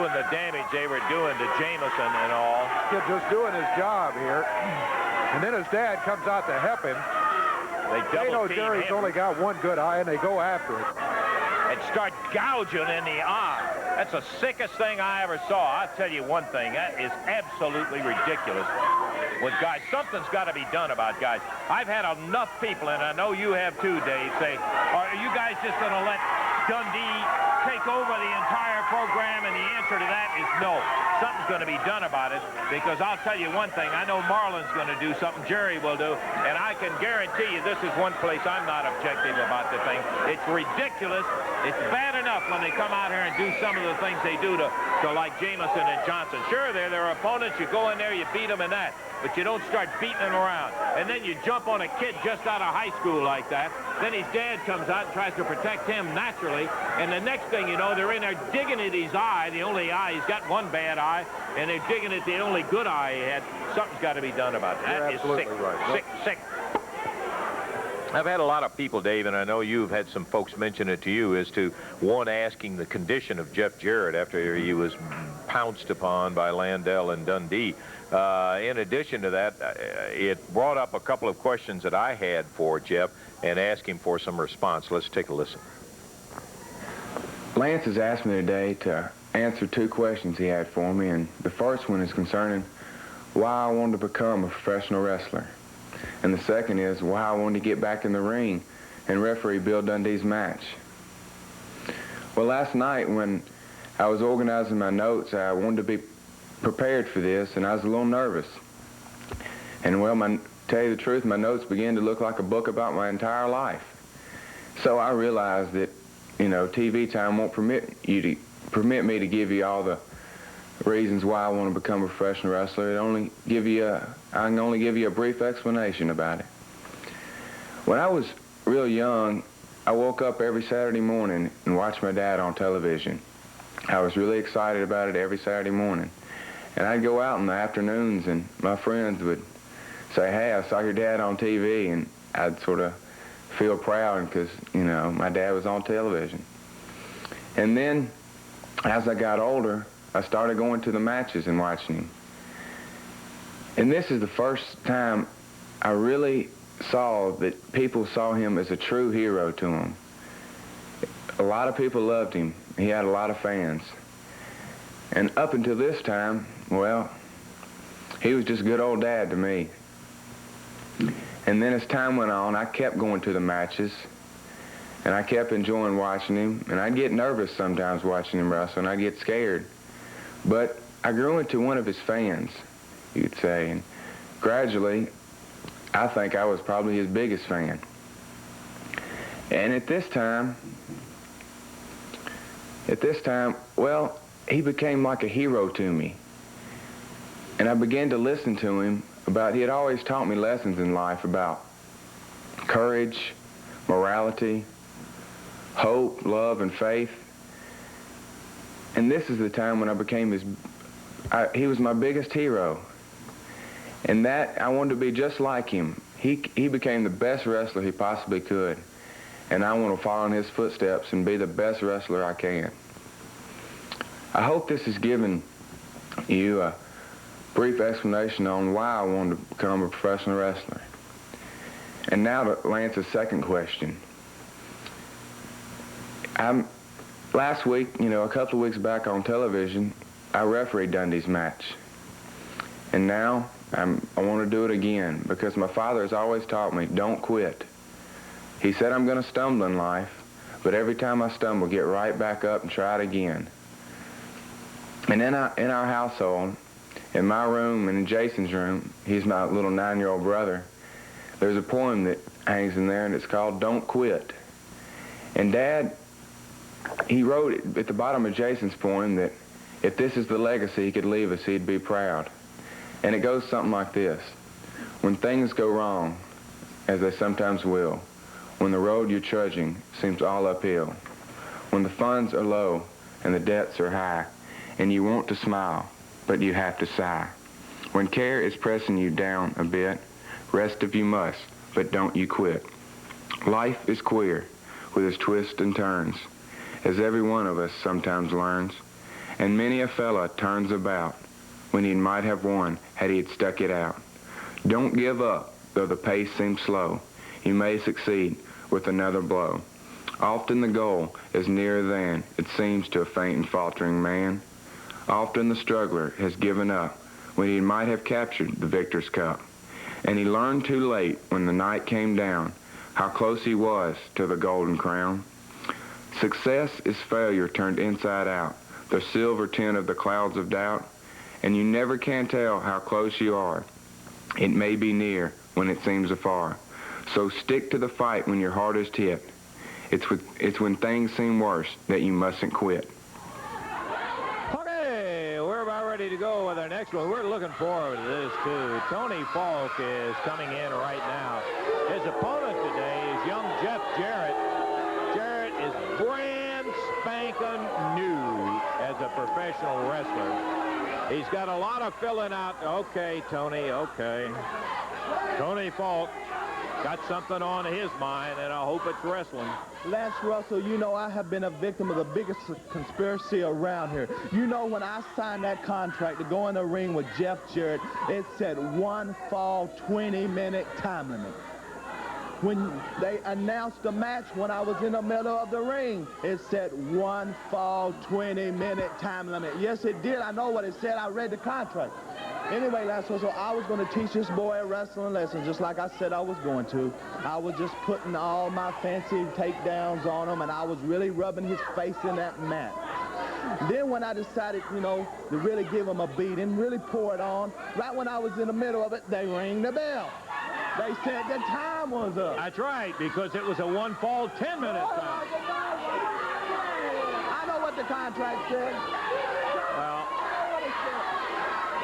Doing the damage they were doing to Jameson and all. Kid just doing his job here. And then his dad comes out to help him. They know Jerry's only got one good eye, and they go after it. And start gouging in the eye. That's the sickest thing I ever saw. I'll tell you one thing, that is absolutely ridiculous. With guys, something's got to be done about guys. I've had enough people, and I know you have too, Dave, say, are you guys just going to let Dundee take over the entire program? And the answer to that is no. Something's going to be done about it, because I'll tell you one thing. I know Marlon's going to do something, Jerry will do, and I can guarantee you this is one place I'm not objective about the thing. It's ridiculous. It's bad enough when they come out here and do some of the things they do to like Jameson and Johnson. Sure, they're their opponents. You go in there, you beat them in that, but you don't start beating them around. And then you jump on a kid just out of high school like that. Then his dad comes out and tries to protect him naturally, and the next thing you know, they're in there digging at his eye, the only eye. He's got one bad eye, and they're digging at the only good eye he had. Something's got to be done about it. That is sick, right. sick. I've had a lot of people, Dave, and I know you've had some folks mention it to you, as to one asking the condition of Jeff Jarrett after he was pounced upon by Landell and Dundee. In addition to that, it brought up a couple of questions that I had for Jeff and asked him for some response. Let's take a listen. Lance has asked me today to answer two questions he had for me, and the first one is concerning why I wanted to become a professional wrestler. And the second is why I wanted to get back in the ring and referee Bill Dundee's match. Well, last night when I was organizing my notes, I wanted to be prepared for this, and I was a little nervous. And well, tell you the truth, my notes began to look like a book about my entire life. So I realized that, you know, TV time won't permit me to give you all the reasons why I want to become a professional wrestler. I can only give you a brief explanation about it. When I was real young, I woke up every Saturday morning and watched my dad on television. I was really excited about it every Saturday morning. And I'd go out in the afternoons, and my friends would say, hey, I saw your dad on TV, and I'd sort of feel proud because, you know, my dad was on television. And then, as I got older, I started going to the matches and watching him. And this is the first time I really saw that people saw him as a true hero to him. A lot of people loved him. He had a lot of fans. And up until this time, well, he was just good old dad to me. And then as time went on, I kept going to the matches, and I kept enjoying watching him. And I'd get nervous sometimes watching him wrestle, and I'd get scared. But I grew into one of his fans, you could say, and gradually, I think I was probably his biggest fan. And at this time, well, he became like a hero to me. And I began to listen to him he had always taught me lessons in life about courage, morality, hope, love, and faith. And this is the time when I became he was my biggest hero. And that, I wanted to be just like him. He became the best wrestler he possibly could. And I want to follow in his footsteps and be the best wrestler I can. I hope this has given you a brief explanation on why I wanted to become a professional wrestler. And now to Lance's second question. Last week, a couple of weeks back on television, I refereed Dundee's match. And now I want to do it again because my father has always taught me, don't quit. He said I'm going to stumble in life, but every time I stumble, get right back up and try it again. And in our household, in my room and in Jason's room, he's my little 9-year-old brother, there's a poem that hangs in there, and it's called Don't Quit. And Dad, he wrote it at the bottom of Jason's poem that if this is the legacy he could leave us, he'd be proud. And it goes something like this. When things go wrong, as they sometimes will, when the road you're trudging seems all uphill, when the funds are low and the debts are high, and you want to smile, but you have to sigh, when care is pressing you down a bit, rest if you must, but don't you quit. Life is queer with its twists and turns, as every one of us sometimes learns, and many a fella turns about when he might have won had he had stuck it out. Don't give up, though the pace seems slow. You may succeed with another blow. Often the goal is nearer than it seems to a faint and faltering man. Often the struggler has given up when he might have captured the victor's cup. And he learned too late when the night came down how close he was to the golden crown. Success is failure turned inside out, the silver tint of the clouds of doubt, and you never can tell how close you are. It may be near when it seems afar. So stick to the fight when your heart is hit. It's when things seem worse that you mustn't quit. Okay, we're about ready to go with our next one. We're looking forward to this, too. Tony Falk is coming in right now. His opponent today is young Jeff Jarrett. Jarrett is brand spanking new as a professional wrestler. He's got a lot of filling out. Okay, Tony, okay. Tony Falk got something on his mind, and I hope it's wrestling. Lance Russell, you know I have been a victim of the biggest conspiracy around here. You know when I signed that contract to go in the ring with Jeff Jarrett, it said 1 fall, 20-minute time limit. When they announced the match when I was in the middle of the ring, it said 1 fall, 20-minute time limit. Yes, it did. I know what it said. I read the contract. Anyway, Lance Russell, I was going to teach this boy a wrestling lesson just like I said I was going to. I was just putting all my fancy takedowns on him, and I was really rubbing his face in that mat. Then when I decided, you know, to really give him a beating, really pour it on, right when I was in the middle of it, they rang the bell. They said the time was up. That's right, because it was a 1 fall, 10-minute time. I know what the contract said. Well,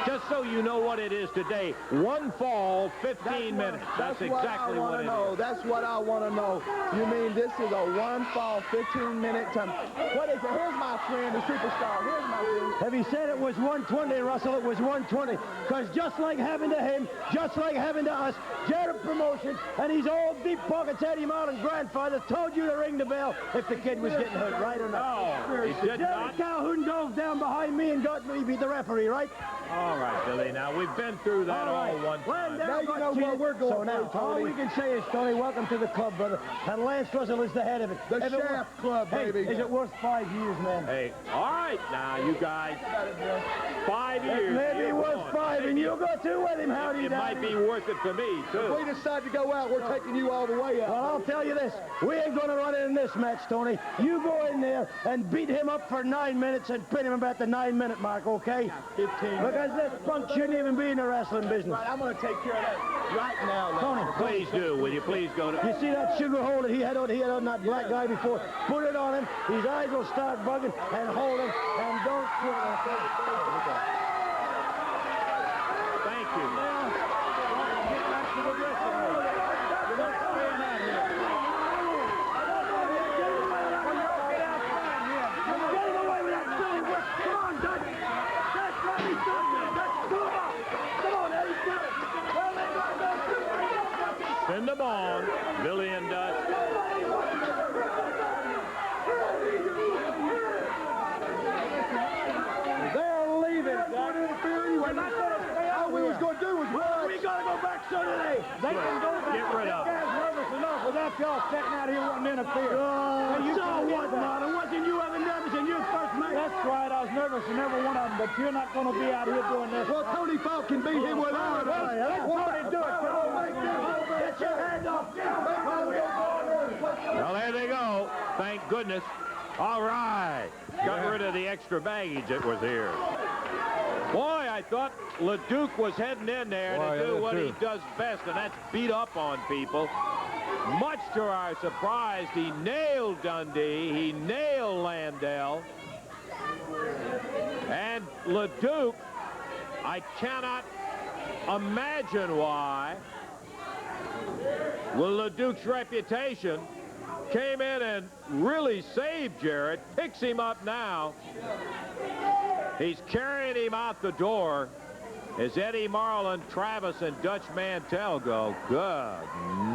just so you know what it is today, 1 fall, 15 minutes. That's exactly what it is. That's what I want to know. You mean this is a 1 fall, 15-minute time? What is it? Here's my friend, the superstar. Here's my friend. If he said it was 120, Russell, it was 120. Because just like happened to him, just like happened to us, Jarrett Promotion and his old deep pockets Eddie Martin grandfather told you to ring the bell if the kid was getting hurt, right or not? No, he did not. Jarrett Calhoun dove down behind me and got me beat the referee, right? All right, Billy. Now, we've been through that all one time. Now you know what we're going so now, through, Tony. all we can say is, Tony, welcome to the club, brother. And Lance Russell is the head of it. The Shaft Club, baby. Is it worth 5 years, man? Hey, all right, now, you guys, 5 years. Maybe it was 5, and you'll go too with him, Howdy. It might be worth it for me, too. If we decide to go out, we're taking you all the way out. Well, I'll tell you this. We ain't going to run in this match, Tony. You go in there and beat him up for 9 minutes and pin him about the 9-minute mark, okay? 15 Because this punk shouldn't even be in the wrestling business. Right, I'm going to take care of that right now, Tony, Please do. Will you please go to... you see that sugar hole that he had on that black guy before? Put it on him. His eyes will start bugging, and hold him, and don't quit. Thank you. Now, get back to the dressing room. You're not staying out here. You're getting away with that silly work. Come on, Dutch. That's what he's doing. That's too much. Come on, Eddie. Get it. Well, they got to Send them on, Billy and Dutch. They're leaving. All we was going to do was run. We got to go back so today. They can go back. Get rid of That guy's nervous enough without y'all sitting out here wanting to interfere. So what, Martin? Wasn't you ever nervous in your first match? That's right. I was nervous in every one of them, but you're not going to be out here doing this. Well, Tony Falk can beat him without us. Tony, do it. Get your hands off. Well, there they go. Thank goodness. All right. Got rid of the extra baggage that was here. Boy, I thought LeDuc was heading in there to do what he does best, and that's beat up on people. Much to our surprise, he nailed Dundee. He nailed Landell. And LeDuc, I cannot imagine why, with LeDuc's reputation, came in and really saved Jarrett, picks him up now. He's carrying him out the door as Eddie Marlin, Travis, and Dutch Mantell go. Good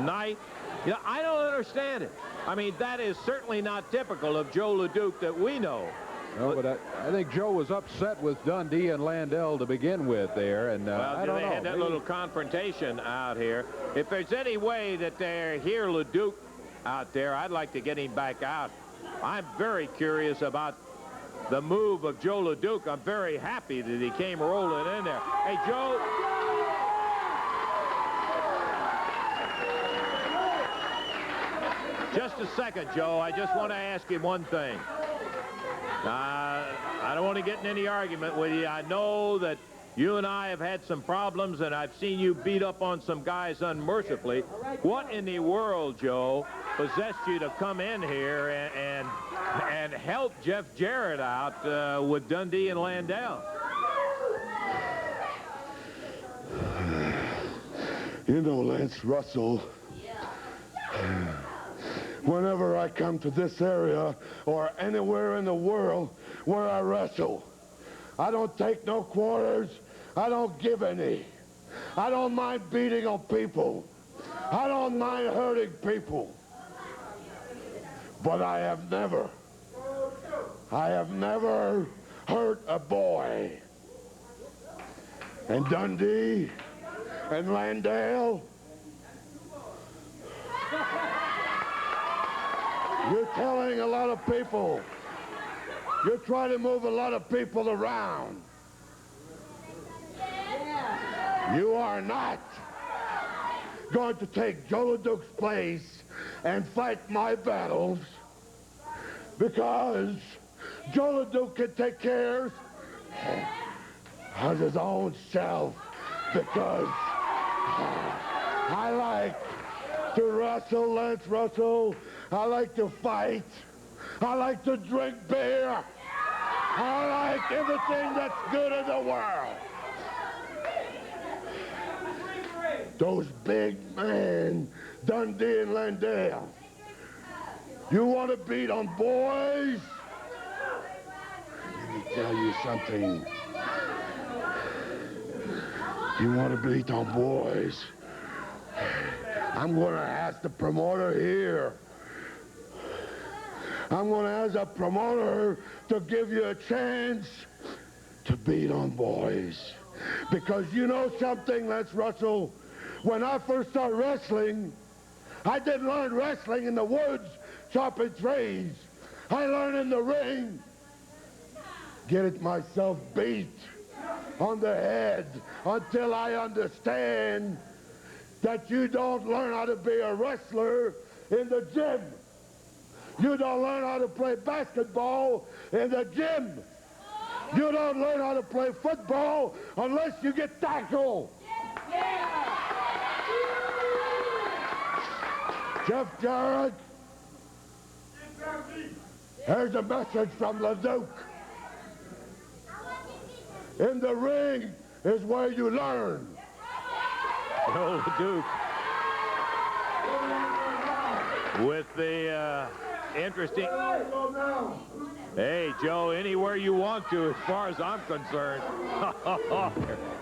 night. You know, I don't understand it. I mean, that is certainly not typical of Joe LeDuc that we know. Well, but I think Joe was upset with Dundee and Landell to begin with there, and I don't know. They had that little confrontation out here. If there's any way that they hear LeDuc out there, I'd like to get him back out. I'm very curious about the move of Joe LeDuc. I'm very happy that he came rolling in there. Hey, Joe. Just a second, Joe. I just want to ask him one thing. I don't want to get in any argument with you. I know that you and I have had some problems, and I've seen you beat up on some guys unmercifully. What in the world, Joe, possessed you to come in here and help Jeff Jarrett out with Dundee and Landell? You know, Lance Russell, whenever I come to this area or anywhere in the world where I wrestle, I don't take no quarters. I don't give any. I don't mind beating on people. I don't mind hurting people. But I have never hurt a boy. And Dundee and Landell, you're telling a lot of people, you're trying to move a lot of people around. You are not going to take Joe LeDuc's place and fight my battles, because Joe LeDuc can take care of his own self, because I like to wrestle, Lance Russell. I like to fight. I like to drink beer. I like everything that's good in the world. Those big men, Dundee and Landell, you want to beat on boys? Let me tell you something. You want to beat on boys? I'm going to ask the promoter here. I'm going to ask the promoter to give you a chance to beat on boys. Because you know something, Lance Russell? When I first started wrestling, I didn't learn wrestling in the woods chopping trees. I learned in the ring. Get myself beat on the head until I understand that you don't learn how to be a wrestler in the gym. You don't learn how to play basketball in the gym. You don't learn how to play football unless you get tackled. Jeff Jarrett, here's a message from LeDuc. In the ring is where you learn. Joe LeDuc with the interesting... Hey, Joe, anywhere you want to, as far as I'm concerned.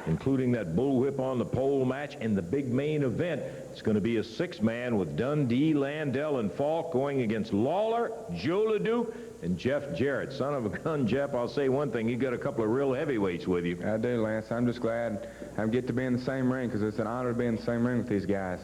Including that bullwhip on the pole match and the big main event. It's going to be a six-man with Dundee, Landell, and Falk going against Lawler, Joe LeDuc, and Jeff Jarrett. Son of a gun, Jeff, I'll say one thing. You got a couple of real heavyweights with you. I do, Lance. I'm just glad I get to be in the same ring, because it's an honor to be in the same ring with these guys.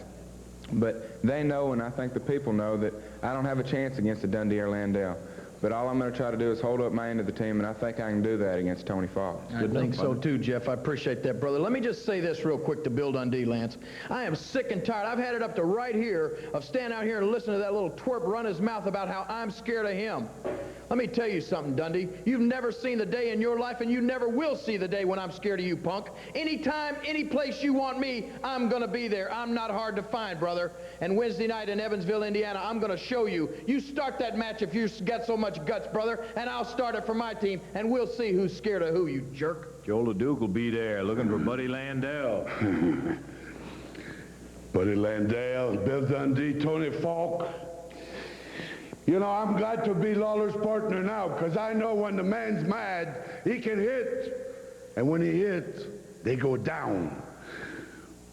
But they know, and I think the people know, that I don't have a chance against a Dundee or Landell. But all I'm going to try to do is hold up my end of the team, and I think I can do that against Tony Falk. I think so too, Jeff. I appreciate that, brother. Let me just say this real quick to Bill Dundee, Lance. I am sick and tired. I've had it up to right here of standing out here and listening to that little twerp run his mouth about how I'm scared of him. Let me tell you something, Dundee. You've never seen the day in your life, and you never will see the day when I'm scared of you, punk. Anytime, any place you want me, I'm going to be there. I'm not hard to find, brother. And Wednesday night in Evansville, Indiana, I'm going to show you. You start that match if you've got so much guts, brother, and I'll start it for my team, and we'll see who's scared of who, you jerk. Joe LeDuc will be there looking for Buddy Landell. Buddy Landell, Bill Dundee, Tony Falk. You know, I'm glad to be Lawler's partner now, because I know when the man's mad, he can hit. And when he hits, they go down.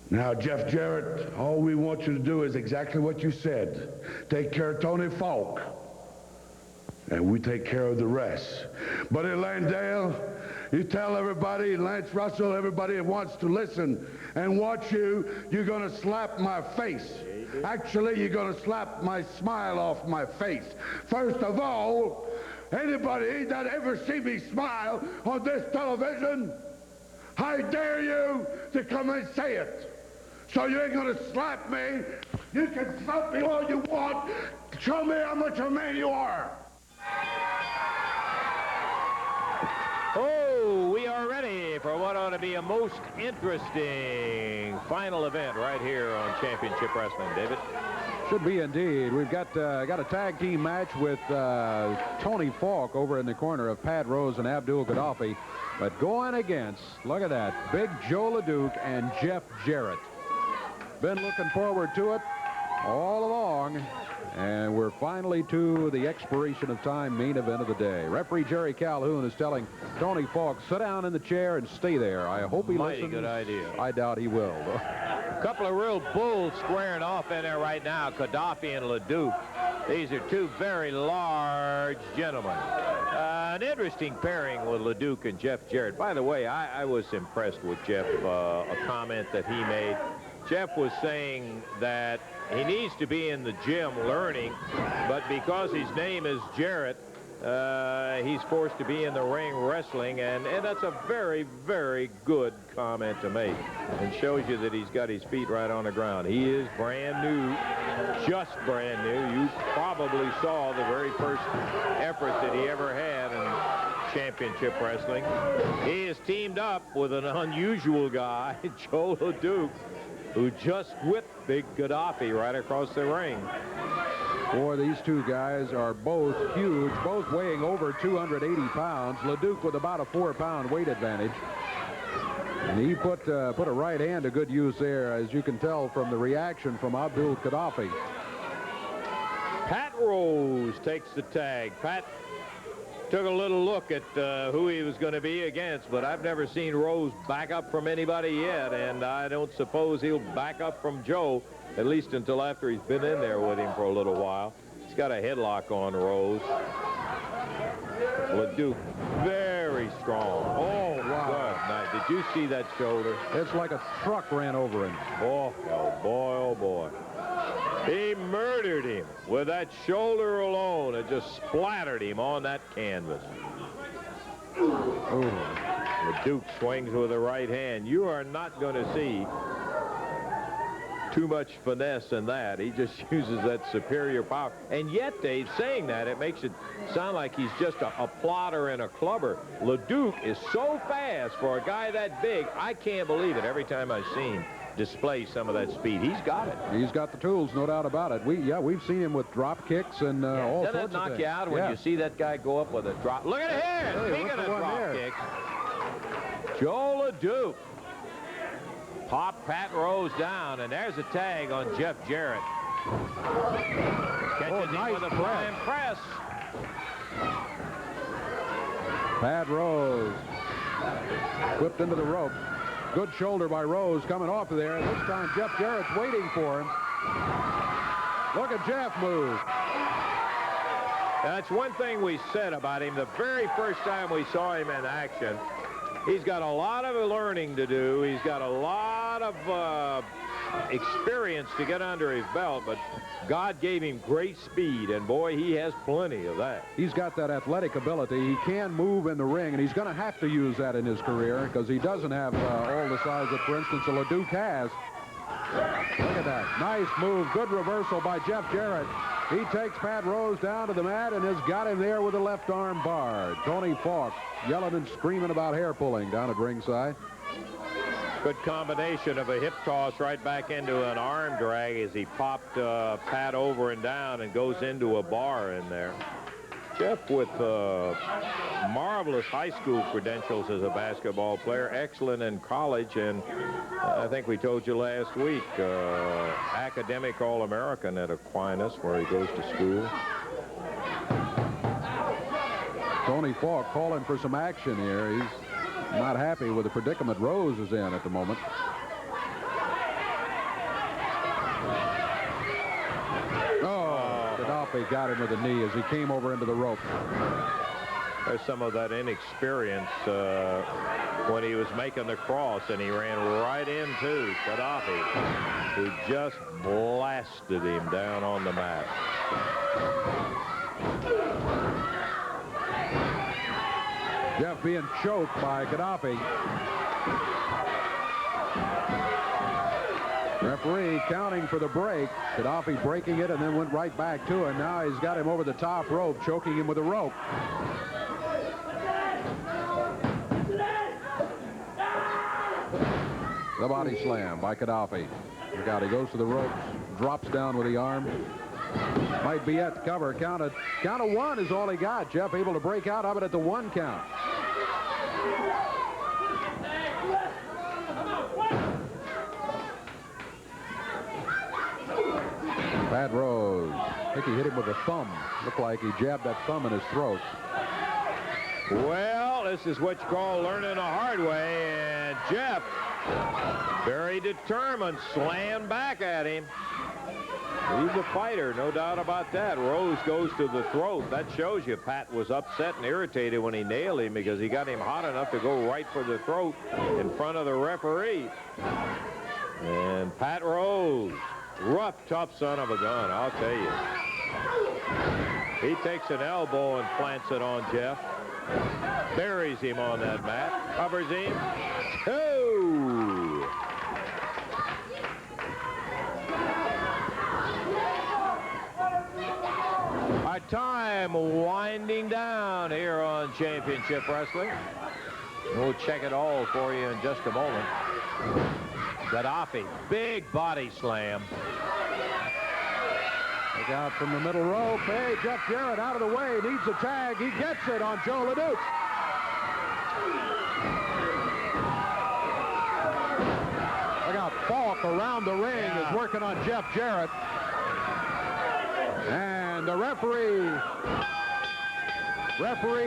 Now, Jeff Jarrett, all we want you to do is exactly what you said. Take care of Tony Falk. and we take care of the rest. But in Landale, you tell everybody, Lance Russell, everybody that wants to listen and watch you, you're going to slap my face. Actually, you're going to slap my smile off my face. First of all, anybody that ever see me smile on this television, I dare you to come and say it. So you ain't going to slap me. You can slap me all you want. Show me how much of a man you are. Oh, we are ready for what ought to be a most interesting final event right here on Championship Wrestling, David. Should be indeed. We've got a tag team match with Tony Falk over in the corner of Pat Rose and Abdul Gaddafi. But going against, look at that, Big Joe LeDuc and Jeff Jarrett. Been looking forward to it all along. And we're finally to the expiration of time main event of the day. Referee Jerry Calhoun is telling Tony Falk, sit down in the chair and stay there. I hope he listens. Good idea. I doubt he will. A couple of real bulls squaring off in there right now, Gaddafi and LeDuc. These are two very large gentlemen. An interesting pairing with LeDuc and Jeff Jarrett. By the way, I was impressed with Jeff, a comment that he made. Jeff was saying that he needs to be in the gym learning, but because his name is Jarrett, he's forced to be in the ring wrestling, and that's a very, very good comment to make, and shows you that he's got his feet right on the ground. He is brand new, just brand new. You probably saw the very first effort that he ever had in championship wrestling. He is teamed up with an unusual guy, Joe LeDuc, who just whipped Big Gaddafi right across the ring. Boy, these two guys are both huge, both weighing over 280 pounds. LeDuc with about a 4-pound weight advantage. And he put a right hand to good use there, as you can tell from the reaction from Abdul Gaddafi. Pat Rose takes the tag. Pat took a little look at who he was going to be against, but I've never seen Rose back up from anybody yet, and I don't suppose he'll back up from Joe, at least until after he's been in there with him for a little while. He's got a headlock on Rose. LeDuc, very strong. Oh, wow. Good night. Did you see that shoulder? It's like a truck ran over him. Oh, boy, oh, boy. He murdered him with that shoulder alone. It just splattered him on that canvas. Ooh. LeDuc swings with the right hand. You are not going to see too much finesse in that. He just uses that superior power. And yet, Dave, saying that, it makes it sound like he's just a plotter and a clubber. LeDuc is so fast for a guy that big. I can't believe it every time I've seen him display some of that speed. He's got it. He's got the tools, no doubt about it. We've seen him with drop kicks and all sorts of things. Doesn't that knock you out when you see that guy go up with a drop? Look at here! Hey, Speaking of drop kicks, Joe LeDuc popped Pat Rose down, and there's a tag on Jeff Jarrett. Catches him with a flying press. Pat Rose whipped into the rope. Good shoulder by Rose coming off of there. This time Jeff Jarrett's waiting for him. Look at Jeff move. That's one thing we said about him the very first time we saw him in action. He's got a lot of learning to do. He's got a lot of experience to get under his belt, but God gave him great speed, and boy, he has plenty of that. He's got that athletic ability. He can move in the ring, and he's going to have to use that in his career because he doesn't have all the size that, for instance, a LeDuc has. Look at that. Nice move. Good reversal by Jeff Jarrett. He takes Pat Rose down to the mat and has got him there with a left arm bar. Tony Falk yelling and screaming about hair pulling down at ringside. Good combination of a hip toss right back into an arm drag as he popped Pat over and down and goes into a bar in there. Jeff with marvelous high school credentials as a basketball player, excellent in college, and I think we told you last week, academic All-American at Aquinas where he goes to school. Tony Falk calling for some action here. He's not happy with the predicament Rose is in at the moment. Oh, Gaddafi got him with a knee as he came over into the rope. There's some of that inexperience when he was making the cross, and he ran right into Gaddafi, who just blasted him down on the mat. Jeff being choked by Gaddafi. Referee counting for the break. Gaddafi breaking it and then went right back to him. Now he's got him over the top rope, choking him with a rope. The body slam by Gaddafi. Look out, he goes to the ropes, drops down with the arm. Might be at the cover. Count of one is all he got. Jeff able to break out of it at the 1 count. Pat Rose. I think he hit him with a thumb. Looked like he jabbed that thumb in his throat. Well, this is what you call learning the hard way, and Jeff, very determined, slammed back at him. He's a fighter, no doubt about that. Rose goes to the throat. That shows you Pat was upset and irritated when he nailed him because he got him hot enough to go right for the throat in front of the referee. And Pat Rose, rough, tough son of a gun, I'll tell you. He takes an elbow and plants it on Jeff. Buries him on that mat. Covers him. 2. Our time winding down here on Championship Wrestling. We'll check it all for you in just a moment. Gaddafi, big body slam. Look out from the middle rope. Hey, Jeff Jarrett out of the way. Needs a tag. He gets it on Joe LeDuc. Look out. Falk around the ring is working on Jeff Jarrett. And the referee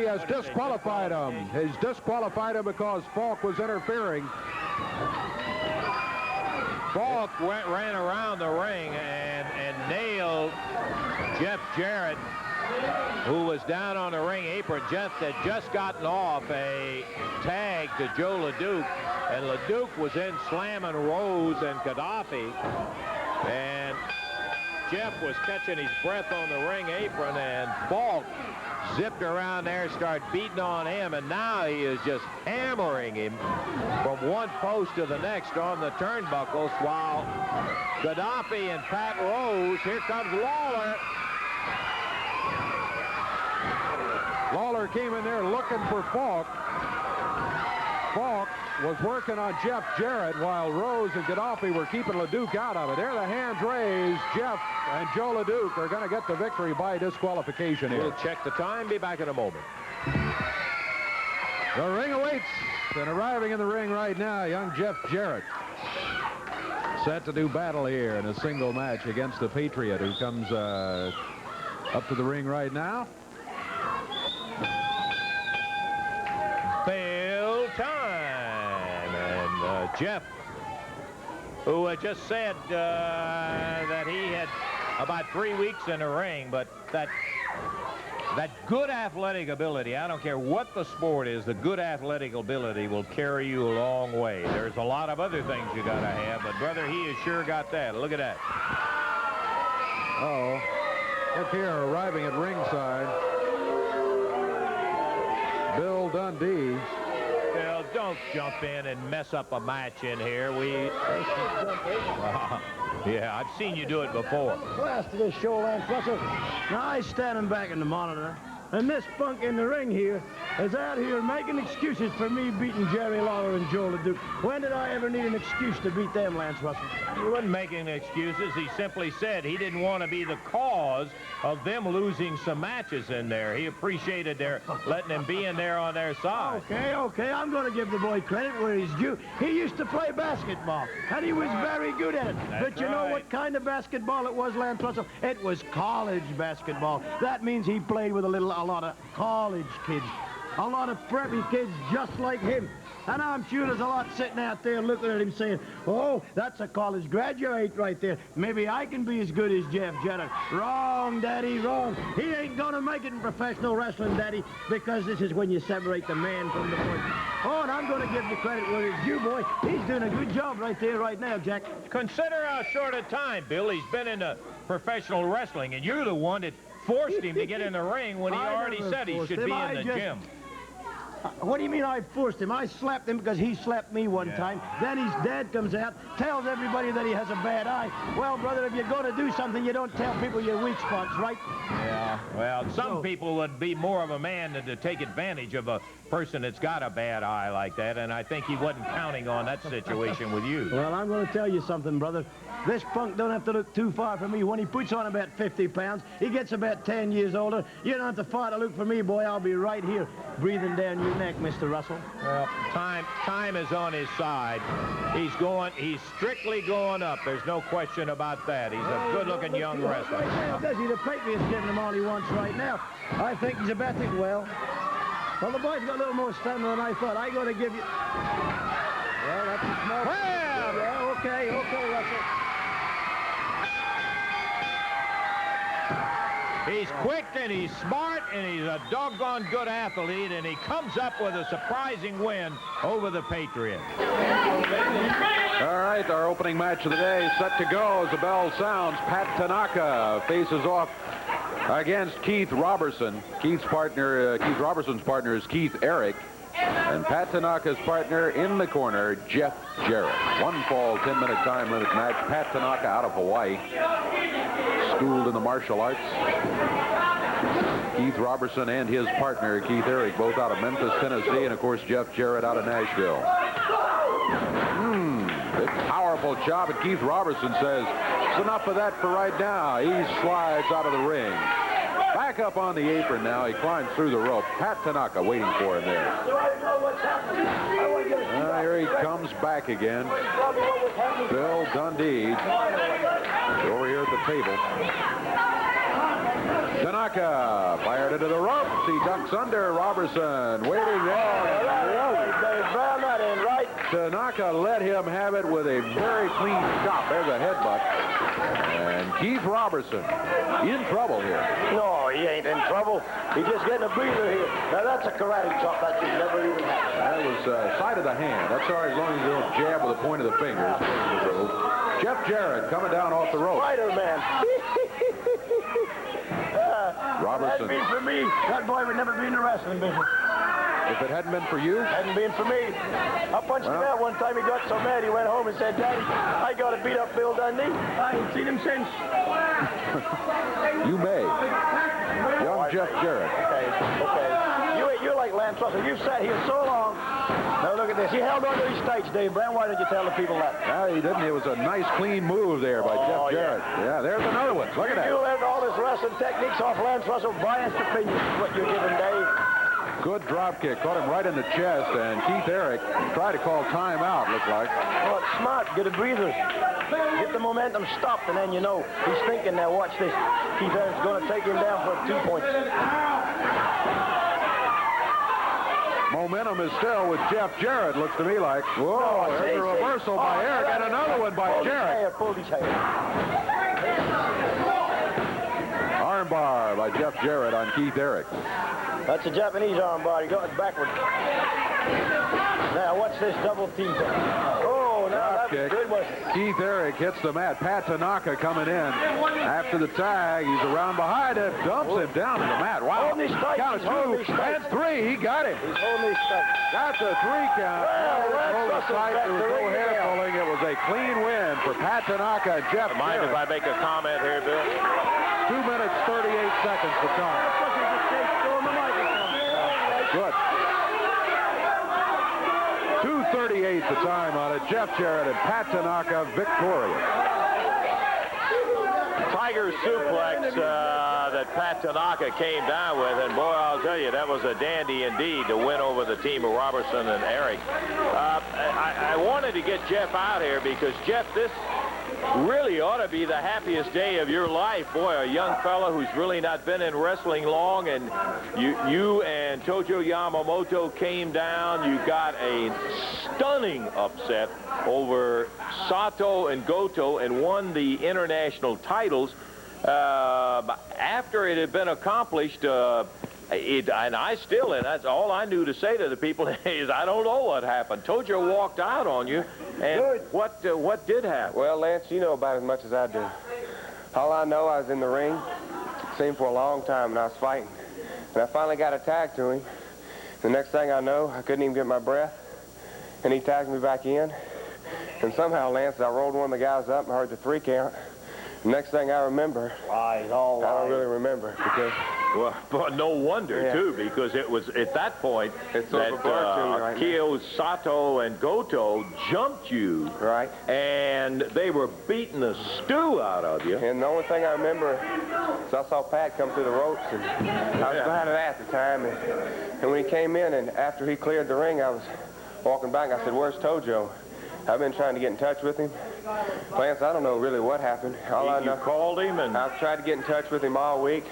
has disqualified him. He's disqualified him because Falk was interfering. Falk ran around the ring and nailed Jeff Jarrett, who was down on the ring apron. Jeff had just gotten off a tag to Joe LeDuc, and LeDuc was in slamming Rose and Gaddafi, and Jeff was catching his breath on the ring apron, and Falk zipped around there, started beating on him, and now he is just hammering him from one post to the next on the turnbuckles, while Gaddafi and Pat Rose, here comes Lawler. Lawler came in there looking for Falk. Falk was working on Jeff Jarrett while Rose and Gaddafi were keeping LeDuc out of it. There the hands raised. Jeff and Joe LeDuc are going to get the victory by disqualification here. We'll check the time. Be back in a moment. The ring awaits, and arriving in the ring right now, young Jeff Jarrett. Set to do battle here in a single match against the Patriot, who comes up to the ring right now. Bell time, and Jeff, who had just said that he had about 3 weeks in the ring, but that good athletic ability, I don't care what the sport is, the good athletic ability will carry you a long way. There's a lot of other things you got to have, but brother, he has sure got that. Look at that. Uh-oh. Look here, arriving at ringside, Bill Dundee. Bill, don't jump in and mess up a match in here. Yeah, I've seen you do it before. Last of this show, Lance Russell. Now I standing back in the monitor, and this punk in the ring here is out here making excuses for me beating Jerry Lawler and Joe LeDuc. When did I ever need an excuse to beat them, Lance Russell? He wasn't making excuses. He simply said he didn't want to be the cause of them losing some matches in there. He appreciated their letting them be in there on their side. Okay, I'm going to give the boy credit where he's due. He used to play basketball, and he was very good at it. But you know what kind of basketball it was, Lance Russell? It was college basketball. That means he played with a lot of college kids, a lot of preppy kids just like him. And I'm sure there's a lot sitting out there looking at him saying, oh, that's a college graduate right there. Maybe I can be as good as Jeff Jarrett. Wrong, Daddy, wrong. He ain't going to make it in professional wrestling, Daddy, because this is when you separate the man from the boy. Oh, and I'm going to give you credit where it's due, boy. He's doing a good job right there right now, Jack. Consider how short a time, Bill, he's been in professional wrestling, and you're the one that forced him to get in the ring when he already said he should be in the gym. What do you mean I forced him? I slapped him because he slapped me one time. Then his dad comes out, tells everybody that he has a bad eye. Well, brother, if you're going to do something, you don't tell people your weak spots, right? Yeah, well, some people would be more of a man than to take advantage of a person that's got a bad eye like that, and I think he wasn't counting on that situation with you. Well, I'm going to tell you something, brother. This punk don't have to look too far from me. When he puts on about 50 pounds, he gets about 10 years older. You don't have to far to look for me, boy. I'll be right here breathing down your neck, Mr. Russell. Well, time is on his side. He's strictly going up. There's no question about that. He's a good-looking young wrestler. Right now, does he? The Patriots giving him all he wants right now. I think he's about to, well, the boy's got a little more stamina than I thought. I got to give you... Well, that's a small... Well! Yeah, okay, Russell. He's quick and he's smart and he's a doggone good athlete, and he comes up with a surprising win over the Patriots. All right, our opening match of the day is set to go as the bell sounds. Pat Tanaka faces off against Keith Robertson. Keith Robertson's partner is Keith Eric. And Pat Tanaka's partner in the corner, Jeff Jarrett. One fall, 10-minute time limit match. Pat Tanaka out of Hawaii, schooled in the martial arts. Keith Robertson and his partner, Keith Eric, both out of Memphis, Tennessee, and of course, Jeff Jarrett out of Nashville. Big powerful job, and Keith Robertson says, it's enough of that for right now. He slides out of the ring. Back up on the apron now. He climbs through the rope. Pat Tanaka waiting for him there. Here he comes back again. Bill Dundee over here at the table. Tanaka fired into the ropes. He ducks under. Robertson waiting there. Tanaka let him have it with a very clean chop. There's a headbutt. And Keith Robertson in trouble here. No, he ain't in trouble. He's just getting a breather here. Now, that's a karate chop. That should never even happen. That was side of the hand. That's all right as long as you don't jab with the point of the finger. Jeff Jarrett coming down off the rope. Spider-Man. Robertson. That'd be for me. That boy would never be in the wrestling business. If it hadn't been for you? Hadn't been for me. I punched him out one time. He got so mad he went home and said, Daddy, I got to beat up Bill Dundee. I ain't seen him since. You may. Young Jeff Jarrett. Okay. You're like Lance Russell. You've sat here so long. Now look at this. He held on to his stakes, Dave Brown. Why didn't you tell the people that? No, he didn't. It was a nice, clean move there by Jeff Jarrett. Yeah, there's another one. Look at that. You learned all this wrestling techniques off Lance Russell. Biased opinion is what you're giving, Dave. Good drop kick. Caught him right in the chest, and Keith Eric tried to call timeout, looked like. Oh, it's smart. Get a breather. Get the momentum stopped, and then you know. He's thinking now, watch this. Keith Eric's going to take him down for 2 points. Momentum is still with Jeff Jarrett, looks to me like. Whoa, there's a reversal by Eric, and another one by Jarrett. Pulled his hair. Armbar by Jeff Jarrett on Keith Eric. That's a Japanese armbar. He got it backward. Now, watch this double team. Oh, now that was good, wasn't it? Keith Eric hits the mat. Pat Tanaka coming in after the tag. He's around behind it, dumps him down to the mat. Wow. Count of 2 and 3. He got him. He's holding his tight. That's a 3 count. There was no hair pulling. It was a clean win for Pat Tanaka and Jeff Mind Jarrett. if I make a comment here, Bill? 2 minutes, 38 seconds to time. Good. 2:38 the time on it. Jeff Jarrett and Pat Tanaka victorious. Tiger suplex that Pat Tanaka came down with, and boy, I'll tell you, that was a dandy indeed to win over the team of Robertson and Eric. I wanted to get Jeff out here because, Jeff, this Really ought to be the happiest day of your life. Boy, a young fella who's really not been in wrestling long, and you and Tojo Yamamoto came down. You got a stunning upset over Sato and Goto and won the international titles. After it had been accomplished, and that's all I knew to say to the people is I don't know what happened. Tojo walked out on you, and what did happen? Well, Lance, you know about as much as I do. All I know, I was in the ring, seemed for a long time, and I was fighting. And I finally got a tag to him. The next thing I know, I couldn't even get my breath, and he tagged me back in. And somehow, Lance, I rolled one of the guys up and heard the 3 count. The next thing I remember, I don't really remember because. Well, but no wonder, too, because it was at that point that Kyo, Sato, and Goto jumped you. Right. And they were beating the stew out of you. And the only thing I remember is I saw Pat come through the ropes, and I was glad of that at the time. And when he came in, and after he cleared the ring, I was walking back. I said, "Where's Tojo?" I've been trying to get in touch with him. Lance, I don't know really what happened. All I know, you called him, and I've tried to get in touch with him all week,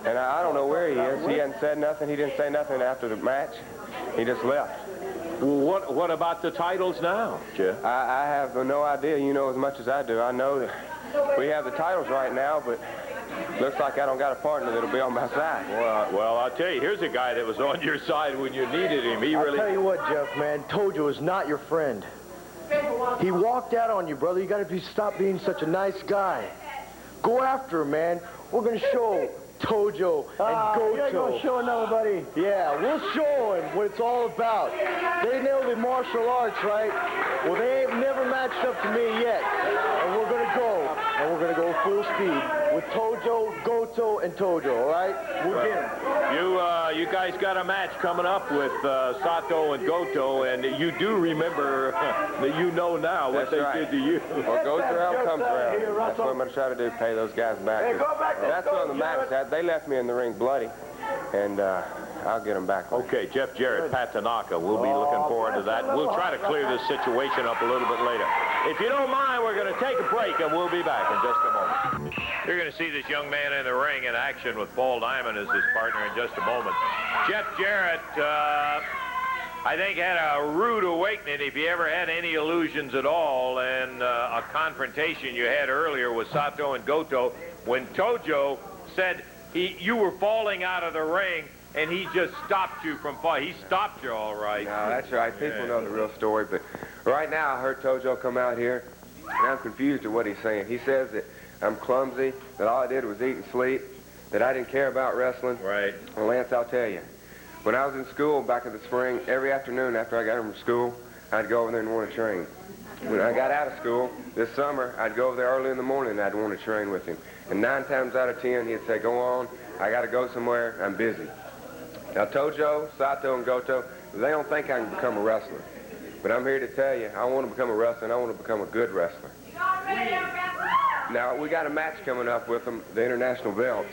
and I don't know where he is. He hasn't said nothing. He didn't say nothing after the match. He just left. What about the titles now, Jeff? I have no idea. You know as much as I do. I know that we have the titles right now, but looks like I don't got a partner that'll be on my side. Well, I'll tell you, here's a guy that was on your side when you needed him. I'll tell you what, Jeff, man, Tojo is not your friend. He walked out on you, brother. You got to stop being such a nice guy. Go after him, man. We're going to show Tojo and Goto. You're going to show nobody. Yeah, we'll show him what it's all about. They know the martial arts, right? Well, they ain't never matched up to me yet. And we're going to go. And we're going to go full speed with Tojo, Goto, and Tojo, all right? We'll get him. You guys got a match coming up with Sato and Goto, and you do remember that you know now what they did to you. What goes around comes around. That's what I'm going to try to do, pay those guys back. Hey, go back. That's what the matter is. They left me in the ring bloody, and I'll get them back. Okay, Jeff Jarrett, Pat Tanaka. We'll be looking forward to that. We'll try to clear this situation up a little bit later. If you don't mind, we're going to take a break, and we'll be back in just a moment. You're going to see this young man in the ring in action with Paul Diamond as his partner in just a moment. Jeff Jarrett, I think, had a rude awakening, if he ever had any illusions at all, in a confrontation you had earlier with Sato and Goto when Tojo said you were falling out of the ring, and he just stopped you from falling. He stopped you all right. No, that's right. People know the real story, but right now I heard Tojo come out here, and I'm confused at what he's saying. He says that I'm clumsy, that all I did was eat and sleep, that I didn't care about wrestling. Right. Well, Lance, I'll tell you, when I was in school back in the spring, every afternoon after I got home from school, I'd go over there and want to train. When I got out of school this summer, I'd go over there early in the morning and I'd want to train with him. And 9 times out of 10, he'd say, "Go on, I got to go somewhere, I'm busy." Now, Tojo, Sato, and Goto, they don't think I can become a wrestler. But I'm here to tell you, I want to become a wrestler, and I want to become a good wrestler. Now, we got a match coming up with them, the international belts.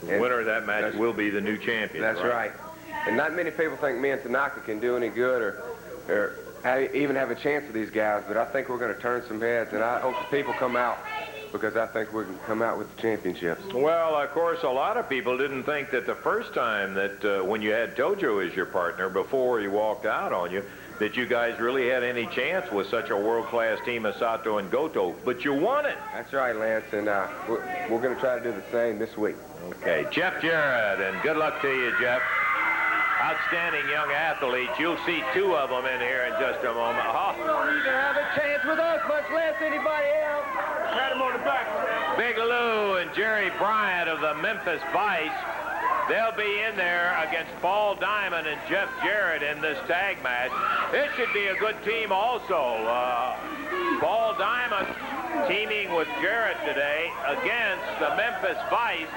The winner of that match will be the new champion. That's right. And not many people think me and Tanaka can do any good or even have a chance with these guys, but I think we're going to turn some heads, and I hope the people come out because I think we can come out with the championships. Well, of course, a lot of people didn't think that the first time that when you had Tojo as your partner before he walked out on you, that you guys really had any chance with such a world-class team as Sato and Goto, but you won it. That's right, Lance, and we're going to try to do the same this week. Okay, Jeff Jarrett, and good luck to you, Jeff. Outstanding young athletes. You'll see 2 of them in here in just a moment. You don't even have a chance with us, much less anybody else. Pat him on the back. Big Lou and Jerry Bryant of the Memphis Vice. They'll be in there against Paul Diamond and Jeff Jarrett in this tag match. This should be a good team also. Paul Diamond teaming with Jarrett today against the Memphis Vice.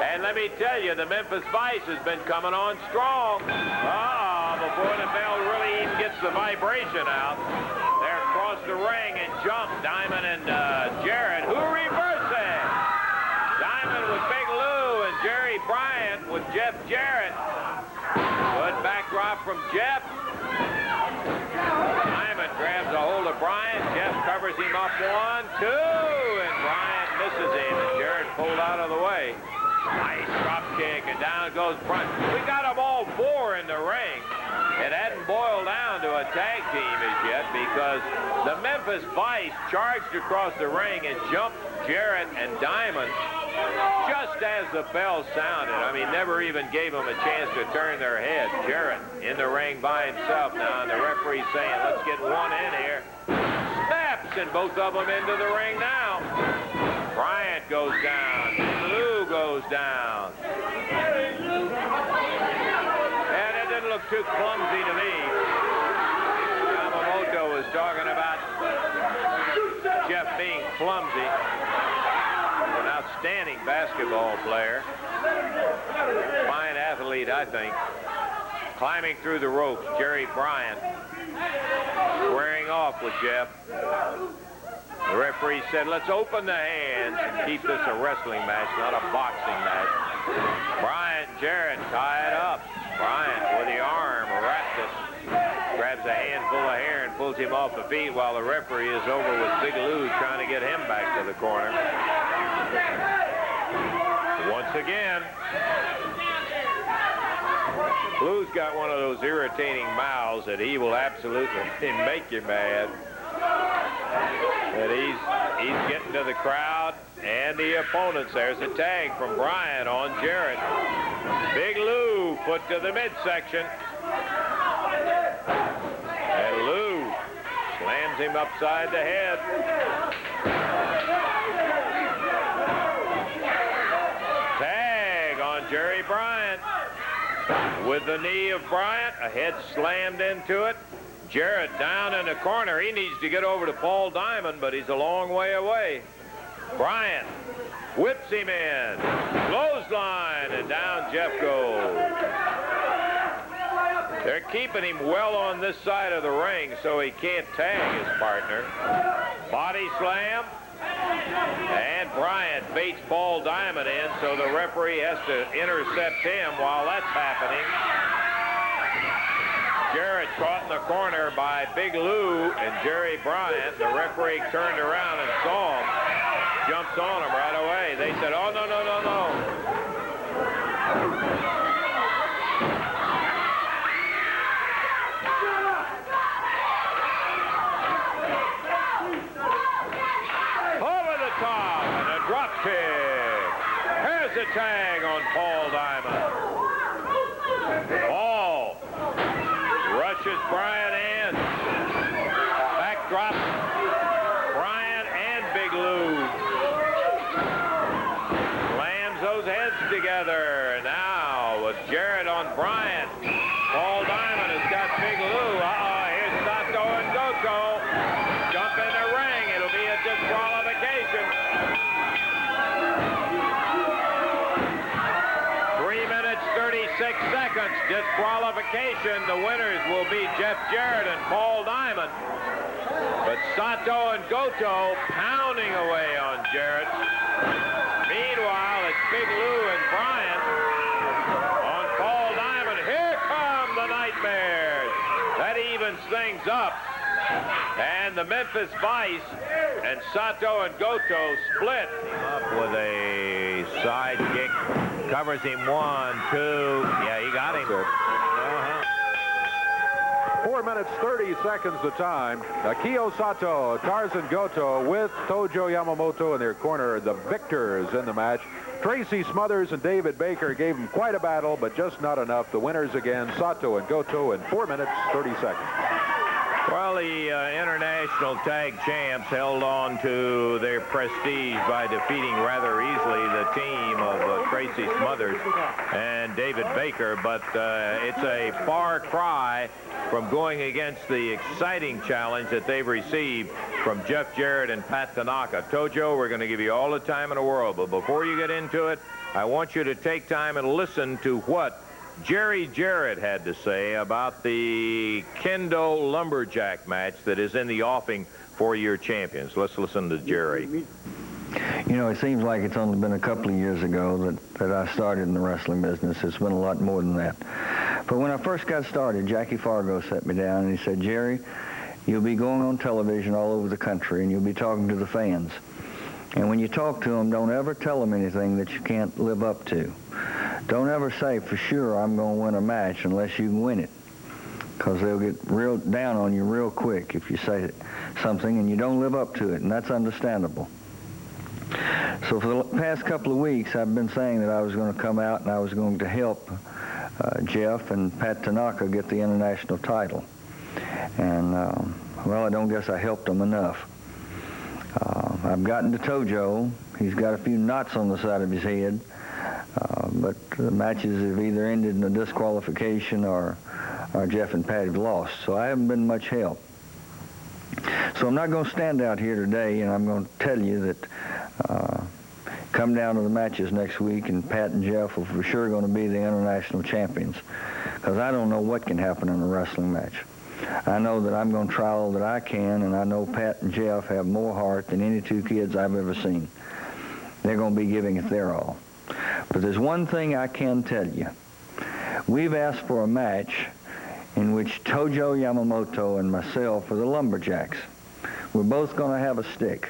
And let me tell you, the Memphis Vice has been coming on strong. Before the bell really even gets the vibration out, they're across the ring and jump. Diamond and Jarrett, who reverse it. Diamond with Big Lou and Jerry Bryant with Jeff Jarrett. Good backdrop from Jeff. Diamond grabs a hold of Bryant. Jeff covers covers him up 1, 2, and Bryant misses him, and Jarrett pulled out of the way. Nice drop kick, and down goes Bryant. We got them all 4 in the ring. It hadn't boiled down to a tag team as yet because the Memphis Vice charged across the ring and jumped Jarrett and Diamond just as the bell sounded. I mean, never even gave them a chance to turn their head. Jarrett in the ring by himself now, and the referee's saying, let's get one in here. Snaps, and both of them into the ring now. Bryant goes down. Lou goes down. And it didn't look too clumsy to me. Yamamoto was talking about Jeff being clumsy. An outstanding basketball player. Fine athlete, I think. Climbing through the ropes, Jerry Bryant squaring off with Jeff. The referee said, let's open the hands and keep this a wrestling match, not a boxing match. Bryant and Jarrett tie it up. Bryant with the arm wrapped it. Grabs a handful of hair and pulls him off the feet while the referee is over with Big Lou trying to get him back to the corner. Once again, Lou's got one of those irritating mouths that he will absolutely make you mad. But he's getting to the crowd and the opponents. There's a tag from Bryant on Jarrett. Big Lou put to the midsection. And Lou slams him upside the head. Tag on Jerry Bryant. With the knee of Bryant, a head slammed into it. Jarrett down in the corner. He needs to get over to Paul Diamond, but he's a long way away. Bryant whips him in. Clothesline, and down Jeff goes. They're keeping him well on this side of the ring so he can't tag his partner. Body slam. And Bryant baits Paul Diamond in, so the referee has to intercept him while that's happening. Jarrett caught in the corner by Big Lou and Jerry Bryant. The referee turned around and saw him. Jumps on him right away. They said, oh, no, no, no, no. Over the top and a drop kick. Here's a tag on Paul Diamond. Paul rushes Bryant in. Backdrop. Bryant and Big Lou. Slams those heads together. Now with Jarrett on Bryant. Paul Diamond has got Big Lou. Uh-oh, here's Sato and Goto. Jump in the ring. It'll be a disqualification. 3 minutes, 36 seconds. Disqualification. The winners will be Jeff Jarrett and Paul Diamond. But Sato and Goto pounding away on Jarrett. Meanwhile, it's Big Lou and Bryant on Paul Diamond. Here come the Nightmares. That evens things up. And the Memphis Vice and Sato and Goto split. Up with a side kick. Covers him 1, 2. Yeah, he got him. 4 minutes, 30 seconds the time. Akio Sato, Tarzan Goto with Tojo Yamamoto in their corner, the victors in the match. Tracy Smothers and David Baker gave them quite a battle, but just not enough. The winners again, Sato and Goto in 4 minutes, 30 seconds. Well, the international tag champs held on to their prestige by defeating rather easily the team of Tracy Smothers and David Baker, but it's a far cry from going against the exciting challenge that they've received from Jeff Jarrett and Pat Tanaka. Tojo, we're going to give you all the time in the world, but before you get into it, I want you to take time and listen to what Jerry Jarrett had to say about the Kendo Lumberjack match that is in the offing for your champions. Let's listen to Jerry. You know, it seems like it's only been a couple of years ago that I started in the wrestling business. It's been a lot more than that. But when I first got started, Jackie Fargo sat me down and he said, Jerry, you'll be going on television all over the country, and you'll be talking to the fans. And when you talk to them, don't ever tell them anything that you can't live up to. Don't ever say, for sure, I'm going to win a match unless you can win it, because they'll get real down on you real quick if you say something and you don't live up to it, and that's understandable. So for the past couple of weeks, I've been saying that I was going to come out and I was going to help Jeff and Pat Tanaka get the international title. And, well, I don't guess I helped them enough. I've gotten to Tojo. He's got a few knots on the side of his head, but the matches have either ended in a disqualification or Jeff and Pat have lost, so I haven't been much help. So I'm not going to stand out here today, and I'm going to tell you that come down to the matches next week, and Pat and Jeff are for sure going to be the international champions, because I don't know what can happen in a wrestling match. I know that I'm going to try all that I can, and I know Pat and Jeff have more heart than any two kids I've ever seen. They're going to be giving it their all. But there's one thing I can tell you. We've asked for a match in which Tojo Yamamoto and myself are the lumberjacks. We're both going to have a stick,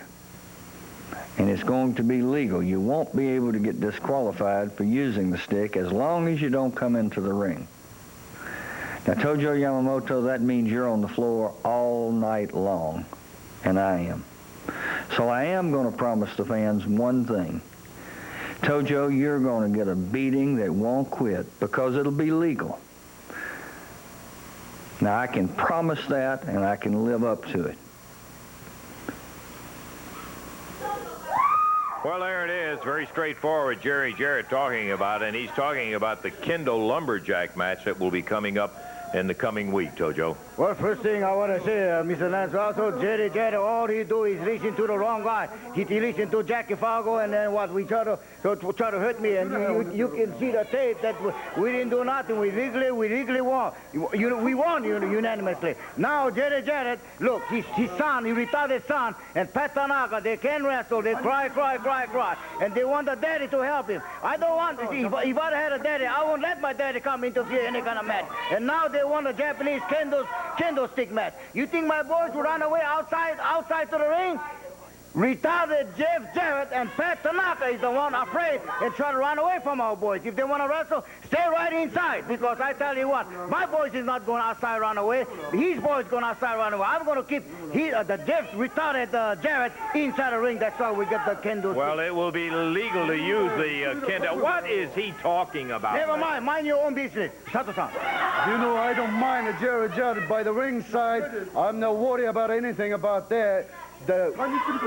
and it's going to be legal. You won't be able to get disqualified for using the stick as long as you don't come into the ring. Now, Tojo Yamamoto, that means you're on the floor all night long, and I am. So I am going to promise the fans one thing. Tojo, you're going to get a beating that won't quit, because it'll be legal. Now, I can promise that, and I can live up to it. Well, there it is. Very straightforward. Jarrett talking about it, and he's talking about the Kendall Lumberjack match that will be coming up in the coming week, Tojo. Well, first thing I want to say, Mr. Lance Russell, Jarrett, all he do is listen to the wrong guy. He listen to Jackie Fargo, and then what, we try to hurt me, and you can see the tape that we didn't do nothing. We legally won. We won unanimously. Now, Jarrett, look, his son, his retarded son, and Pat Tanaka, they can wrestle. They cry, and they want the daddy to help him. I don't want to see. If I had a daddy, I won't let my daddy come interfere in any kind of match. And now they want a Japanese candlestick match. You think my boys will run away outside to the ring? Retarded Jeff Jarrett and Pat Tanaka is the one afraid and try to run away from our boys. If they want to wrestle, stay right inside, because I tell you what, my boys is not going outside run away. His boys going outside run away. I'm going to keep the Jeff retarded Jarrett inside the ring. That's why we get the kendo. Well, it will be legal to use the kendo. What is he talking about? Never mind. Mind your own business. Sato-san. You know, I don't mind a Jarrett by the ringside. I'm not worried about anything about that. The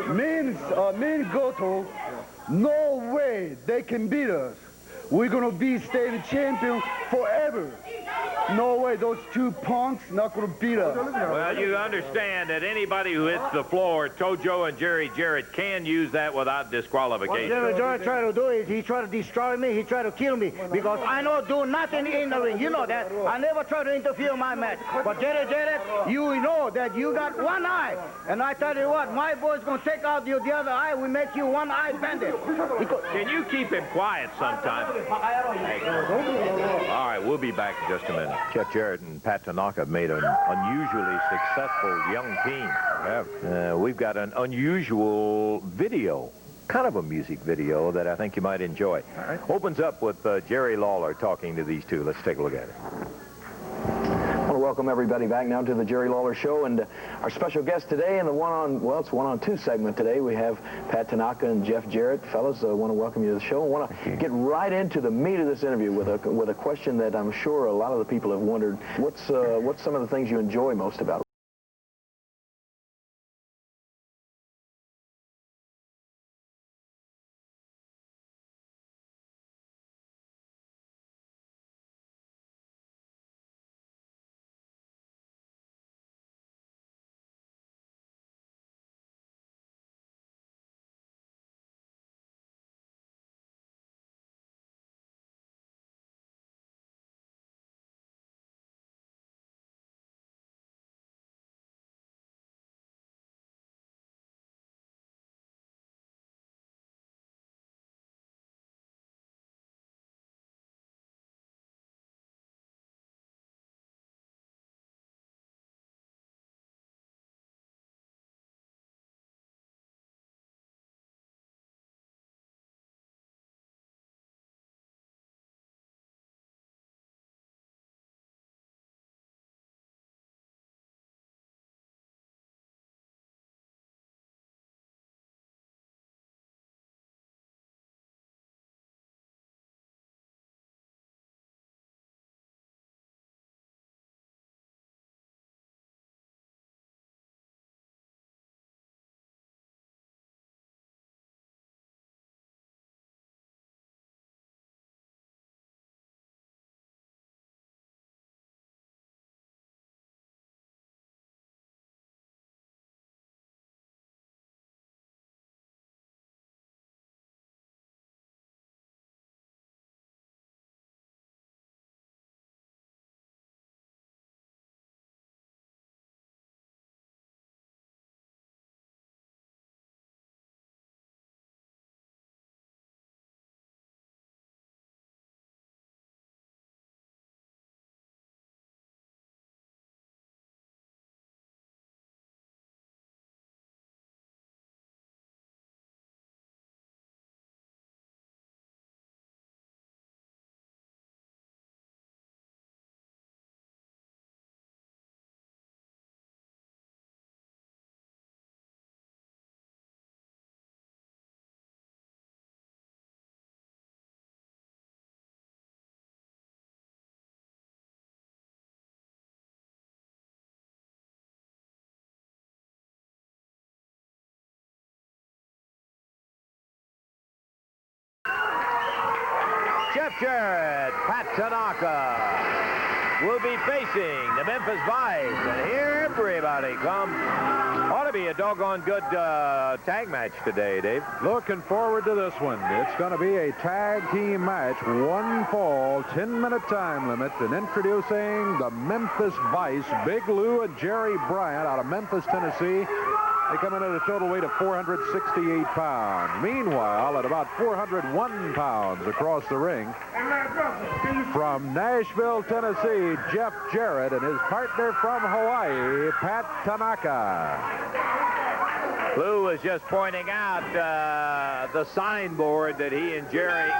main Goto, no way they can beat us. We're going to be state champion forever. No way, those two punks not going to beat us. Well, you understand that anybody who hits the floor, Tojo and Jarrett can use that without disqualification. What Jarrett try to do is he try to destroy me, he try to kill me, because I don't do nothing in the ring. You know that. I never try to interfere in my match. But Jarrett, you know that you got one eye. And I tell you what, my boy's going to take out the other eye. We make you one-eye bandit. Can you keep him quiet sometime? All right, we'll be back in just a minute. Jeff Jarrett and Pat Tanaka have made an unusually successful young team. We've got an unusual video, kind of a music video that I think you might enjoy. All right. Opens up with Jerry Lawler talking to these two. Let's take a look at it. I want to welcome everybody back now to the Jerry Lawler Show, and our special guest today in the one-on-two segment today, we have Pat Tanaka and Jeff Jarrett. Fellas, I want to welcome you to the show. I want to get right into the meat of this interview with a question that I'm sure a lot of the people have wondered. What's some of the things you enjoy most about Jarrett, Pat Tanaka will be facing the Memphis Vice. And here everybody comes. Ought to be a doggone good tag match today, Dave. Looking forward to this one. It's going to be a tag team match. One fall, 10-minute time limit. And introducing the Memphis Vice, Big Lou and Jerry Bryant out of Memphis, Tennessee. They come in at a total weight of 468 pounds. Meanwhile, at about 401 pounds across the ring, from Nashville, Tennessee, Jeff Jarrett and his partner from Hawaii, Pat Tanaka. Lou was just pointing out the signboard that he and Jerry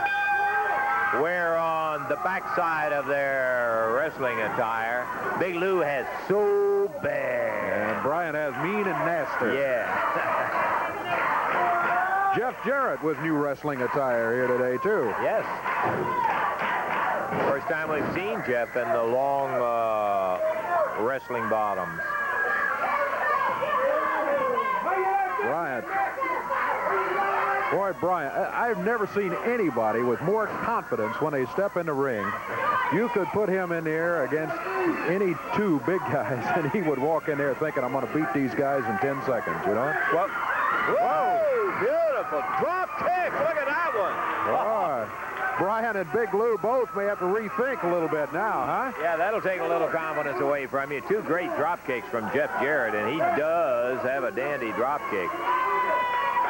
wear on the backside of their wrestling attire. Big Lou has so bad. And Bryant has mean and nasty. Yeah. Jeff Jarrett with new wrestling attire here today, too. Yes. First time we've seen Jeff in the long wrestling bottoms. Bryant. Boy, Bryant, I've never seen anybody with more confidence when they step in the ring. You could put him in there against any two big guys, and he would walk in there thinking, I'm going to beat these guys in 10 seconds, you know? Well, whoa, beautiful drop kick. Look at that one. Boy, Bryant and Big Lou both may have to rethink a little bit now, huh? Yeah, that'll take a little confidence away from you. Two great drop kicks from Jeff Jarrett, and he does have a dandy drop kick.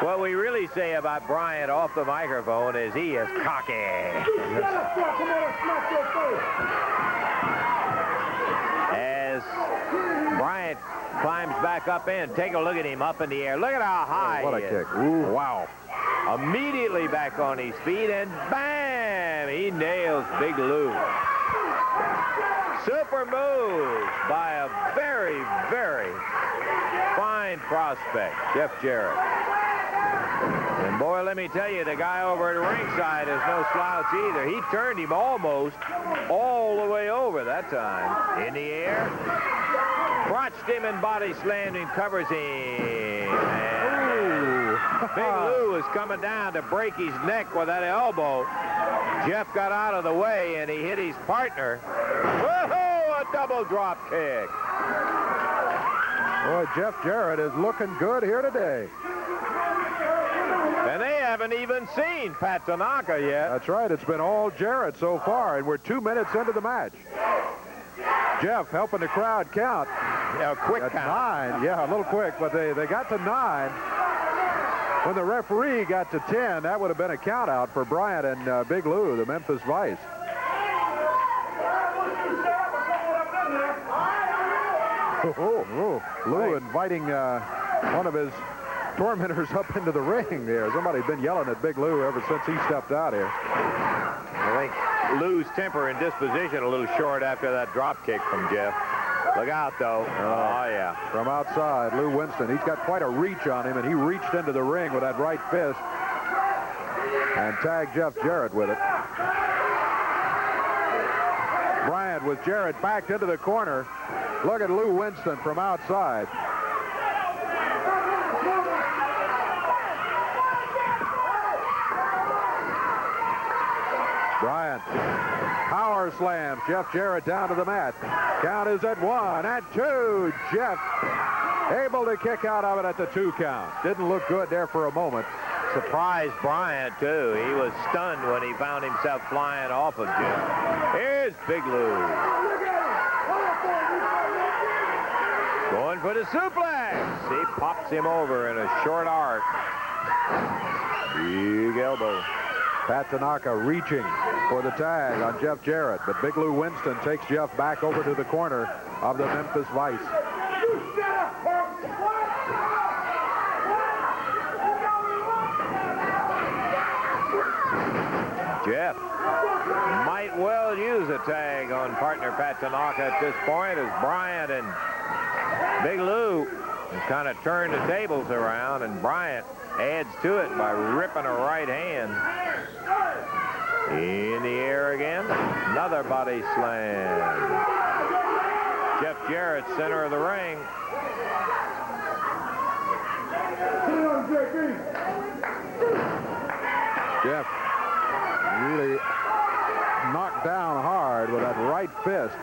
What we really say about Bryant off the microphone is he is cocky. As Bryant climbs back up in, take a look at him up in the air. Look at how high What a he is. kick. Ooh, wow. Immediately back on his feet, and bam! He nails Big Lou. Super move by a very, very fine prospect, Jeff Jarrett. And boy, let me tell you, the guy over at ringside is no slouch either. He turned him almost all the way over that time. In the air, crotched him and body slammed him, covers him. And Big Lou is coming down to break his neck with that elbow. Jeff got out of the way, and he hit his partner. Whoa, a double drop kick. Boy, Jeff Jarrett is looking good here today. And they haven't even seen Pat Tanaka yet. That's right. It's been all Jarrett so far, and we're 2 minutes into the match. Jeff helping the crowd count. Yeah, a quick At count. 9. Yeah, a little quick, but they got to 9. When the referee got to 10, that would have been a count out for Bryant and Big Lou, the Memphis Vice. Lou inviting one of his tormentors up into the ring there. Somebody's been yelling at Big Lou ever since he stepped out here. I think Lou's temper and disposition a little short after that drop kick from Jeff. Look out, though. Oh, yeah. From outside, Lou Winston. He's got quite a reach on him, and he reached into the ring with that right fist and tagged Jeff Jarrett with it. Bryant with Jarrett backed into the corner. Look at Lou Winston from outside. Bryant power slams Jeff Jarrett down to the mat. Count is at 1 and 2. Jeff able to kick out of it at the 2 count. Didn't look good there for a moment. Surprised Bryant, too. He was stunned when he found himself flying off of Jeff. Here's Big Lou. Going for the suplex. He pops him over in a short arc. Big elbow. Pat Tanaka reaching for the tag on Jeff Jarrett, but Big Lou Winston takes Jeff back over to the corner of the Memphis Vice. Jeff might well use a tag on partner Pat Tanaka at this point as Bryant and Big Lou kind of turn the tables around, and Bryant adds to it by ripping a right hand. In the air again. Another body slam. Jeff Jarrett, center of the ring. Jeff really down hard with that right fist.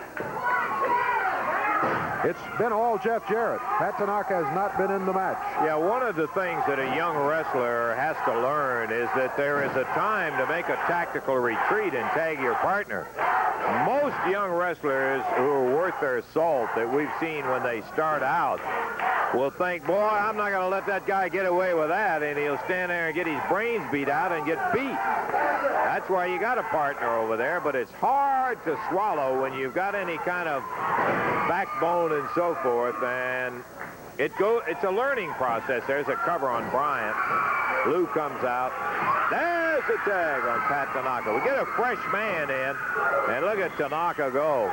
It's been all Jeff Jarrett. Pat Tanaka has not been in the match. Yeah, one of the things that a young wrestler has to learn is that there is a time to make a tactical retreat and tag your partner. Most young wrestlers who are worth their salt that we've seen when they start out will think, boy, I'm not going to let that guy get away with that, and he'll stand there and get his brains beat out and get beat. That's why you got a partner over there, but it's hard to swallow when you've got any kind of backbone and so forth, and it's a learning process. There's a cover on Bryant. Lou comes out. There's a tag on Pat Tanaka. We get a fresh man in, and look at Tanaka go.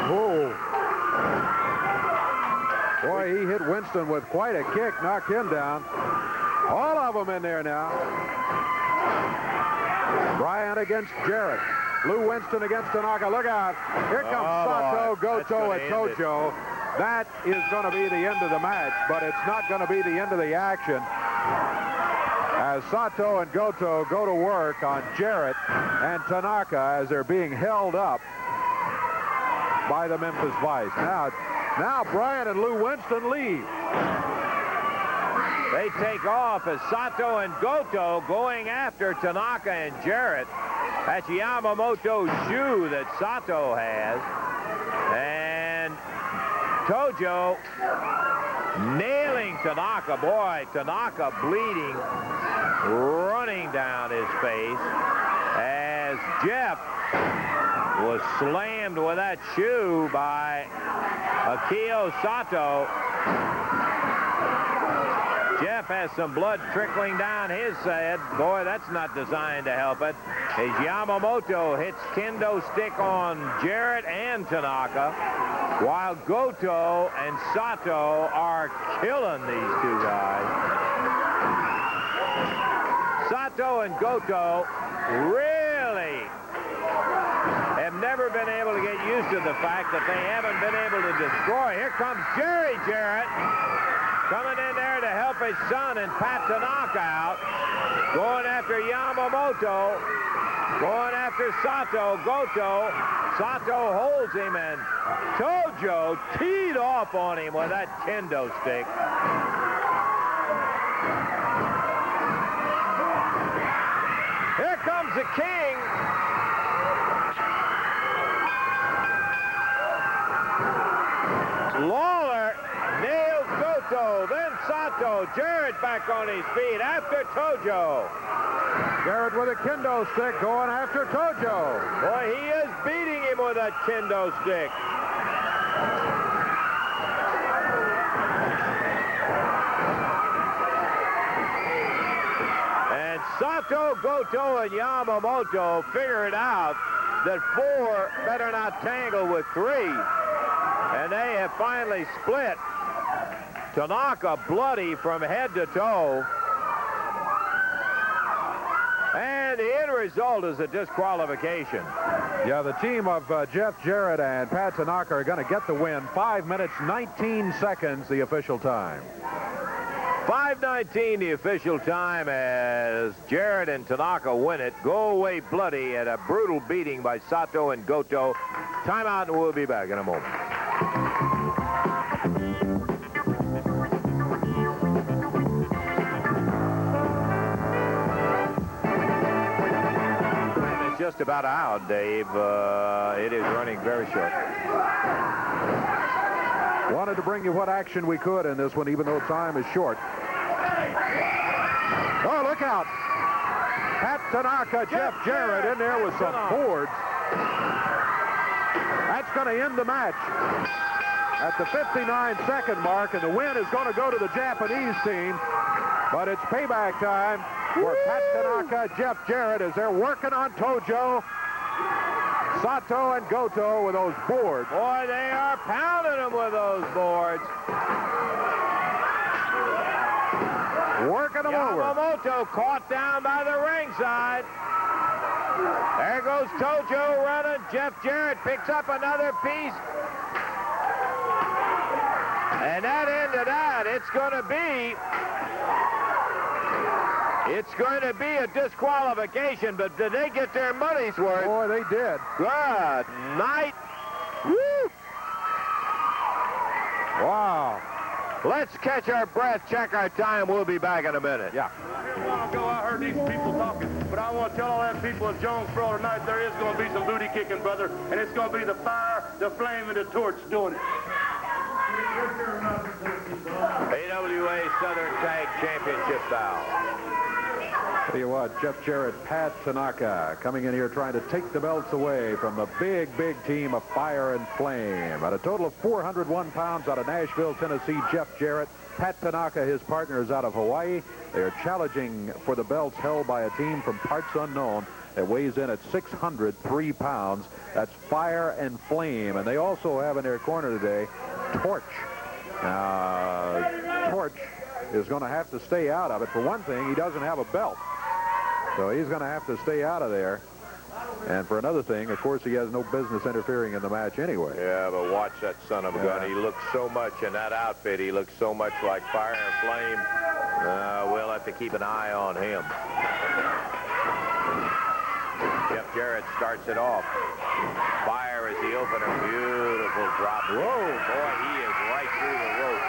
Whoa. Boy, he hit Winston with quite a kick, knocked him down. All of them in there now. Bryant against Jarrett. Lou Winston against Tanaka. Look out. Here comes Sato, Goto, and Tojo. That is going to be the end of the match, but it's not going to be the end of the action, as Sato and Goto go to work on Jarrett and Tanaka as they're being held up by the Memphis Vice. Now Bryant and Lou Winston leave. They take off as Sato and Goto going after Tanaka and Jarrett. That's Yamamoto's shoe that Sato has. And Tojo nailing Tanaka. Boy, Tanaka bleeding, running down his face as Jeff was slammed with that shoe by Akio Sato. Jeff has some blood trickling down his head. Boy, that's not designed to help it. As Yamamoto hits kendo stick on Jarrett and Tanaka, while Goto and Sato are killing these two guys. Sato and Goto really have never been able to get used to the fact that they haven't been able to destroy. Here comes Jerry Jarrett coming in there to help his son and Pat Tanaka out. Going after Yamamoto. Going after Sato. Goto. Sato holds him, and Tojo teed off on him with that kendo stick. Here comes the King. Lawler nails Goto, then Sato. Jarrett back on his feet after Tojo. Jarrett with a kendo stick going after Tojo. Boy, he is beating him with that kendo stick. And Sato, Goto, and Yamamoto figured out that 4 better not tangle with 3. And they have finally split. Tanaka bloody from head to toe. And the end result is a disqualification. Yeah, the team of Jeff Jarrett and Pat Tanaka are going to get the win. 5 minutes, 19 seconds, the official time. 5:19 the official time as Jarrett and Tanaka win it. Go away bloody at a brutal beating by Sato and Goto. Timeout, and we'll be back in a moment. It's just about out, Dave. It is running very short. Wanted to bring you what action we could in this one, even though time is short. Oh, look out. Pat Tanaka, Jeff Jarrett in there with some boards. That's going to end the match at the 59-second mark, and the win is going to go to the Japanese team. But it's payback time for Pat Tanaka, Jeff Jarrett, as they're working on Tojo, Sato, and Goto with those boards. Boy, they are pounding them with those boards. Working them over. Yamamoto caught down by the ringside. There goes Tojo running. Jeff Jarrett picks up another piece. And that end of that, it's going to be It's going to be a disqualification, but did they get their money's worth? Boy, they did. Good night. Woo! Wow. Let's catch our breath, check our time. We'll be back in a minute. Yeah. A while ago, I heard these people talking, but I want to tell all them people in Jonesboro tonight there is going to be some booty kicking, brother, and it's going to be the fire, the flame, and the torch doing it. AWA Southern Tag Championship bout. Tell you what, Jeff Jarrett, Pat Tanaka coming in here trying to take the belts away from the big team of Fire and Flame. At a total of 401 pounds out of Nashville, Tennessee, Jeff Jarrett. Pat Tanaka, his partner, is out of Hawaii. They are challenging for the belts held by a team from parts unknown that weighs in at 603 pounds. That's Fire and Flame. And they also have in their corner today Torch. Torch is going to have to stay out of it. For one thing, he doesn't have a belt. So he's going to have to stay out of there. And for another thing, of course, he has no business interfering in the match anyway. Yeah, but watch that son of a gun. He looks so much in that outfit. He looks so much like Fire and Flame. We'll have to keep an eye on him. Jeff Jarrett starts it off. Fire is the opener. Beautiful drop. Whoa, boy, he is right through the rope.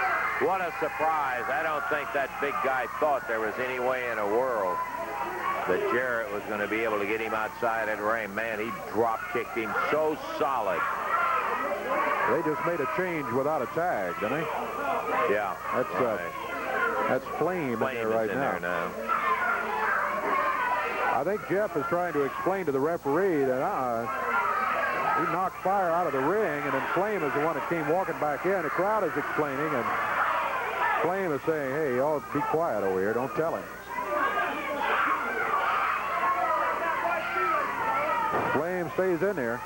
What a surprise. I don't think that big guy thought there was any way in the world that Jarrett was going to be able to get him outside that ring. Man, he drop-kicked him so solid. They just made a change without a tag, didn't they? Yeah. That's Flame in there right now. I think Jeff is trying to explain to the referee that he knocked Fire out of the ring, and then Flame is the one that came walking back in. The crowd is explaining, and Flame is saying, hey, y'all be quiet over here. Don't tell him. Flame stays in there.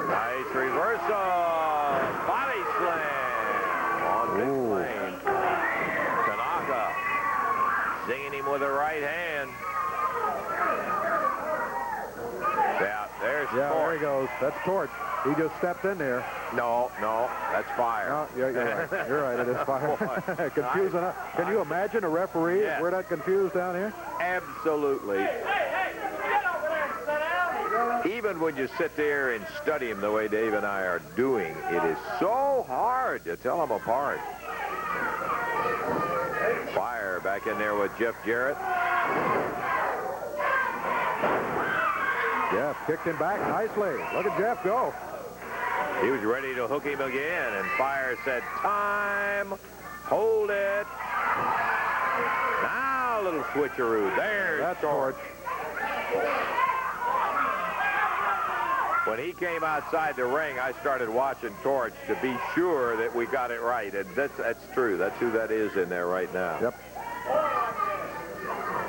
Nice reversal. Body slam on Big Flame. Tanaka zinging him with the right hand. Yeah, there's Torch. There he goes. That's Torch. He just stepped in there. No, that's Fire. No, you're right. You're right. It is Fire. Confusing. Can you imagine a referee? Yeah. We're not confused down here? Absolutely. Even when you sit there and study him the way Dave and I are doing, it is so hard to tell them apart. Fire back in there with Jeff Jarrett. Jeff kicked him back nicely. Look at Jeff go. He was ready to hook him again, and Fire said, time, hold it. Now a little switcheroo. There's Torch. When he came outside the ring, I started watching Torch to be sure that we got it right, and that's true. That's who that is in there right now. Yep.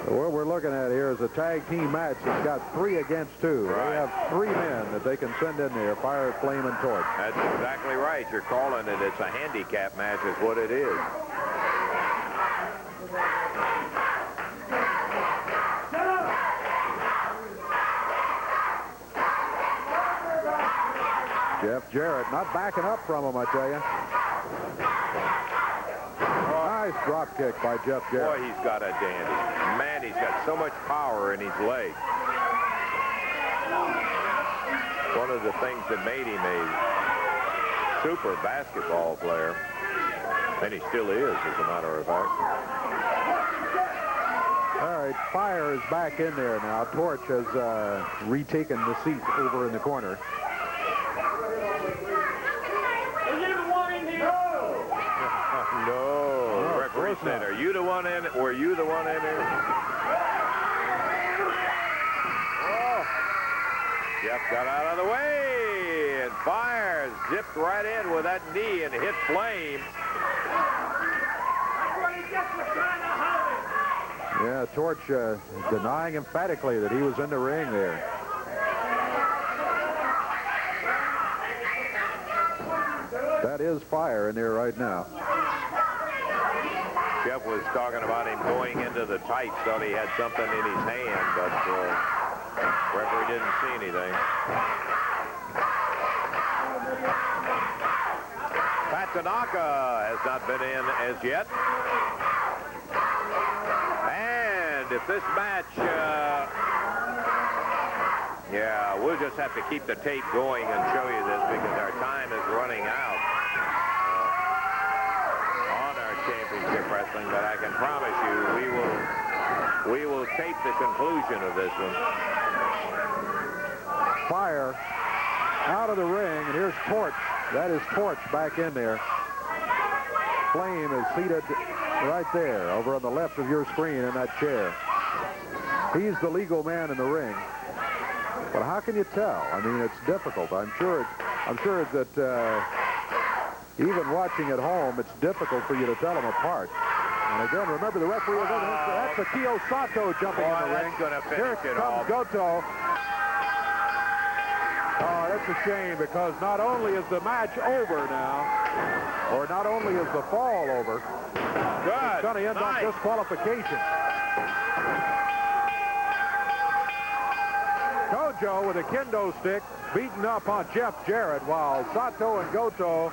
What we're looking at here is a tag team match that's got 3 against 2. Right. They have 3 men that they can send in there, Fire, Flame, and Torch. That's exactly right. You're calling it. It's a handicap match is what it is. Jeff Jarrett not backing up from him, I tell you. Nice drop kick by Jeff Jarrett. Boy, he's got a dandy. Man, he's got so much power in his leg. One of the things that made him a super basketball player, and he still is, as a matter of fact. All right, Fire is back in there now. Torch has retaken the seat over in the corner. No, referee said, are you the one in? Were you the one in there? Oh. Jeff got out of the way, and Fire zipped right in with that knee and hit Flame. Yeah, Torch denying emphatically that he was in the ring there. That is Fire in there right now. Jeff was talking about him going into the tights, thought he had something in his hand, but referee didn't see anything. Pat Tanaka has not been in as yet. And if this match, yeah, we'll just have to keep the tape going and show you this because our time is running out on our championship wrestling. But I can promise you, we will tape the conclusion of this one. Fire out of the ring, and here's Torch. That is Torch back in there. Flame is seated right there, over on the left of your screen in that chair. He's the legal man in the ring. But how can you tell? I mean, it's difficult. I'm sure that even watching at home, it's difficult for you to tell them apart. And again, remember the referee is over. That's Akio Sato jumping in the ring. Here comes Goto. Oh, that's a shame because not only is the match over now, or not only is the fall over, it's going to end on disqualification. Gojo with a kendo stick beating up on Jeff Jarrett while Sato and Goto,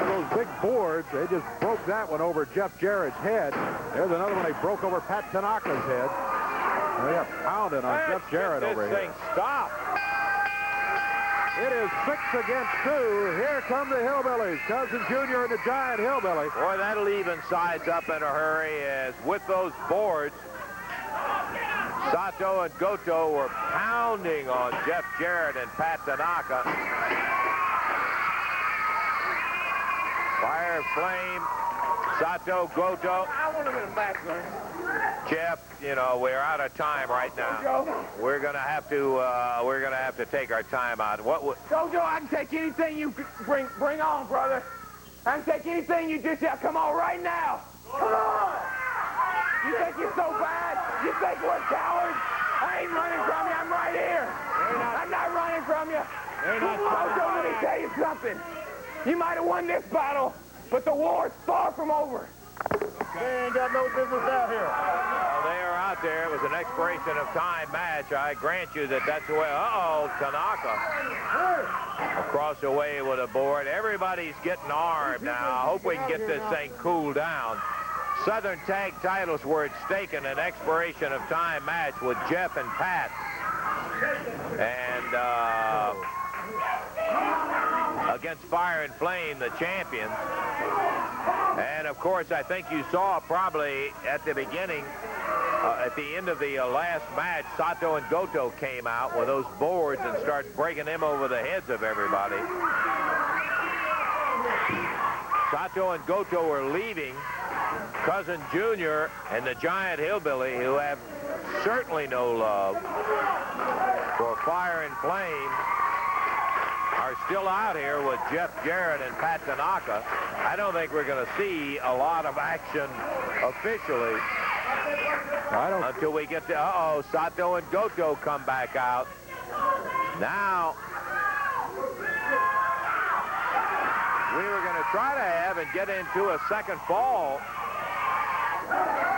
those big boards, they just broke that one over Jeff Jarrett's head. There's another one they broke over Pat Tanaka's head. They got pounding on Jeff Jarrett over here. This thing stop. It is 6 against 2. Here come the Hillbillies. Cousin Jr. and the Giant Hillbilly. Boy, that'll even sides up in a hurry as with those boards, Sato and Goto were pounding on Jeff Jarrett and Pat Tanaka. Fire, flame, Sato, Goto. I want him in a match, man. Jeff, you know, we're out of time right now. We're gonna have to take our time out. Jojo, I can take anything you bring on, brother. I can take anything you just have. Come on right now. Come on. You think you're so bad? You think we're cowards? I ain't running from you. I'm right here. I'm not running from you. Jojo, let me tell you something. You might have won this battle, but the war's far from over. They ain't got no business out here. Well, they are out there. It was an expiration of time match. I grant you that that's the way. Uh-oh, Tanaka across the way with a board. Everybody's getting armed now. I hope we can get this thing cooled down. Southern Tag titles were at stake in an expiration of time match with Jeff and Pat. And against Fire and Flame, the champions. And, of course, I think you saw probably at the beginning, at the end of the last match, Sato and Goto came out with those boards and started breaking them over the heads of everybody. Sato and Goto were leaving. Cousin Jr. and the Giant Hillbilly, who have certainly no love for Fire and Flame, are still out here with Jeff Jarrett and Pat Tanaka. I don't think we're going to see a lot of action officially until we get to, Sato and Goto come back out. Now, we were going to try to have and get into a second fall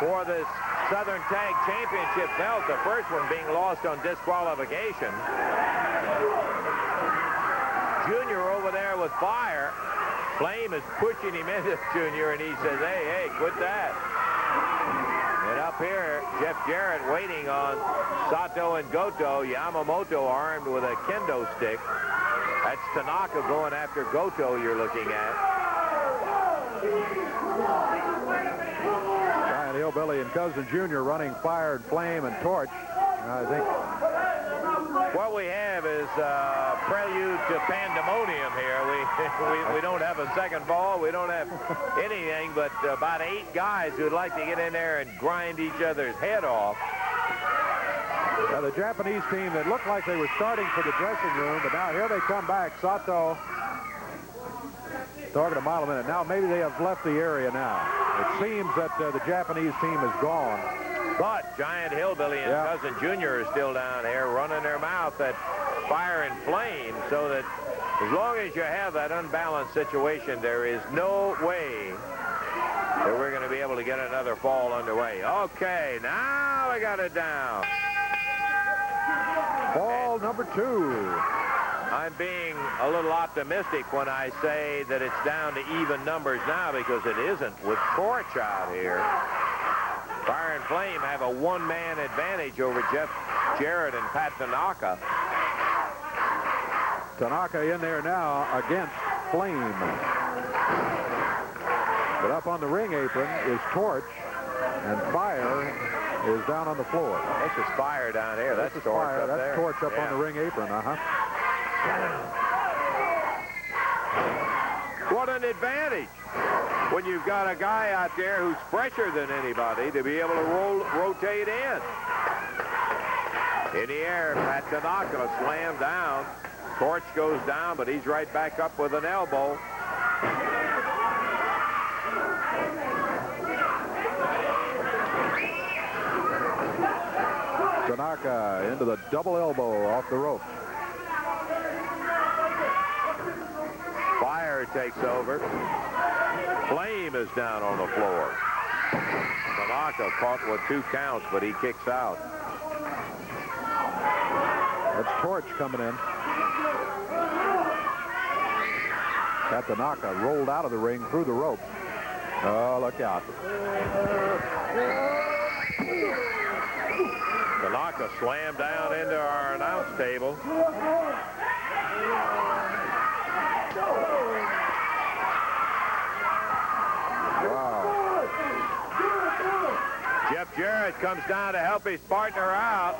for this Southern Tag Championship belt, the first one being lost on disqualification. Junior over there with Fire. Flame is pushing him into Junior, and he says, hey, quit that. And up here, Jeff Jarrett waiting on Sato and Goto. Yamamoto armed with a kendo stick. That's Tanaka going after Goto you're looking at. Giant Hillbilly and Cousin Jr. running Fire and Flame and Torch. I think what we have is prelude to pandemonium here. We don't have a second ball. We don't have anything but about 8 guys who'd like to get in there and grind each other's head off. Now the Japanese team that looked like they were starting for the dressing room, but now here they come back. Sato talking a mile a minute. Now maybe they have left the area now. It seems that the Japanese team is gone. But Giant Hillbilly and Cousin Jr. are still down here running their mouth at Fire and Flame, so that as long as you have that unbalanced situation, there is no way that we're going to be able to get another fall underway. Okay, now we got it down. Fall number 2. I'm being a little optimistic when I say that it's down to even numbers now, because it isn't with Torch out here. Fire and Flame have a one-man advantage over Jeff Jarrett and Pat Tanaka. Tanaka in there now against Flame. But up on the ring apron is Torch, and Fire is down on the floor. This is Fire down here. That's Torch Fire. up there. That's Torch up on the ring apron. What an advantage when you've got a guy out there who's fresher than anybody to be able to rotate in. In the air, Pat Tanaka slammed down. Torch goes down, but he's right back up with an elbow. Tanaka into the double elbow off the rope. Fire takes over. Flame is down on the floor. Tanaka caught with 2 counts, but he kicks out. That's Torch coming in. Pat Tanaka rolled out of the ring through the ropes. Oh, look out. Tanaka slammed down into our announce table. Wow. Jeff Jarrett comes down to help his partner out.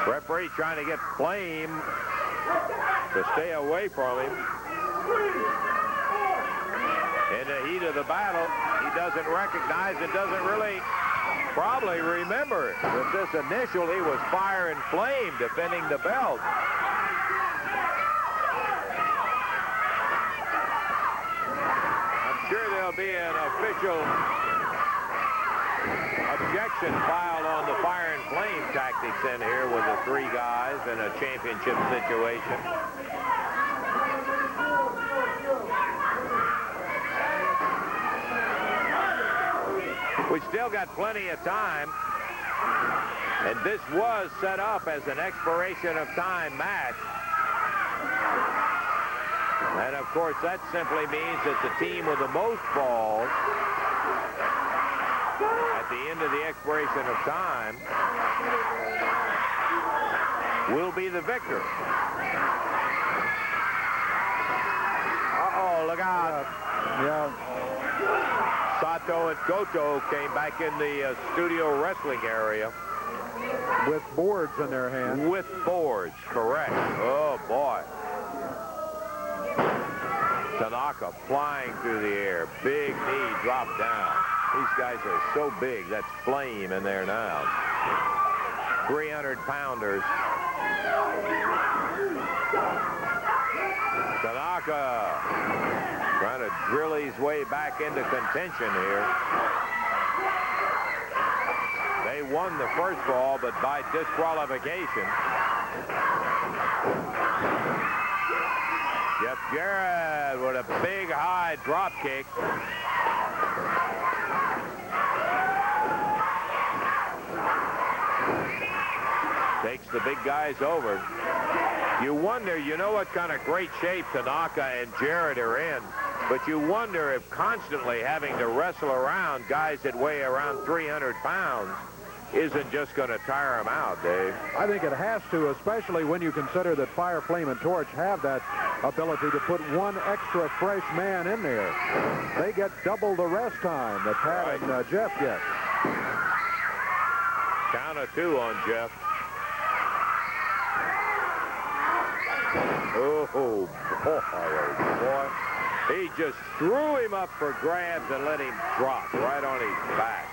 Referee trying to get Flame to stay away from him. In the heat of the battle, he doesn't recognize and doesn't really probably remember that this initially was Fire and Flame defending the belt. I'm sure there'll be an official objection filed on the Fire and Flame tactics in here with the 3 guys in a championship situation. We still got plenty of time, and this was set up as an expiration of time match. And of course, that simply means that the team with the most balls at the end of the expiration of time will be the victor. Uh-oh, look out. Yeah. Sato and Goto came back in the studio wrestling area. With boards in their hands. With boards, correct. Oh, boy. Tanaka flying through the air. Big knee dropped down. These guys are so big. That's Flame in there now. 300-pounders. Tanaka trying to drill his way back into contention here. They won the first ball, but by disqualification. Jeff Jarrett with a big high drop kick. Takes the big guys over. You wonder, you know what kind of great shape Tanaka and Jarrett are in, but you wonder if constantly having to wrestle around guys that weigh around 300 pounds isn't just going to tire them out, Dave. I think it has to, especially when you consider that Fire, Flame, and Torch have that ability to put one extra fresh man in there. They get double the rest time that Pat and Jeff get. Count of 2 on Jeff. Oh, boy, oh, boy. He just threw him up for grabs and let him drop right on his back.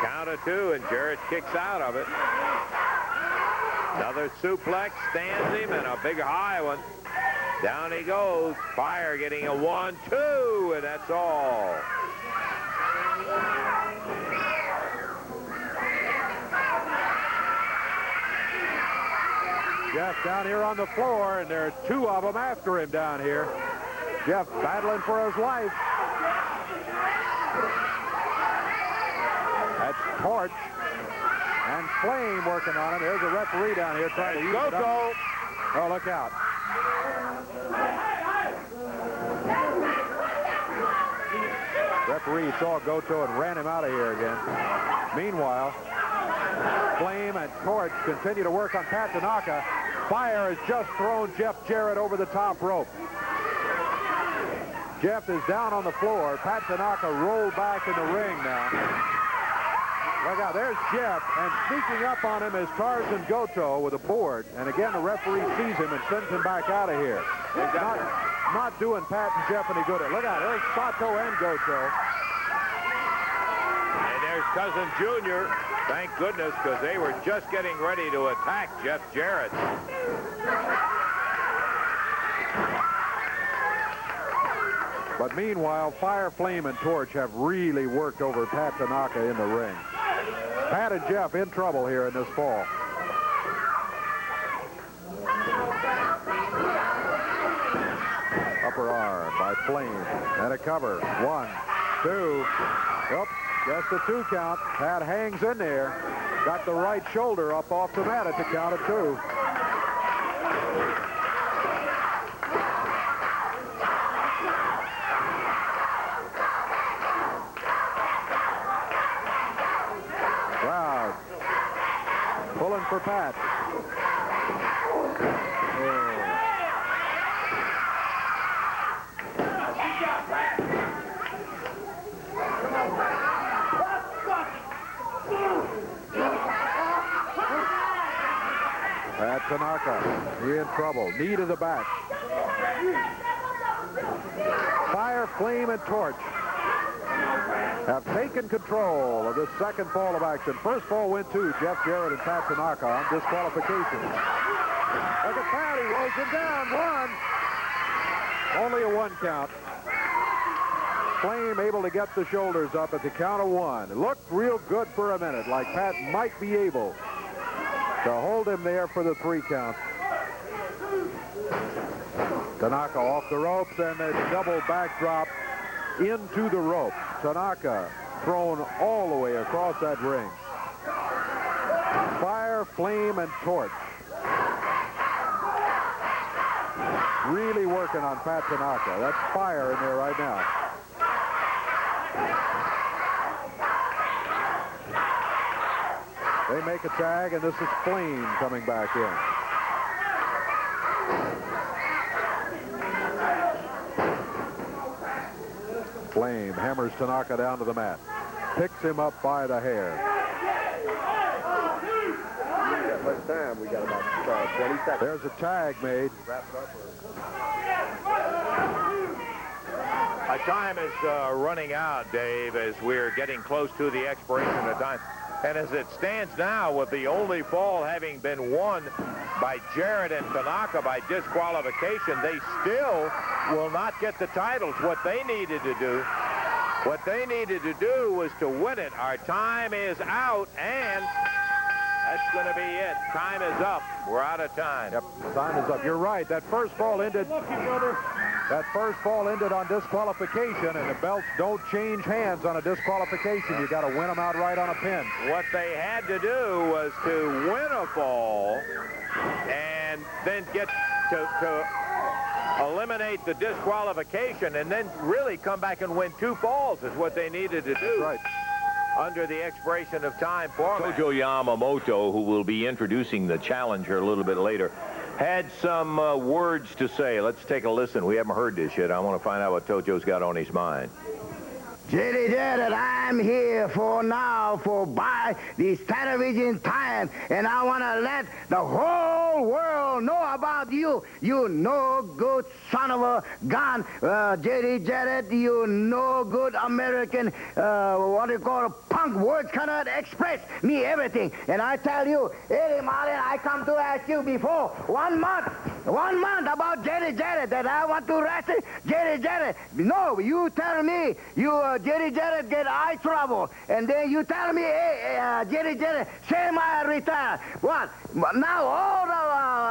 Count of 2, and Jarrett kicks out of it. Another suplex, stands him, and a big high one. Down he goes. Fire getting a 1-2, and that's all. Jeff down here on the floor, and there are 2 of them after him down here. Jeff battling for his life. That's Torch and Flame working on him. There's a referee down here trying to use it up. Oh, look out. Referee saw Goto and ran him out of here again. Meanwhile, Flame and Torch continue to work on Pat Tanaka. Fire has just thrown Jeff Jarrett over the top rope. Jeff is down on the floor. Pat Tanaka rolled back in the ring now. Look out, there's Jeff, and sneaking up on him is Tarzan Goto with a board. And again, the referee sees him and sends him back out of here. Not doing Pat and Jeff any good. Look out, there's Sato and Goto. And there's Cousin Junior. Thank goodness, because they were just getting ready to attack Jeff Jarrett. But meanwhile, Fire, Flame, and Torch have really worked over Pat Tanaka in the ring. Pat and Jeff in trouble here in this fall. Upper arm by Flame. And a cover. 1, 2. Yep, just a 2 count. Pat hangs in there. Got the right shoulder up off the mat at the count of 2. Wow. Pulling for Pat. Pat Tanaka, he in trouble. Knee to the back. Fire, Flame, and Torch have taken control of this second fall of action. First fall went to Jeff Jarrett and Pat Tanaka on disqualification. Look at Pat, he rolls him down. 1. Only a 1 count. Flame able to get the shoulders up at the count of 1. It looked real good for a minute, like Pat might be able to hold him there for the 3 count. Tanaka off the ropes and a double backdrop into the rope. Tanaka thrown all the way across that ring. Fire, Flame, and Torch really working on Pat Tanaka. That's fire in there right now. They make a tag, and this is Flame coming back in. Flame hammers Tanaka down to the mat. Picks him up by the hair. Much time. We got about 20 seconds. There's a tag made. Wrap it up. Our time is running out, Dave, as we're getting close to the expiration of time. And as it stands now, with the only fall having been won by Jarrett and Tanaka by disqualification, they still will not get the titles. What they needed to do was to win it. Our time is out, and that's going to be it. Time is up. We're out of time. Yep, time is up. You're right. That first fall ended. That first fall ended on disqualification, and the belts don't change hands on a disqualification. You got to win them outright on a pin. What they had to do was to win a fall and then get to eliminate the disqualification, and then really come back and win 2 falls is what they needed to do. Right. Under the expiration of time format. Tojo Yamamoto, who will be introducing the challenger a little bit later, had some words to say. Let's take a listen. We haven't heard this yet. I want to find out what Tojo's got on his mind. J.D. Jarrett, I'm here for buy this television time, and I want to let the whole world know about you. You no good son of a gun, J.D. Jarrett. You no good American, what do you call it, punk. Words cannot express me everything. And I tell you, Eddie Martin, I come to ask you before 1 month about J.D. Jarrett, that I want to wrestle J.D. Jarrett. No, you tell me, J.D. Jarrett get eye trouble, and then you tell me, hey, J.D. Jarrett, semi-retire. What? Now all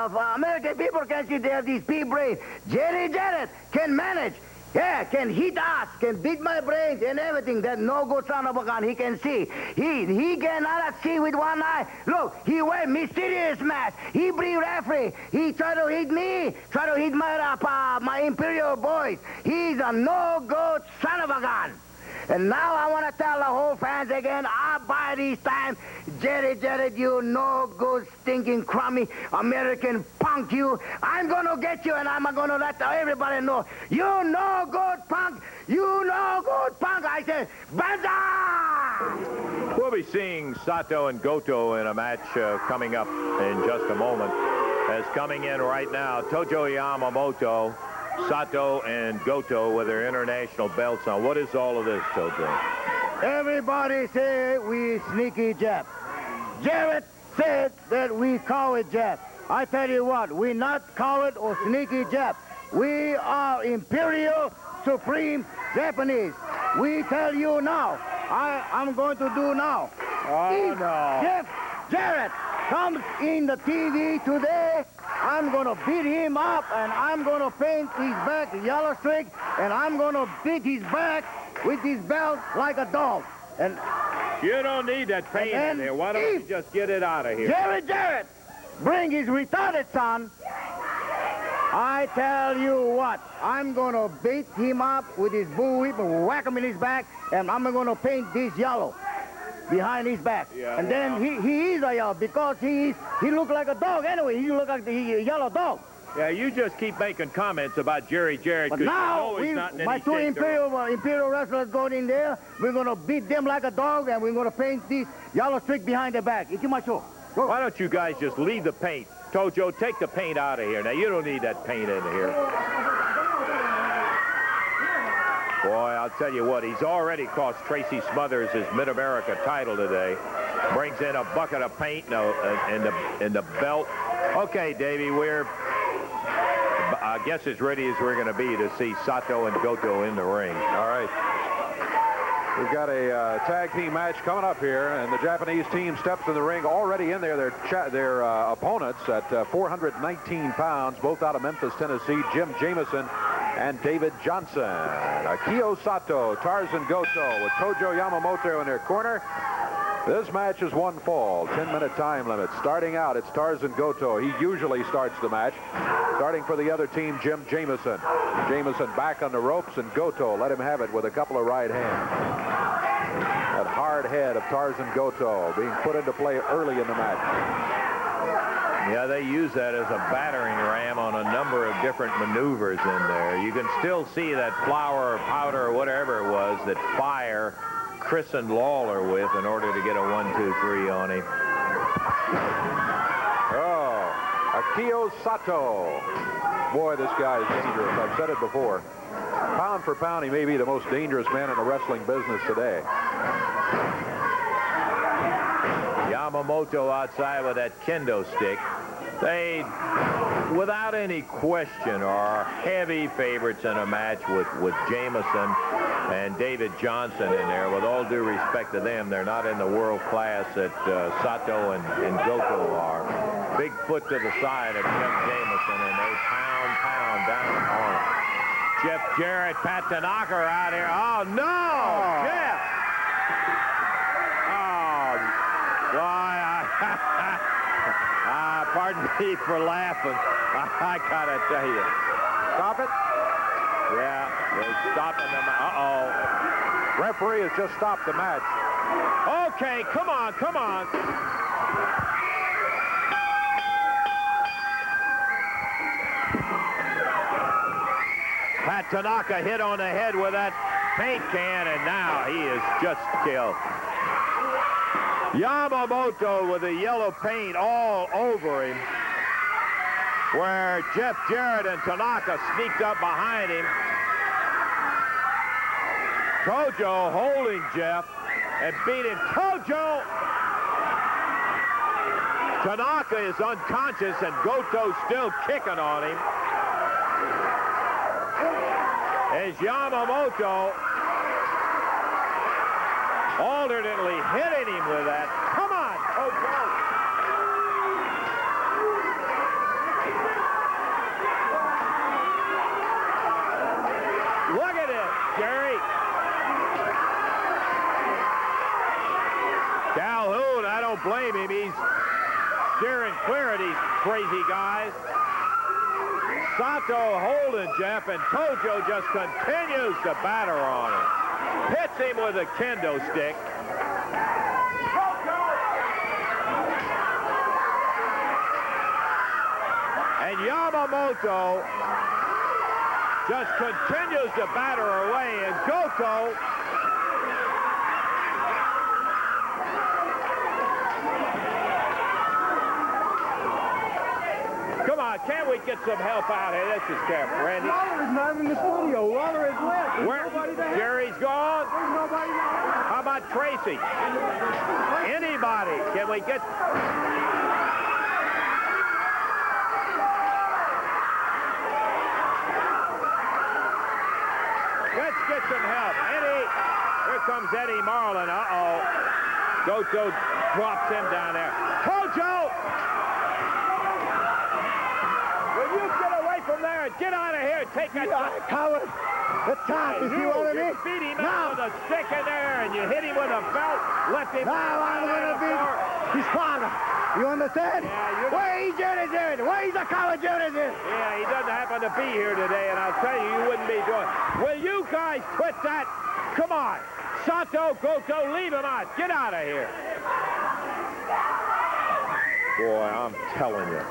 the American people can see they have these pea brains. J.D. Jarrett can manage. Yeah, can hit us, can beat my brains and everything. That no good son of a gun, he can see. He cannot see with one eye. Look, he wear mysterious mask. He bring referee. He try to hit me, try to hit my Imperial boys. He's a no good son of a gun. And now I want to tell the whole fans again, I buy this time, Jarrett, you no good, stinking, crummy American punk, you. I'm going to get you, and I'm going to let everybody know. You no good punk. You no good punk. I said, banzai! We'll be seeing Sato and Goto in a match coming up in just a moment. As coming in right now, Tojo Yamamoto, Sato and Goto with their international belts on. What is all of this, Tojo? Everybody say we sneaky Jap. Jarrett said that we coward Jap. I tell you what, we not coward or sneaky Jap. We are Imperial Supreme Japanese. We tell you now. I'm going to do now. Oh, if no. Jeff Jarrett comes in the TV today, I'm going to beat him up, and I'm going to paint his back yellow streak, and I'm going to beat his back with his belt like a dog. And you don't need that paint in there. Why don't you just get it out of here? Jarrett, bring his retarded son. I tell you what, I'm going to beat him up with his bull whip and whack him in his back, and I'm going to paint this yellow behind his back. Yeah, and then he is a yellow because he look like a dog anyway. He look like the yellow dog. Yeah, you just keep making comments about Jarrett. But now, my two Imperial wrestlers going in there, we're going to beat them like a dog, and we're going to paint this yellow streak behind their back. Ikimacho. Why don't you guys just leave the paint? Tojo, take the paint out of here. Now, you don't need that paint in here. Boy, I'll tell you what, he's already cost Tracy Smothers his Mid-America title today. Brings in a bucket of paint and the belt. Okay, Davey, I guess as ready as we're going to be to see Sato and Goto in the ring. All right. We've got a tag team match coming up here, and the Japanese team steps in the ring already in there. Their opponents at 419 pounds, both out of Memphis, Tennessee, Jim Jamison and David Johnson. Akio Sato, Tarzan Goto with Tojo Yamamoto in their corner. This match is one fall, 10-minute time limit. Starting out, it's Tarzan Goto. He usually starts the match. Starting for the other team, Jim Jamison. Jamison back on the ropes, and Goto let him have it with a couple of right hands. That hard head of Tarzan Goto being put into play early in the match. Yeah, they use that as a battering ram on a number of different maneuvers in there. You can still see that flour or powder or whatever it was that Fire christened Lawler with in order to get a 1-2-3 on him. Oh, Akio Sato. Boy, this guy is dangerous. I've said it before. Pound for pound, he may be the most dangerous man in the wrestling business today. Yamamoto outside with that kendo stick. They, without any question, are heavy favorites in a match with Jamison and David Johnson in there. With all due respect to them, they're not in the world class that Sato and Goto are. Big foot to the side of Jeff Jamison, and they pound down on him. Jeff Jarrett, Pat Tanaka are out here. Oh, no! Jeff! Oh, boy, pardon me for laughing. I gotta tell you. Stop it? Yeah, they're stopping them. Uh-oh. Referee has just stopped the match. Okay, come on. Pat Tanaka hit on the head with that paint can, and now he is just killed. Yamamoto with the yellow paint all over him, where Jeff Jarrett and Tanaka sneaked up behind him. Tojo holding Jeff and beating Tojo. Tanaka is unconscious, and Goto's still kicking on him. As Yamamoto alternately hitting him with that. Come on, Tojo. steer and clear of these crazy guys. Sato holding Jeff, and Tojo just continues to batter on him. Hits him with a kendo stick. And Yamamoto just continues to batter away, and Goto come on, can't we get some help out here? This is Cap, Randy. Waller is not in the studio. Waller is left. Where? Jerry's gone. There's nobody there. How about Tracy? Anybody? Can we get... Let's get some help. Eddie. Here comes Eddie Marlin. Uh-oh. Goto drops him down there. Tojo! Will you get away from there and get out of here and take that... Coward. The top, if you want You me. beat him out with a stick in there, and you hit him with a belt, left him... Now I'm going to beat his father. You understand? Yeah, Where is Jarrett? Where is the coward Jarrett? Yeah, he doesn't happen to be here today, and I'll tell you, you wouldn't be doing... Will you guys quit that? Come on. Sato, Goto, leave him out. Get out of here. Boy, I'm telling you.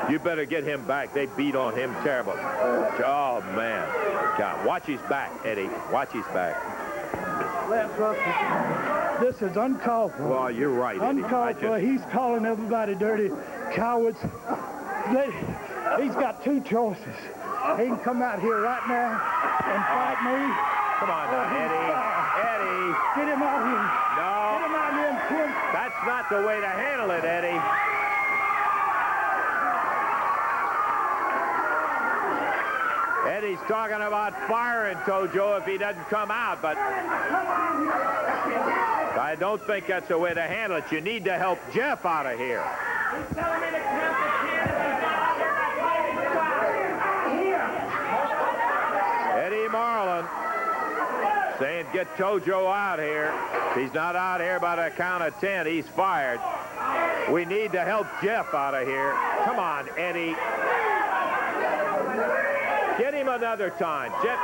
You better get him back. They beat on him terrible. Oh, man. God, watch his back, Eddie. Watch his back. This is uncalled for. Well, you're right, Eddie. Uncalled for. He's calling everybody dirty cowards. He's got two choices. He can come out here right now and fight me. Come on now, Eddie. Eddie. Get him out here. No. Get him out here and kill him. That's not the way to handle it, Eddie. Eddie's talking about firing Tojo if he doesn't come out, but I don't think that's the way to handle it. You need to help Jeff out of here. Eddie Marlin saying get Tojo out here. If he's not out here by the count of 10, he's fired. We need to help Jeff out of here. Come on, Eddie. Get him another time. Jeff.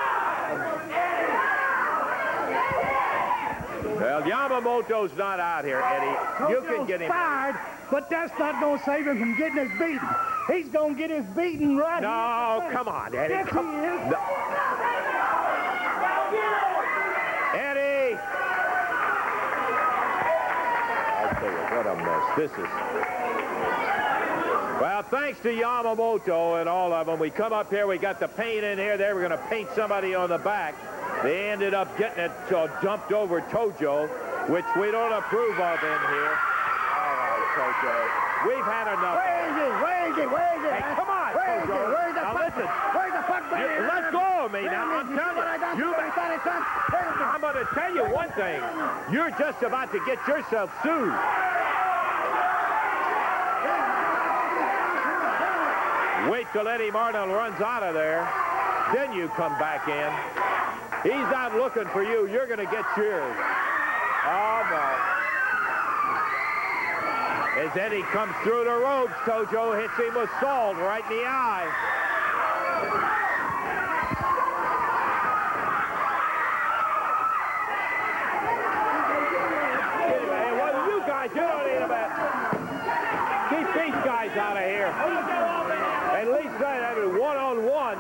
Well, Yamamoto's not out here, Eddie. You can get him fired, but that's not going to save him from getting his beating. He's going to get his beating right here. No, come on, Eddie. Yes, he is. No. Eddie! I'll tell you, what a mess. This is... Well, thanks to Yamamoto and all of them, we come up here, we got the paint in here. They were going to paint somebody on the back. They ended up getting it dumped over Tojo, which we don't approve of in here. All right, Tojo. We've had enough. Where is he? Hey, come on, Tojo. Where's the now, fuck? listen. Where's the fuck? Let go of me now. I'm telling you. I'm going to tell you one thing. You're just about to get yourself sued. Wait till Eddie Martin runs out of there. Then you come back in. He's not looking for you. You're going to get yours. Oh, no. As Eddie comes through the ropes, Tojo hits him with salt right in the eye. Hey, well, you guys, you don't need a bet. Keep these guys out of here. At least that have it one-on-one.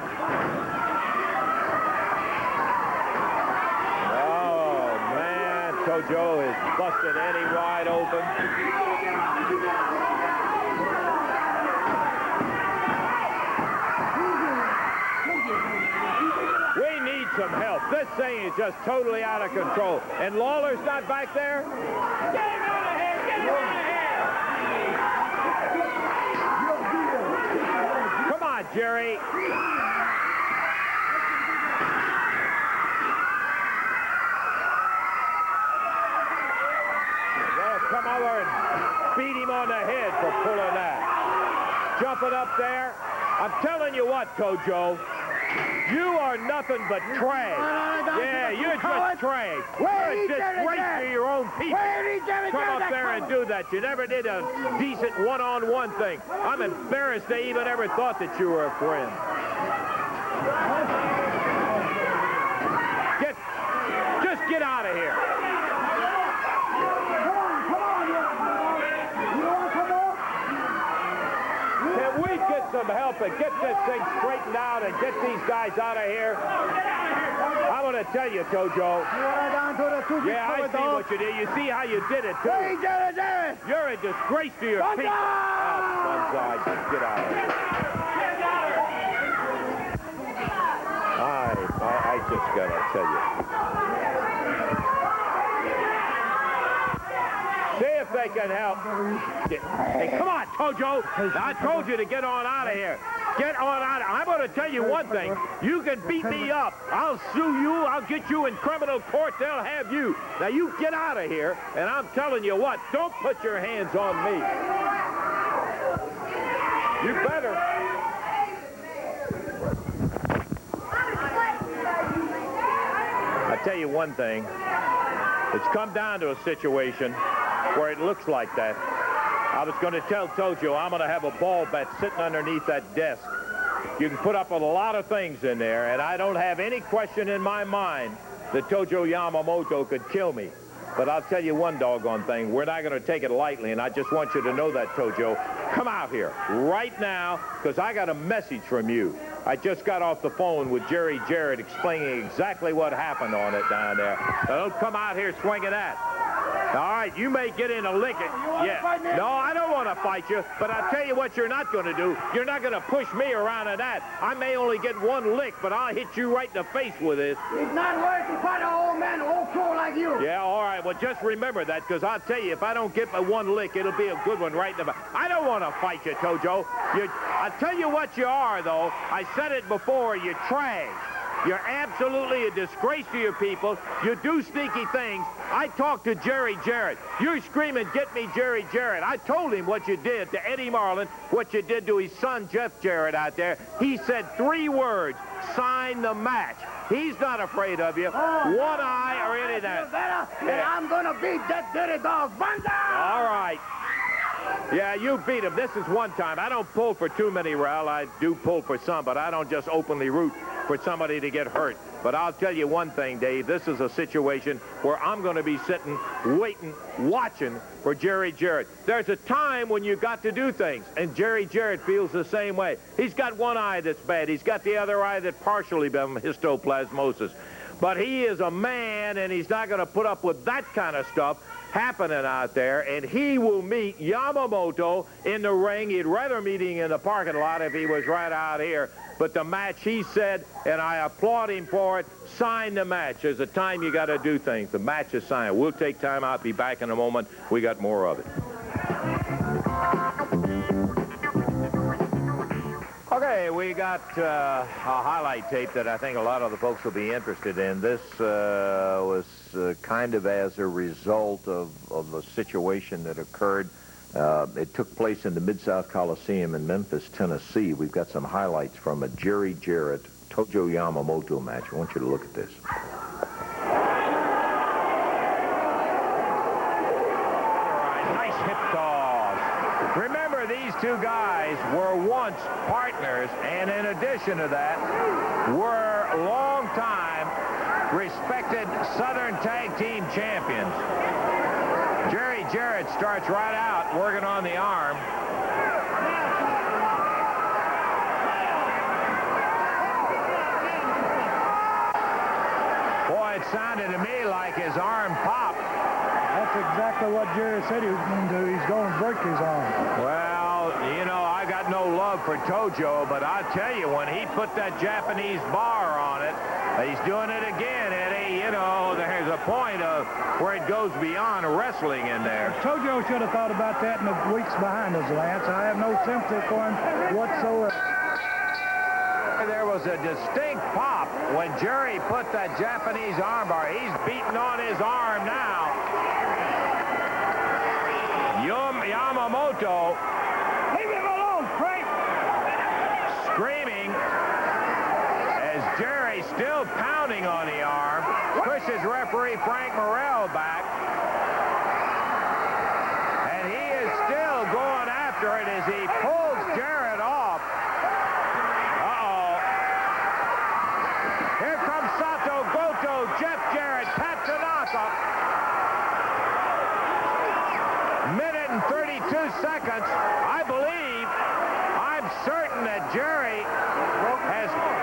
Oh, man. Tojo is busting Eddie wide open. We need some help. This thing is just totally out of control. And Lawler's not back there? Get him out of here! Get him out of here! Come on, Jerry. Come over and beat him on the head for pulling that. Jumping up there. I'm telling you what, Tojo. You are nothing but trash. Yeah, you're just trash. You're a disgrace to your own people. Come up there and do that. You never did a decent one-on-one thing. I'm embarrassed they even ever thought that you were a friend. Just get out of here. Can we get some help and get this thing straightened out and get these guys out of here? I want to tell you, Tojo. Yeah, I see what you did. You see how you did it, too. You're a disgrace to your people. Banzai, just get out of here. I just got to tell you. See if they can help. Hey, come on, Tojo. I told you to get on out of here. Get on out of here. I'm going to tell you one thing. You can beat me up. I'll sue you. I'll get you in criminal court. They'll have you. Now, you get out of here, and I'm telling you what, don't put your hands on me. You better. I'll tell you one thing. It's come down to a situation where it looks like that. I was going to tell Tojo I'm going to have a ball bat sitting underneath that desk. You can put up a lot of things in there, and I don't have any question in my mind that Tojo Yamamoto could kill me. But I'll tell you one doggone thing. We're not going to take it lightly, and I just want you to know that, Tojo. Come out here right now, because I got a message from you. I just got off the phone with Jerry Jarrett explaining exactly what happened on it down there. So don't come out here swinging that. All right, you may get in a lick. Yeah. No, I don't want to fight you, but I'll tell you what you're not going to do. You're not going to push me around in that. I may only get one lick, but I'll hit you right in the face with this. It's not worth to fight an old man, old crow like you. Yeah, all right. Well, just remember that, because I'll tell you, if I don't get my one lick, it'll be a good one right in the back. I don't want to fight you, Tojo. I'll tell you what you are, though. I said it before. You're trash. You're absolutely a disgrace to your people. You do sneaky things. I talked to Jerry Jarrett. You're screaming, get me Jerry Jarrett. I told him what you did to Eddie Marlin, what you did to his son, Jeff Jarrett, out there. He said 3 words, sign the match. He's not afraid of you. One eye or any of that. And I'm going to beat that dirty dog. Banzai! All right. Yeah, you beat him. This is one time. I don't pull for too many, Raul. I do pull for some, but I don't just openly root for somebody to get hurt. But I'll tell you one thing, Dave. This is a situation where I'm going to be sitting, waiting, watching for Jerry Jarrett. There's a time when you got to do things, and Jerry Jarrett feels the same way. He's got one eye that's bad. He's got the other eye that partially been histoplasmosis. But he is a man, and he's not going to put up with that kind of stuff happening out there, and he will meet Yamamoto in the ring. He'd rather meet him in the parking lot if he was right out here. But the match, he said, and I applaud him for it, sign the match. There's a time you got to do things. The match is signed. We'll take time out, be back in a moment. We got more of it. Okay, we got a highlight tape that I think a lot of the folks will be interested in. This was kind of as a result of a situation that occurred. It took place in the Mid-South Coliseum in Memphis, Tennessee. We've got some highlights from a Jerry Jarrett, Tojo Yamamoto match. I want you to look at this. All right, nice hip toss. Remember, these two guys were once partners, and in addition to that, were long-time respected Southern Tag Team champions. Jerry Jarrett starts right out working on the arm. Boy, it sounded to me like his arm popped. That's exactly what Jerry said he was going to do. He's going to break his arm. Well, you know, I got no love for Tojo, but I'll tell you, when he put that Japanese bar on it, he's doing it again, Eddie. You know, there's a point of where it goes beyond wrestling in there. Tojo should have thought about that in the weeks behind us, Lance. I have no sympathy for him whatsoever. There was a distinct pop when Jerry put that Japanese arm bar. He's beating on his arm now. Yamamoto. Leave him alone, Frank. Screaming. Jerry still pounding on the arm. Pushes referee Frank Morrell back. And he is still going after it as he pulls Jarrett off. Uh-oh. Here comes Sato, Goto, Jeff Jarrett, Pat Tanaka. Minute and 32 seconds. I believe, I'm certain that Jerry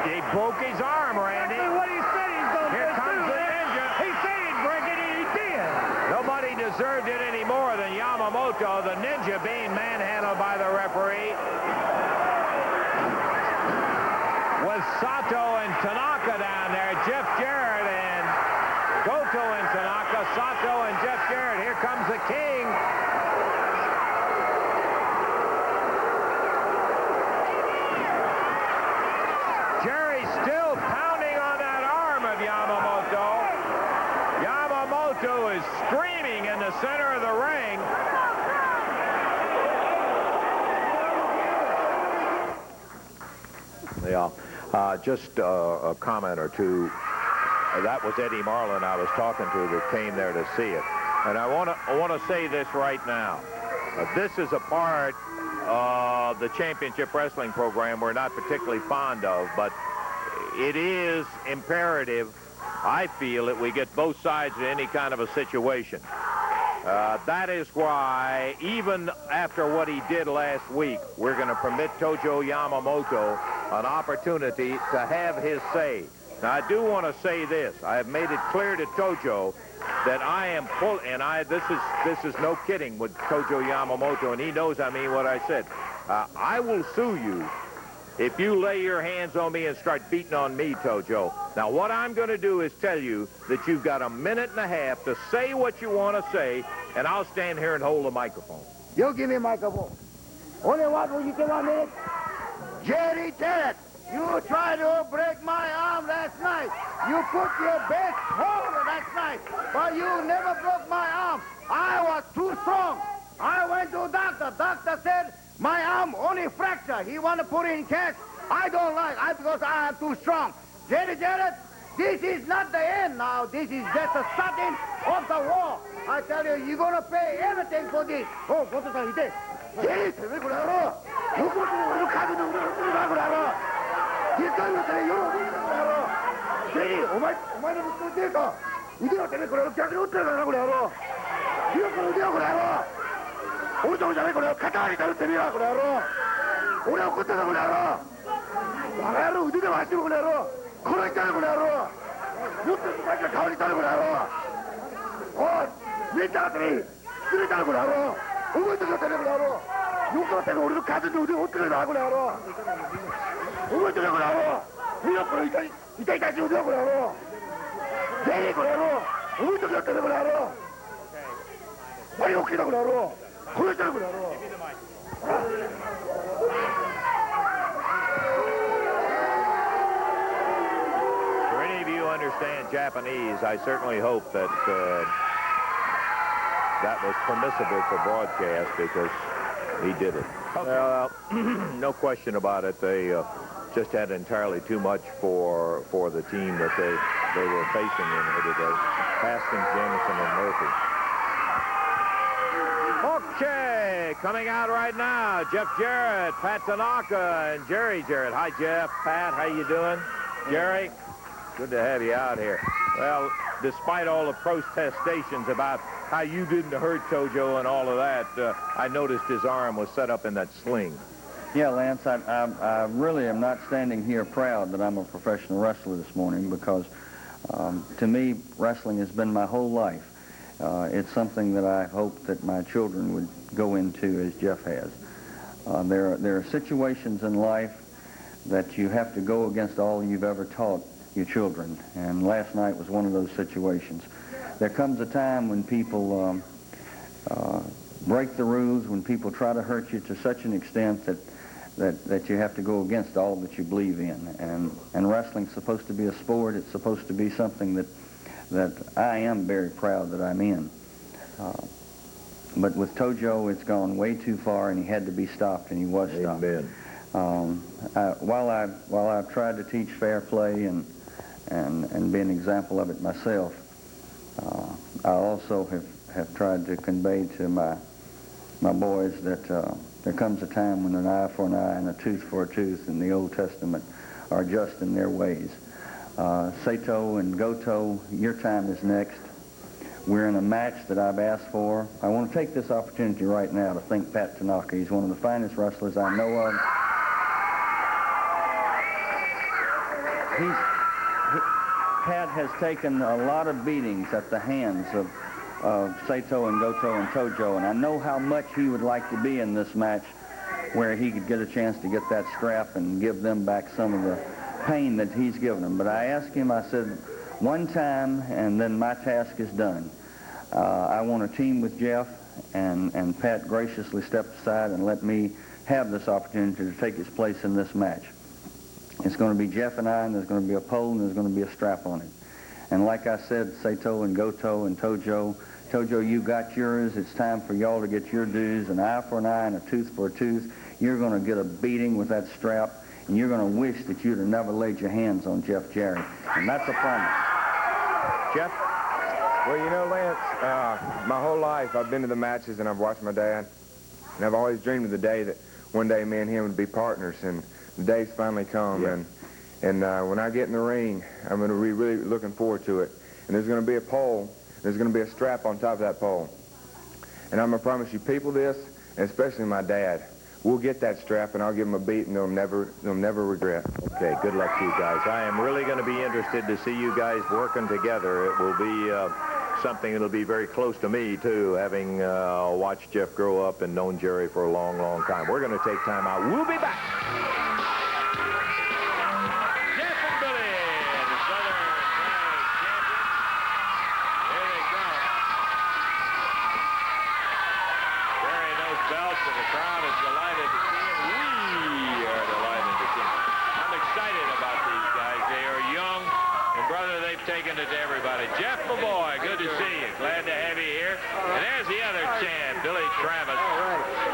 he broke his arm, Randy. That's what he said he's going to do. Here comes the ninja. He said he'd break it, and he did. Nobody deserved it any more than Yamamoto, the ninja being manhandled by the referee. With Sato and Tanaka down there, Jeff Jarrett and Goto and Tanaka, Sato and Jeff Jarrett. Here comes the king. Jerry's still pounding on that arm of Yamamoto. Yamamoto is screaming in the center of the ring. Yeah, just a comment or two. That was Eddie Marlin I was talking to that came there to see it. And I want to say this right now. This is a part of the championship wrestling program we're not particularly fond of, but it is imperative, I feel, that we get both sides in any kind of a situation. That is why, even after what he did last week, we're going to permit Tojo Yamamoto an opportunity to have his say. Now, I do want to say this. I have made it clear to Tojo that I am full, and this is no kidding with Tojo Yamamoto, and he knows I mean what I said. I will sue you if you lay your hands on me and start beating on me, Tojo. Now, what I'm going to do is tell you that you've got a minute and a half to say what you want to say, and I'll stand here and hold the microphone. You give me a microphone. Only what will you give 1 minute? Jerry Jarrett, you tried to break my arm last night. You put your best hold last night, but you never broke my arm. I was too strong. I went to doctor. Doctor said my arm only fracture. He want to put it in cast. I don't like it because I am too strong. Jerry Jarrett, this is not the end now. This is just the starting of the war. I tell you, you're going to pay everything for this. Oh, what is that? Jerry, 왜 그래 알아? 누구 우리 가지고 우리 가고 알아? 길가에 그래 여러 분 알아? 제리, 오마이는 무슨 데가? 이대로 때문에 그래. 자기는 어떻게 가고 알아? 네가 그래 네가 그래 알아? 우리 좀 잘해 그래. 가다리 다른 때문에 그래 알아? 우리 어떻게 가고 알아? 나가로 어디에 왔지고 그래 알아? 그래 있잖아 그래 알아? 무슨 말이야 가오리 있잖아 그래 알아? 밀자들이 쓰레기잖아 그래 알아? 어머니가 때문에 그래 알아? 육가 때문에 우리도 가든지 우리 어떻게 나고 그래 알아? 어머니가 그래 알아? 네가 그래 이따까지 어디가 그래 알아? 내일 그래 알아? 어머니가 때문에 그래 알아? 빨리 웃기다 그래 알아? 그래 있잖아 그래 알아? For any of you who understand Japanese, I certainly hope that that was permissible for broadcast because he did it. Okay. No question about it. They just had entirely too much for the team that they were facing in here today. Haskins, Jameson, and Murphy. Okay, coming out right now, Jeff Jarrett, Pat Tanaka, and Jerry Jarrett. Hi, Jeff. Pat, how you doing? Jerry, good to have you out here. Well, despite all the protestations about how you didn't hurt Tojo and all of that, I noticed his arm was set up in that sling. Yeah, Lance, I really am not standing here proud that I'm a professional wrestler this morning because to me, wrestling has been my whole life. It's something that I hope that my children would go into as Jeff has. There are situations in life that you have to go against all you've ever taught your children, and last night was one of those situations. There comes a time when people break the rules, when people try to hurt you to such an extent that you have to go against all that you believe in. And wrestling's supposed to be a sport. It's supposed to be something that I am very proud that I'm in. But with Tojo, it's gone way too far, and he had to be stopped, and he was stopped. Amen. While I've tried to teach fair play and be an example of it myself, I also have tried to convey to my boys that there comes a time when an eye for an eye and a tooth for a tooth in the Old Testament are just in their ways. Sato and Goto, your time is next. We're in a match that I've asked for. I want to take this opportunity right now to thank Pat Tanaka. He's one of the finest wrestlers I know of. Pat has taken a lot of beatings at the hands of Sato and Goto and Tojo, and I know how much he would like to be in this match where he could get a chance to get that strap and give them back some of the pain that he's given them. But I asked him, I said, one time and then my task is done. I want to team with Jeff, and Pat graciously stepped aside and let me have this opportunity to take his place in this match. It's going to be Jeff and I, and there's going to be a pole, and there's going to be a strap on it. And like I said, Sato and Goto and Tojo, you got yours. It's time for y'all to get your dues, an eye for an eye and a tooth for a tooth. You're going to get a beating with that strap, and you're going to wish that you'd have never laid your hands on Jeff Jarrett. And that's a promise. Jeff? Well, you know, Lance, my whole life I've been to the matches and I've watched my dad, and I've always dreamed of the day that one day me and him would be partners, and the day's finally come. Yeah. And when I get in the ring, I'm going to be really looking forward to it. And there's going to be a pole. There's going to be a strap on top of that pole. And I'm going to promise you people this, and especially my dad, we'll get that strap, and I'll give them a beat, and they'll never regret. Okay, good luck to you guys. I am really going to be interested to see you guys working together. It will be something that'll be very close to me, too, having watched Jeff grow up and known Jerry for a long, long time. We're going to take time out. We'll be back. Taking it to everybody. Jeff, my boy, good to see you. Glad to have you here. And there's the other champ, Billy Travis.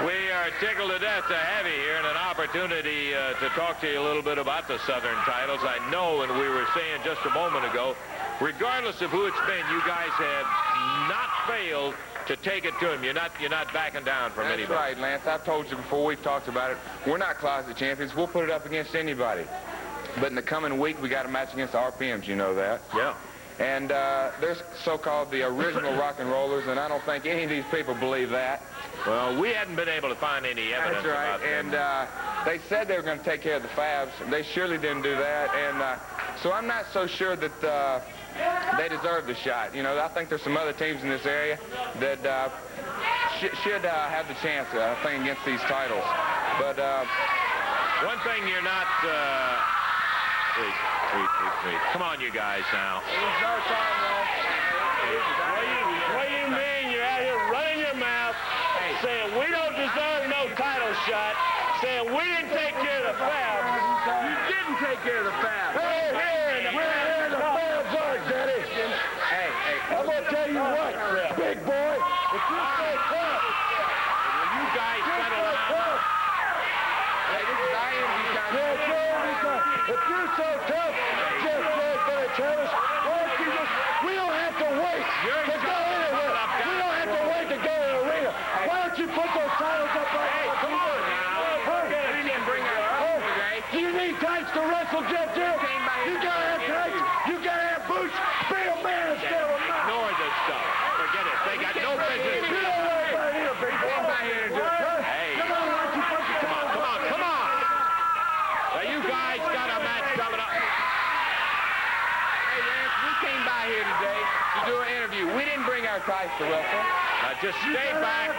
We are tickled to death to have you here and an opportunity to talk to you a little bit about the Southern titles. I know, and we were saying just a moment ago, regardless of who it's been, you guys have not failed to take it to him. You're not backing down from anybody. That's right, Lance. I've told you before. We've talked about it. We're not closet champions. We'll put it up against anybody. But in the coming week, we got a match against the RPMs, you know that. Yeah. And there's so-called the original rock and rollers, and I don't think any of these people believe that. Well, we hadn't been able to find any evidence about that. And they said they were going to take care of the Fabs. They surely didn't do that. And so I'm not so sure that they deserve the shot. You know, I think there's some other teams in this area that should have the chance, I think, against these titles. But one thing you're not... Wait. Come on, you guys, now. It's no time, man. What do you mean? You're out here running your mouth, saying we don't deserve no title shot, saying we didn't take care of the Fabs. You didn't take care of the Fabs. We're here the Fabs are, Daddy. Hey. I'm going to tell you what, big boy, if you're so tough, you guys settle down. hey, this is IMG time. If you're so tough, Jeff Billy Travis, why don't you just, we don't have to wait to go anywhere. We don't have to wait to go to the arena. Why don't you put those titles up right now? Come on now. We didn't bring our titles today. Do you need tights to wrestle, Jeff Jarrett? You gotta have tights. You gotta have boots. Be a man instead of a man. Ignore this stuff. Forget it. They got no business. You don't worry about it here, big boy. Come on here and do it. Hey. Come on, why don't you put your Come on. Now, you guys got a match coming up. Hey, Lance, we came by here today to do an interview. We didn't bring our ties to wrestle. Now, just stay back.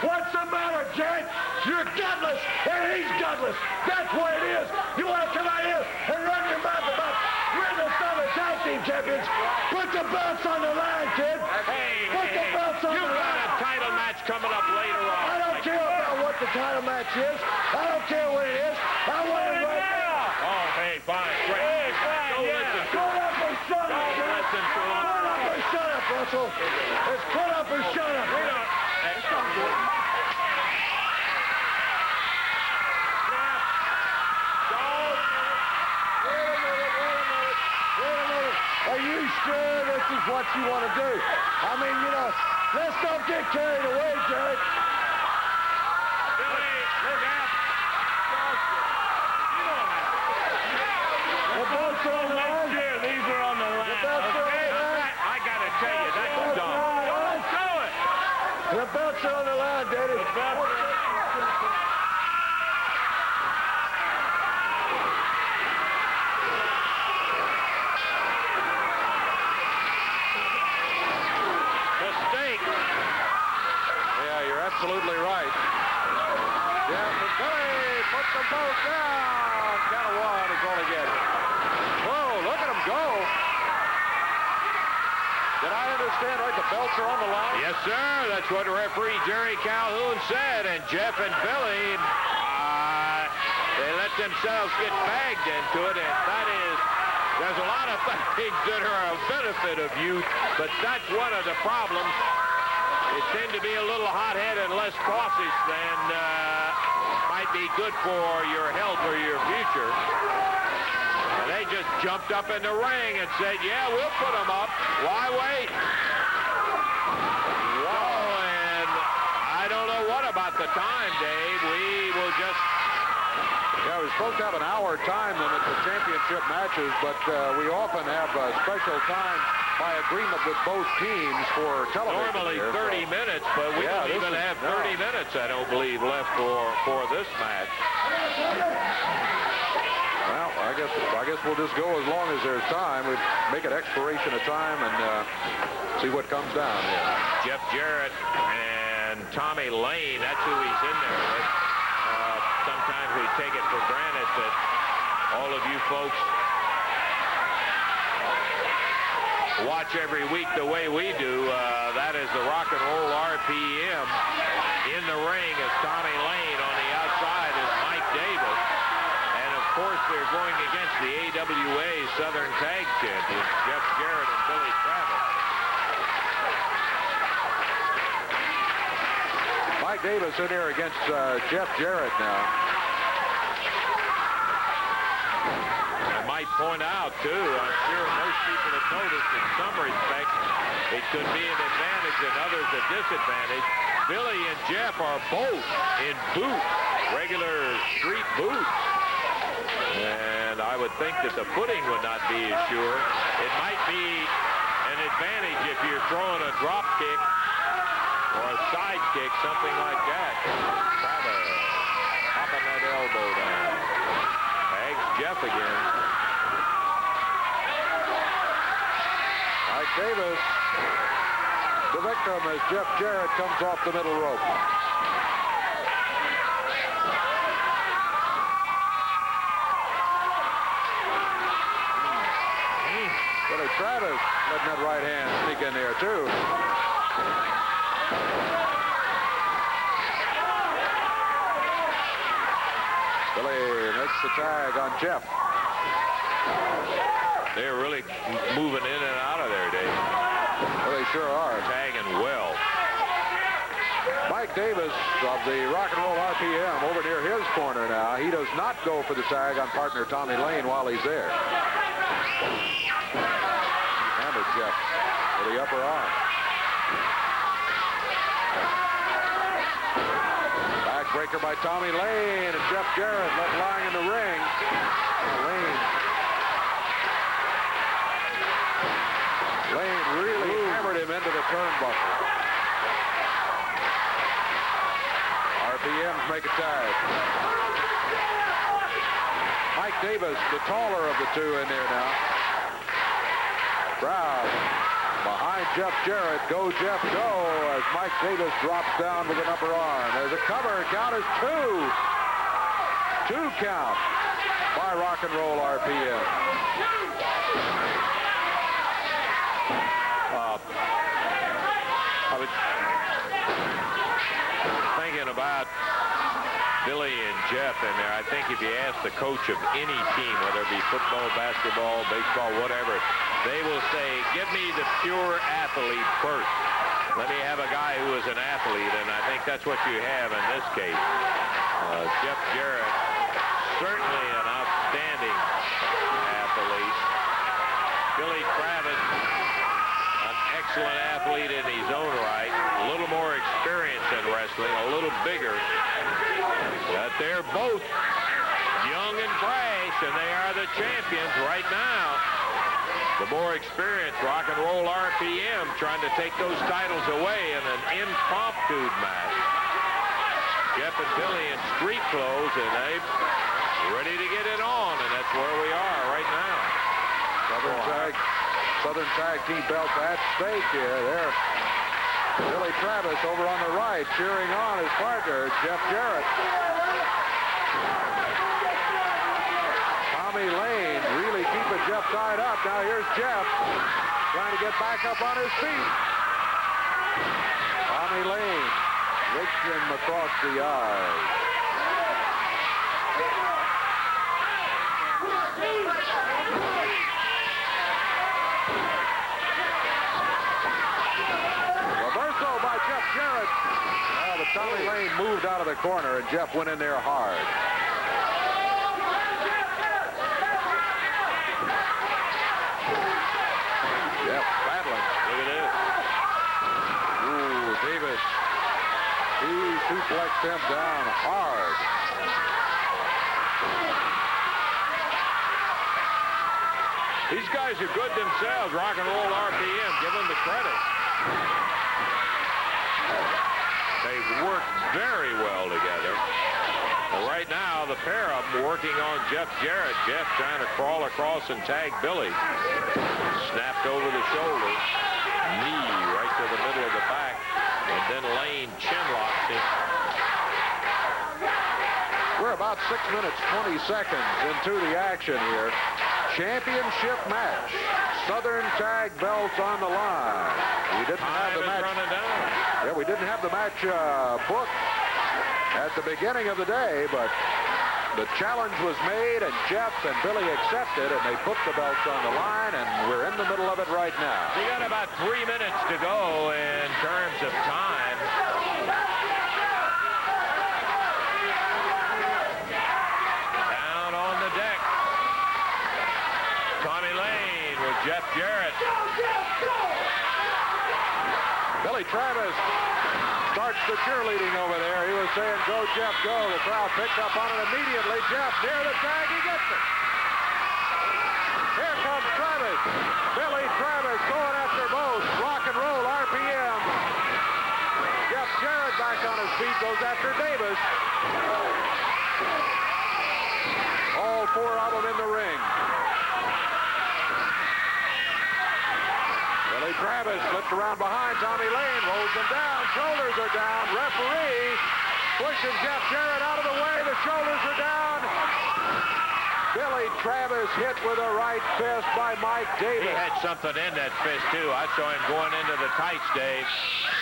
What's the matter, Jarrett? You're gutless, and he's gutless. That's what it is. You want to come out here and run your mouth about we're the Southern Tag Team Champions? Put the belts on the line, kid. Put the belts on the line. You got a title match coming up later on. I don't care about what the title match is. I don't care what it is. I want it right now. Oh, hey, fine. Great. Don't listen to Put up or shut up. Don't listen to him. Put up or shut up, Russell. It's put up or shut up. We don't... sure this is what you want to do. I mean, you know, let's not get carried away, Jarrett. Billy, look out. The belts are on the line. These are on the line. The belts are on the line. I got to tell you, that's dumb. Don't show it. The belts are on the line, Daddy. The belts are mistake. Yeah, you're absolutely right. Jeff and Billy put them both down. Count of one is all he gets. Whoa, look at him go. Did I understand right? The belts are on the line? Yes, sir. That's what referee Jerry Calhoun said. And Jeff and Billy, they let themselves get bagged into it. And that is, there's a lot of things that are a benefit of youth, but that's one of the problems. They tend to be a little hot-headed and less cautious than might be good for your health or your future. And they just jumped up in the ring and said, yeah, we'll put them up. Why wait? Wow, and I don't know what about the time, Dave. We will just... Yeah, we're supposed to have an hour time limit for championship matches, but we often have special time by agreement with both teams for television. Normally 30 minutes, but we don't even have 30 minutes, I don't believe, left for this match. Well, I guess we'll just go as long as there's time. We'd make an expiration of time and see what comes down here. Jeff Jarrett and Tommy Lane, that's who he's in there with. Sometimes we take it for granted that all of you folks watch every week the way we do. That is the Rock and Roll RPM. In the ring is Tommy Lane. On the outside is Mike Davis. And, of course, they're going against the AWA Southern Tag Champions, Jeff Jarrett and Billy Travis. Mike Davis in here against Jeff Jarrett now. I might point out, too, I'm sure most people have noticed in some respects it could be an advantage and others a disadvantage. Billy and Jeff are both in boots, regular street boots. And I would think that the footing would not be as sure. It might be an advantage if you're throwing a drop kick or a side kick, something like that. Travis popping that elbow down. Tags Jeff again. Mike Davis, the victim as Jeff Jarrett comes off the middle rope. Billy Travis letting that right hand sneak in there, too. Billy makes the tag on Jeff. They're really moving in and out of there, Dave. Well, they sure are. Tagging well. Mike Davis of the Rock and Roll RPM over near his corner now. He does not go for the tag on partner Tommy Lane while he's there. Hammered Jeff with the upper arm. Backbreaker by Tommy Lane, and Jeff Jarrett left lying in the ring. Lane really hammered him into the turnbuckle. RPMs make a tag. Mike Davis, the taller of the two, in there now. Crowd behind Jeff Jarrett. Go, Jeff, go, as Mike Davis drops down with an upper arm. There's a cover. Count is two. Two count by Rock and Roll RPM. I was thinking about Billy and Jeff in there. I think if you ask the coach of any team, whether it be football, basketball, baseball, whatever, they will say, give me the pure athlete first. Let me have a guy who is an athlete, and I think that's what you have in this case. Jeff Jarrett, certainly an outstanding athlete. Billy Travis, an excellent athlete in his own right, a little more experience in wrestling, a little bigger. But they're both young and brash, and they are the champions right now. The more experienced Rock and Roll RPM trying to take those titles away in an impromptu match. Jeff and Billy in street clothes, and they're ready to get it on, and that's where we are right now. Southern Tag Team belts at stake here. There, Billy Travis over on the right cheering on his partner, Jeff Jarrett. Tommy Lane really keeping Jeff tied up. Now here's Jeff trying to get back up on his feet. Tommy Lane rakes him across the eyes. Reversal by Jeff Jarrett. Well, but Tommy Lane moved out of the corner, and Jeff went in there hard. Jeff battling. Look at this. Ooh, Davis. He suplexed him down hard. These guys are good themselves. Rock and Roll RPM. Give them the credit. They've worked very well together. Well, right now, the pair of them working on Jeff Jarrett. Jeff trying to crawl across and tag Billy. Snapped over the shoulder. Knee right to the middle of the back. And then Lane chin-locked him. We're about 6 minutes, 20 seconds into the action here. Championship match. Southern Tag belts on the line. We didn't have the match. Yeah, we didn't have the match booked at the beginning of the day, but the challenge was made, and Jeff and Billy accepted, and they put the belts on the line, and we're in the middle of it right now. We got about 3 minutes to go in terms of time. Down on the deck. Tommy Lane with Jeff Jarrett. Billy Travis starts the cheerleading over there. He was saying, go, Jeff, go. The crowd picked up on it immediately. Jeff near the tag. He gets it. Here comes Travis. Billy Travis going after both. Rock and Roll RPM. Jeff Jarrett back on his feet goes after Davis. All four of them in the ring. Billy Travis slips around behind Tommy Lane, rolls him down, shoulders are down, referee pushing Jeff Jarrett out of the way, the shoulders are down. Billy Travis hit with a right fist by Mike Davis. He had something in that fist, too. I saw him going into the tights, Dave.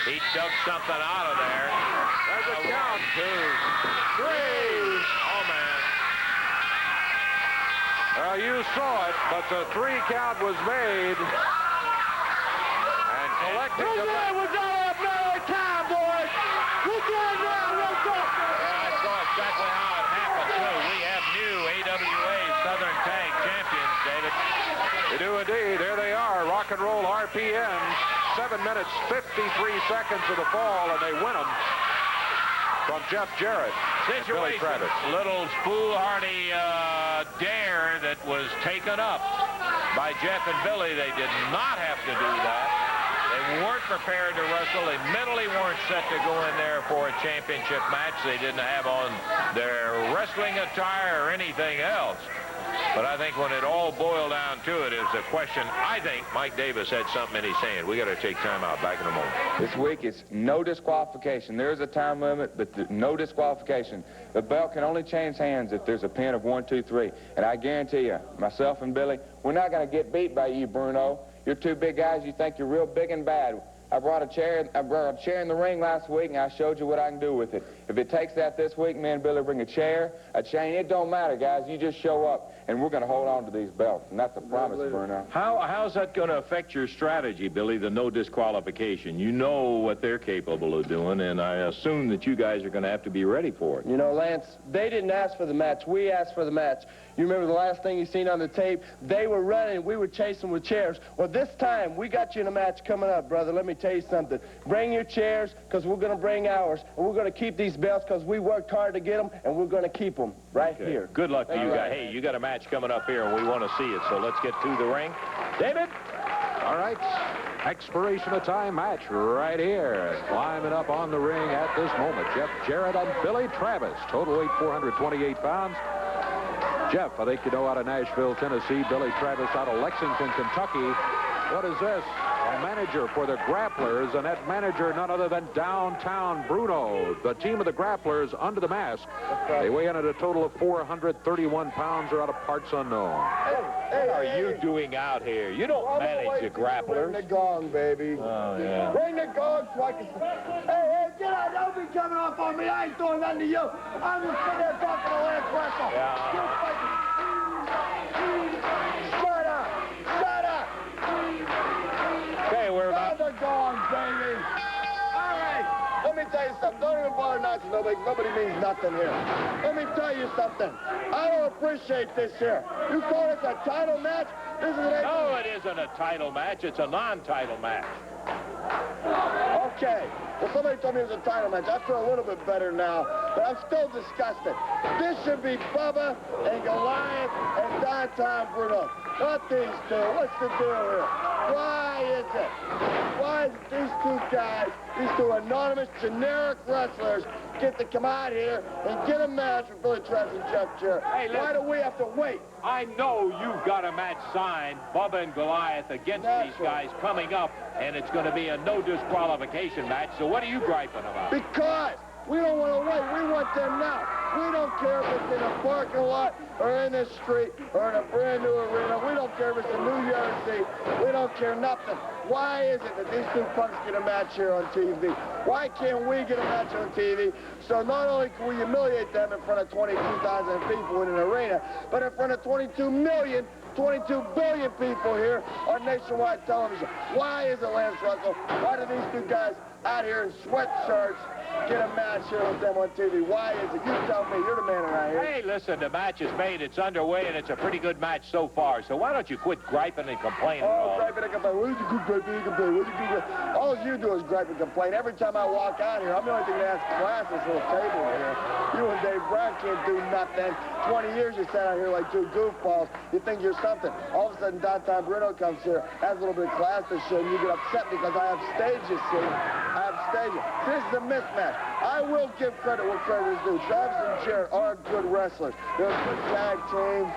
He dug something out of there. There's a count. 2, 3. Oh, man. Well, you saw it, but the 3 count was made. Collecting the... was all up another time, boys. We got it now. Let's go. Yeah, I saw exactly how it happened, too. We have new AWA Southern Tag Champions, David. We do indeed. There they are. Rock and Roll RPM. 7 minutes, 53 seconds of the fall, and they win them from Jeff Jarrett and Billy Travis. Little foolhardy dare that was taken up by Jeff and Billy. They did not have to do that. They weren't prepared to wrestle. They mentally weren't set to go in there for a championship match. They didn't have on their wrestling attire or anything else. But I think when it all boiled down to it, it was a question. I think Mike Davis had something in his hand. We got to take time out. Back in a moment. This week it's no disqualification. There is a time limit, but no disqualification. The belt can only change hands if there's a pin of 1, 2, 3. And I guarantee you, myself and Billy, we're not going to get beat by you, Bruno. You're 2 big guys. You think you're real big and bad. I brought a chair in the ring last week, and I showed you what I can do with it. If it takes that this week, me and Billy bring a chair, a chain. It don't matter, guys. You just show up, and we're going to hold on to these belts, and that's a promise, Bruno. How's that going to affect your strategy, Billy, the no disqualification? You know what they're capable of doing, and I assume that you guys are going to have to be ready for it. You know, Lance, they didn't ask for the match. We asked for the match. You remember the last thing you seen on the tape? They were running. We were chasing with chairs. Well, this time, we got you in a match coming up, brother. Let me tell you something. Bring your chairs, because we're going to bring ours. And we're going to keep these belts, because we worked hard to get them, and we're going to keep them right here. Good luck to you guys. Hey, you got a match coming up here, and we want to see it. So let's get to the ring. David? All right. Expiration of time match right here. Climbing up on the ring at this moment, Jeff Jarrett and Billy Travis. Total weight 428 pounds. Jeff, I think you know, out of Nashville, Tennessee. Billy Travis out of Lexington, Kentucky. What is this? A manager for the Grapplers, and that manager none other than Downtown Bruno. The team of the Grapplers under the mask. They weigh in at a total of 431 pounds. Are out of parts unknown. What are you doing out here? You don't manage the Grapplers. Bring the gong, baby. Oh, yeah. Bring the gong so I can... Hey, get out. Don't be coming off on me. I ain't doing nothing to you. I'm just sitting there talking to Lance Russell. Yeah. Shut up. Shut up. Okay, we're about... the gong, baby. All right. Let me tell you something. Don't even bother knocking nobody. Nobody means nothing here. Let me tell you something. I don't appreciate this here. You call this a title match? This is an... No, it isn't a title match. It's a non-title match. Okay. Well, somebody told me it was a title match. I feel a little bit better now, but I'm still disgusted. This should be Bubba and Goliath and Downtown Bruno. Not these two. What's the deal here? Why is it? Why is these two guys, these two anonymous, generic wrestlers, get to come out here and get a match with Billy Travis and Jeff Jarrett? Hey, why do we have to wait? I know you've got a match signed, Bubba and Goliath, against these guys coming up, and it's going to be a no disqualification match. So what are you griping about? Because we don't want to wait. We want them now. We don't care if it's in a parking lot or in the street or in a brand new arena. We don't care if it's in New Jersey. We don't care nothing. Why is it that these two punks get a match here on TV? Why can't we get a match on TV? So not only can we humiliate them in front of 22,000 people in an arena, but in front of 22 million, 22 billion people here on nationwide television. Why is it, Lance Russell? Why do these two guys out here in sweatshirts get a match here with them on TV? Why is it? You tell me. You're the man around here. Hey, listen, the match is made. It's underway, and it's a pretty good match so far. So why don't you quit griping and complaining? Oh, griping and complaining. What did you do, griping and complain? What did you do? All you do is gripe and complain. Every time I walk out here, I'm the only thing that has class this little table right here. You and Dave Brown can't do nothing. 20 years you sat out here like two goofballs. You think you're something. All of a sudden, Downtown Bruno comes here, has a little bit of class this show, and you get upset because I have stages, see? I have stages. This is a mismatch. I will give credit where credit is due. Travis and Jarrett are good wrestlers. They're a good tag team,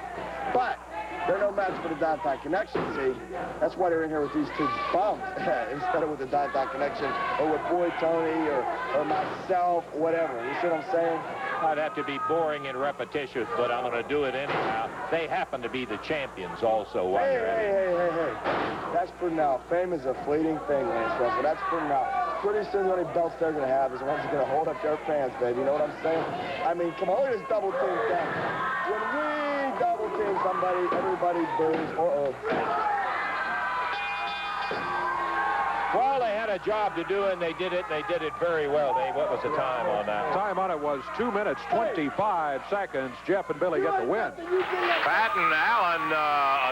but they're no match for the Downtown Connection, see? That's why they're in here with these two bums instead of with the Downtown Connection or with Boy Tony or myself, whatever. You see what I'm saying? I'd have to be boring and repetitious, but I'm going to do it anyhow. They happen to be the champions also. Hey. That's for now. Fame is a fleeting thing, Lance Russell. That's for now. Pretty soon the only belts they're going to have is the ones that are going to hold up their fans, baby. You know what I'm saying? I mean, come on, look at this double team thing. When we double team somebody, everybody boos. Uh-oh. Well, they had a job to do, and they did it. They did it very well. What was the time on that? Time on it was 2 minutes, 25 seconds. Jeff and Billy get the win. Pat and Allen,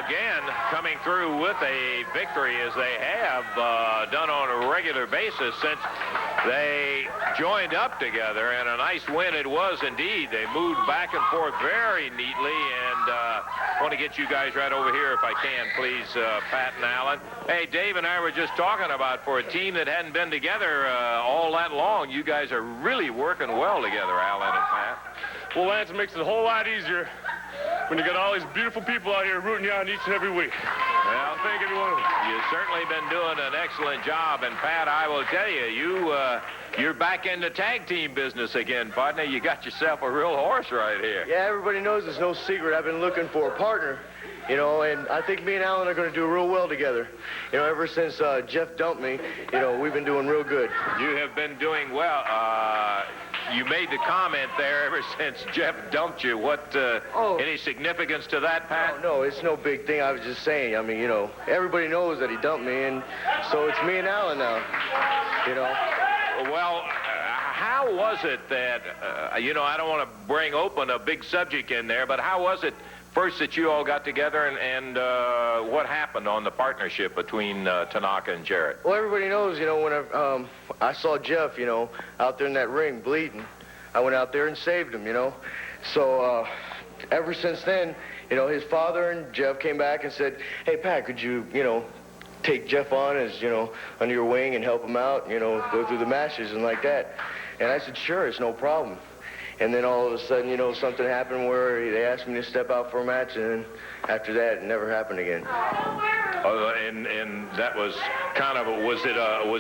again, coming through with a victory as they have done on a regular basis since they joined up together, and a nice win it was indeed. They moved back and forth very neatly, and I want to get you guys right over here if I can, please, Pat and Allen. Hey, Dave and I were just talking about for a team that hadn't been together all that long, you guys are really working well together, Allen and Pat. Well, Lance, it makes it a whole lot easier when you got all these beautiful people out here rooting you on each and every week. Well, thank every one of them. You've certainly been doing an excellent job, and Pat, I will tell you, you're back in the tag team business again, partner. You got yourself a real horse right here. Yeah, everybody knows it's no secret. I've been looking for a partner You know, and I think me and Alan are going to do real well together. You know, ever since Jeff dumped me, you know, we've been doing real good. You have been doing well. You made the comment there ever since Jeff dumped you. What, any significance to that, Pat? No, it's no big thing. I was just saying, I mean, you know, everybody knows that he dumped me, and so it's me and Alan now, you know. Well, how was it that, you know, I don't want to bring open a big subject in there, but how was it first that you all got together, and what happened on the partnership between Tanaka and Jarrett? Well, everybody knows, you know, when I saw Jeff, you know, out there in that ring bleeding, I went out there and saved him, you know. So ever since then, you know, his father and Jeff came back and said, hey, Pat, could you, you know, take Jeff on as, you know, under your wing and help him out, you know, go through the matches and like that. And I said, sure, it's no problem. And then all of a sudden, you know, something happened where they asked me to step out for a match, and then after that, it never happened again. And that was kind of was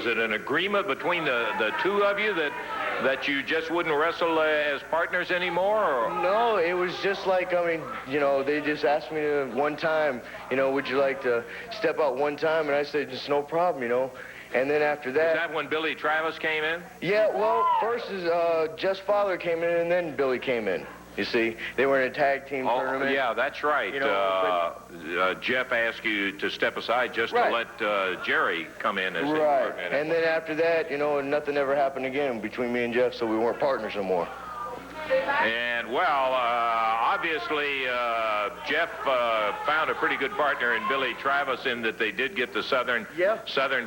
it an agreement between the two of you that you just wouldn't wrestle as partners anymore? Or? No, it was just like, I mean, you know, they just asked me to one time, you know, would you like to step out one time? And I said, just no problem, you know. And then after that... Is that when Billy Travis came in? Yeah, well, first is Jeff's father came in, and then Billy came in. You see, they were in a tag team tournament. Yeah, that's right. You know, Jeff asked you to step aside just to let Jerry come in as right. And then after that, you know, nothing ever happened again between me and Jeff, so we weren't partners no more. And, well, obviously, Jeff found a pretty good partner in Billy Travis in that they did get the Southern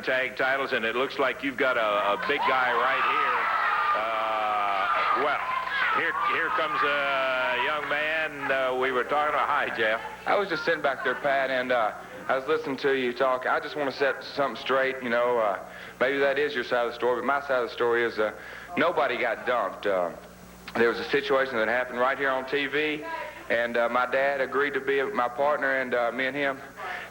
Tag titles, and it looks like you've got a big guy right here. Well, here comes a young man we were talking about. Hi, Jeff. I was just sitting back there, Pat, and I was listening to you talk. I just want to set something straight, you know. Maybe that is your side of the story, but my side of the story is nobody got dumped. There was a situation that happened right here on TV, and my dad agreed to be my partner, and me and him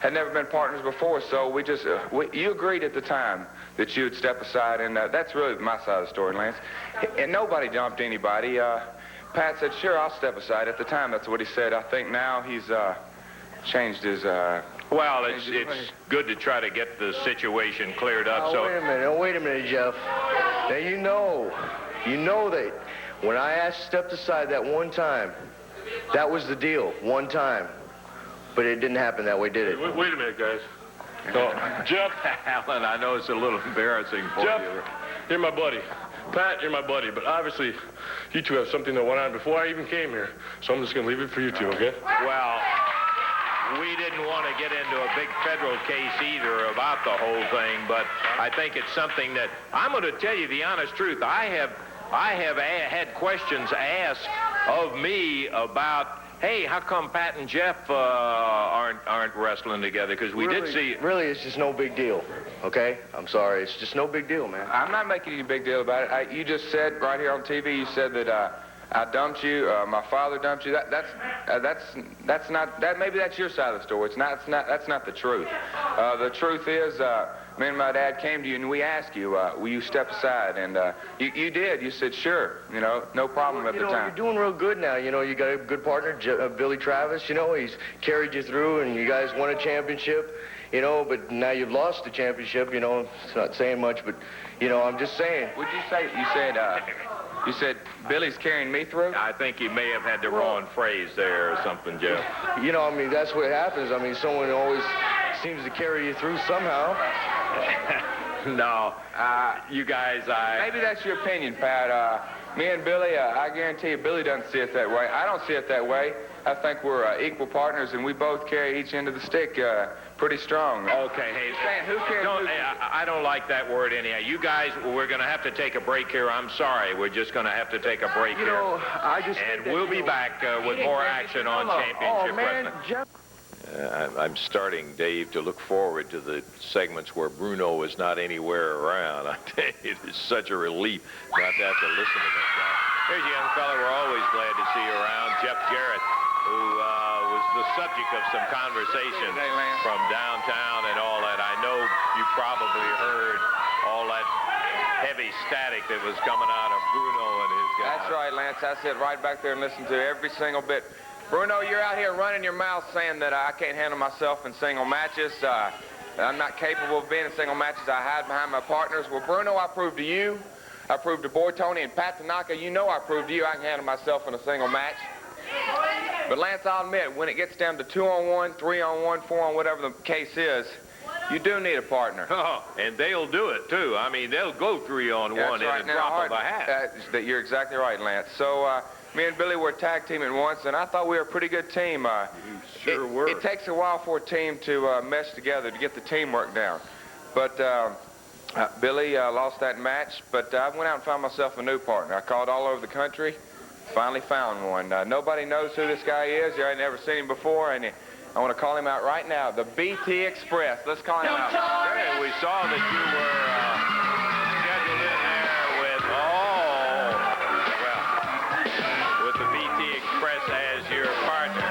had never been partners before, so we just, you agreed at the time that you would step aside, and that's really my side of the story, Lance. And nobody dumped anybody. Pat said, sure, I'll step aside. At the time, that's what he said. I think now he's changed his... Well, it's good to try to get the situation cleared up. Oh, wait a minute, Jeff. Now, you know that when I asked stepped aside that one time, that was the deal, one time. But it didn't happen that way, did it? Wait a minute, guys. So, Jeff. Alan, I know it's a little embarrassing for Jeff, you. you're my buddy. Pat, you're my buddy. But obviously, you two have something that went on before I even came here. So I'm just going to leave it for you two, okay? Well, we didn't want to get into a big federal case either about the whole thing, but I think it's something that I'm going to tell you the honest truth. I have had questions asked of me about, hey, how come Pat and Jeff aren't wrestling together? Because we did see... Really, it's just no big deal, okay? I'm sorry. It's just no big deal, man. I'm not making any big deal about it. You just said right here on TV, you said that I dumped you, my father dumped you. That's not, maybe that's your side of the story. That's not the truth. The truth is, me and my dad came to you and we asked you, will you step aside? And you did. You said, sure. You know, no problem at the time. You're doing real good now. You know, you got a good partner, Billy Travis. You know, he's carried you through, and you guys won a championship. You know, but now you've lost the championship. You know, it's not saying much, but you know, I'm just saying. What'd you say? You said Billy's carrying me through? I think you may have had the wrong phrase there or something, Jeff. You know, I mean, that's what happens. I mean, someone always seems to carry you through somehow. No, you guys, Maybe that's your opinion, Pat. Me and Billy, I guarantee you, Billy doesn't see it that way. I don't see it that way. I think we're equal partners, and we both carry each end of the stick pretty strong. Okay, hey, who cares? I don't like that word anyhow. You guys, we're going to have to take a break here. I'm sorry. We're just going to have to take a break here. And we'll be back with more action on Championship Wrestling. I'm starting, Dave, to look forward to the segments where Bruno is not anywhere around. I tell you, it is such a relief not to have to listen to that guy. Here's a young fella we're always glad to see around, Jeff Jarrett, who was the subject of some conversation from downtown and all that. I know you probably heard all that heavy static that was coming out of Bruno and his guys. That's right, Lance. I sit right back there and listen to every single bit. Bruno, you're out here running your mouth saying that I can't handle myself in single matches. I'm not capable of being in single matches. I hide behind my partners. Well, Bruno, I proved to you, I proved to Boy Tony and Pat Tanaka, you know I proved to you I can handle myself in a single match. But Lance, I'll admit, when it gets down to 2-on-1, 3-on-1, 4-on, whatever the case is, you do need a partner. Oh, and they'll do it, too. I mean, they'll go 3-on-1 in a drop of a hat. You're exactly right, Lance. So me and Billy were tag teaming once, and I thought we were a pretty good team. You sure were. It takes a while for a team to mesh together, to get the teamwork down. But Billy lost that match, but I went out and found myself a new partner. I called all over the country, finally found one. Nobody knows who this guy is. You ain't never seen him before, and I want to call him out right now, the BT Express. Let's call him out. Hey, we saw that you were scheduled in there with the BT Express as your partner.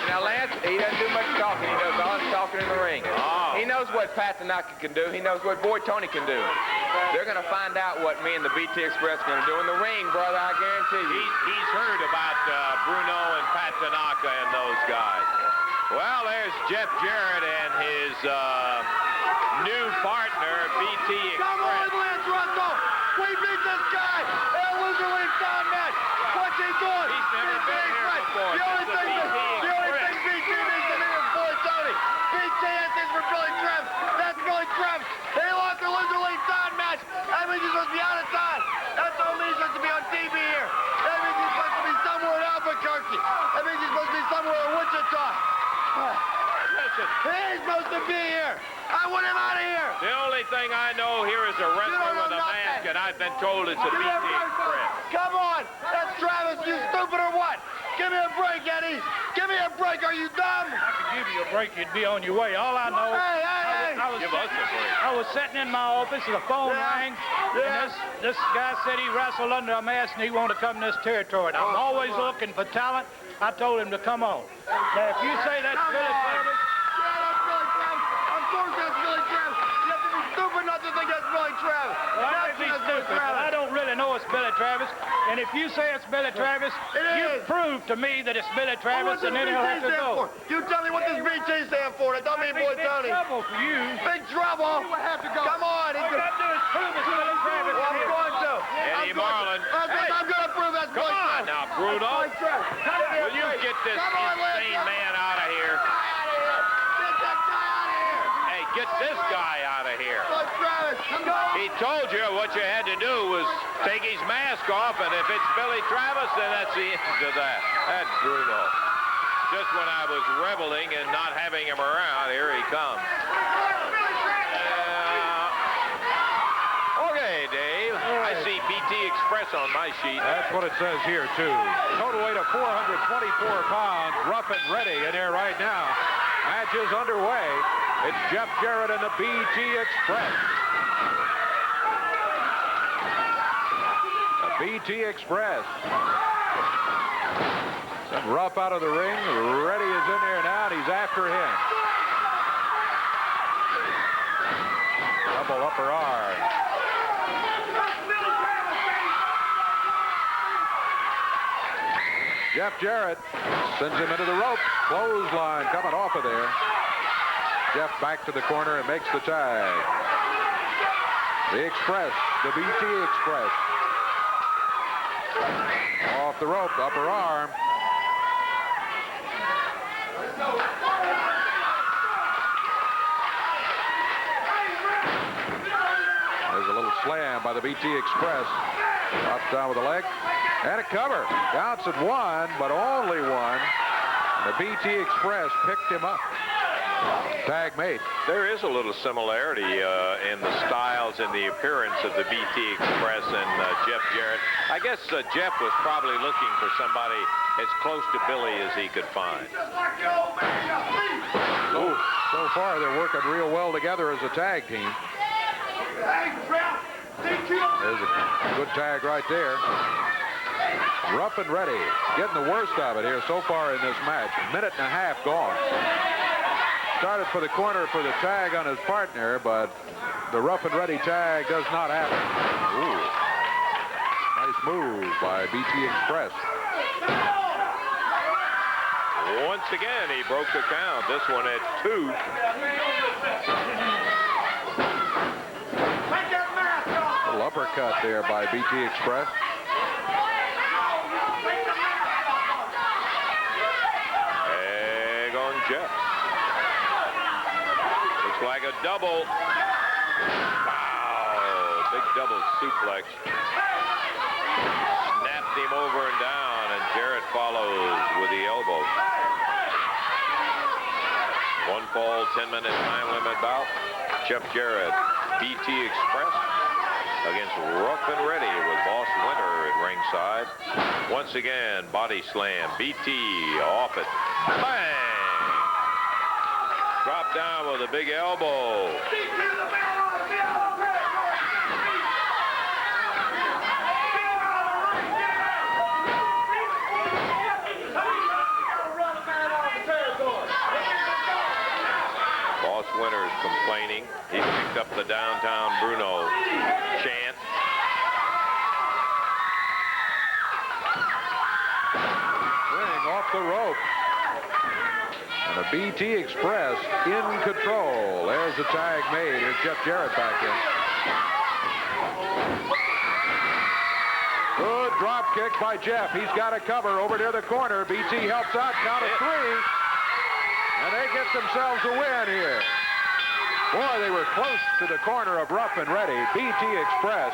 Now, Lance, he doesn't do much talking. He does all his talking in the ring. Oh. He knows what Pat Tanaka can do. He knows what Boy Tony can do. They're going to find out what me and the BT Express are going to do in the ring, brother, I guarantee you. He's heard about Bruno and Pat Tanaka and those guys. Well, there's Jeff Jarrett and his new partner, BT Express. Come on, Lance Russell! We beat this guy in a loser league time match! What's he doing? He's never been here before. The only thing BT needs to do is Boy Tony. BT has this for Billy Travis. That's Billy Travis. He lost the loser league time match. That means he's supposed to be out of time. That don't mean he's supposed to be on TV here. That means he's supposed to be somewhere in Albuquerque. That means he's supposed to be somewhere in Wichita. Listen. He's supposed to be here. I want him out of here. The only thing I know here is a wrestler with a mask, and I've been told it's a BT Express. Come on. That's Travis. You stupid or what? Give me a break, Eddie. Give me a break. Are you dumb? I could give you a break. You'd be on your way. All I know. Hey. Give us a break. I was sitting in my office, and the phone rang, and this guy said he wrestled under a mask and he wanted to come in this territory. I'm always looking for talent. I told him to come on. Now, if you say that's Billy Travis. Yeah, that's Billy Travis. Of course that's Billy Travis. You have to be stupid not to think that's Billy Travis. Well, I may be stupid, but I don't really know it's Billy Travis. And if you say it's Billy Travis, you prove to me that it's Billy Travis, and then he'll have to go. You tell me what this BT stand for. That don't mean Boy Tony. Big trouble for you. Big trouble. You have to go. Come on. All you got to do is prove it's Billy Travis. Well, I'm going to. Eddie Marlin. I'm going to prove that's Billy Travis. Come on now, Bruno. Will you get this insane man out of here? Get that guy out of here. Hey, get this guy out of here. Billy Travis. He told you what you had to do was take his mask off, and if it's Billy Travis, then that's the end of that. That's Bruno. Just when I was reveling and not having him around, here he comes. Okay, Dave. I see BT Express on my sheet. That's what it says here, too. Total weight of 424 pounds, rough and ready in there right now. Match is underway. It's Jeff Jarrett and the BT Express. The BT Express. Sent Ruff out of the ring. Reddy is in there now, and he's after him. Double upper arm. Jeff Jarrett sends him into the rope. Clothesline coming off of there. Jeff back to the corner and makes the tag. The Express, the BT Express. Off the rope, upper arm. There's a little slam by the BT Express. Drops down with a leg. And a cover. Counts at one, but only one. The BT Express picked him up. Tag mate. There is a little similarity in the styles and the appearance of the BT Express and Jeff Jarrett. I guess Jeff was probably looking for somebody as close to Billy as he could find. So far, they're working real well together as a tag team. There's a good tag right there. Rough and ready. Getting the worst of it here so far in this match. A minute and a half gone. Started for the corner for the tag on his partner, but the rough and ready tag does not happen. Ooh. Nice move by BT Express. Once again, he broke the count. This one at 2. A little uppercut there by BT Express. Egg on Jeff. Looks like a double. Wow, big double suplex. Snapped him over and down, and Jarrett follows with the elbow. 1 fall, 10-minute time limit bout. Jeff Jarrett, BT Express against Rough and Ready with Boss Winter at ringside. Once again, body slam. BT off it. Bang! Drop down with a big elbow. Boss Winter's complaining. He picked up the downtown Bruno chant. Ring off the rope. And a BT Express in control. There's the tag made. Here's Jeff Jarrett back in. Good drop kick by Jeff. He's got a cover over near the corner. BT helps out. Count of 3. And they get themselves a win here. Boy, they were close to the corner of Rough and Ready. BT Express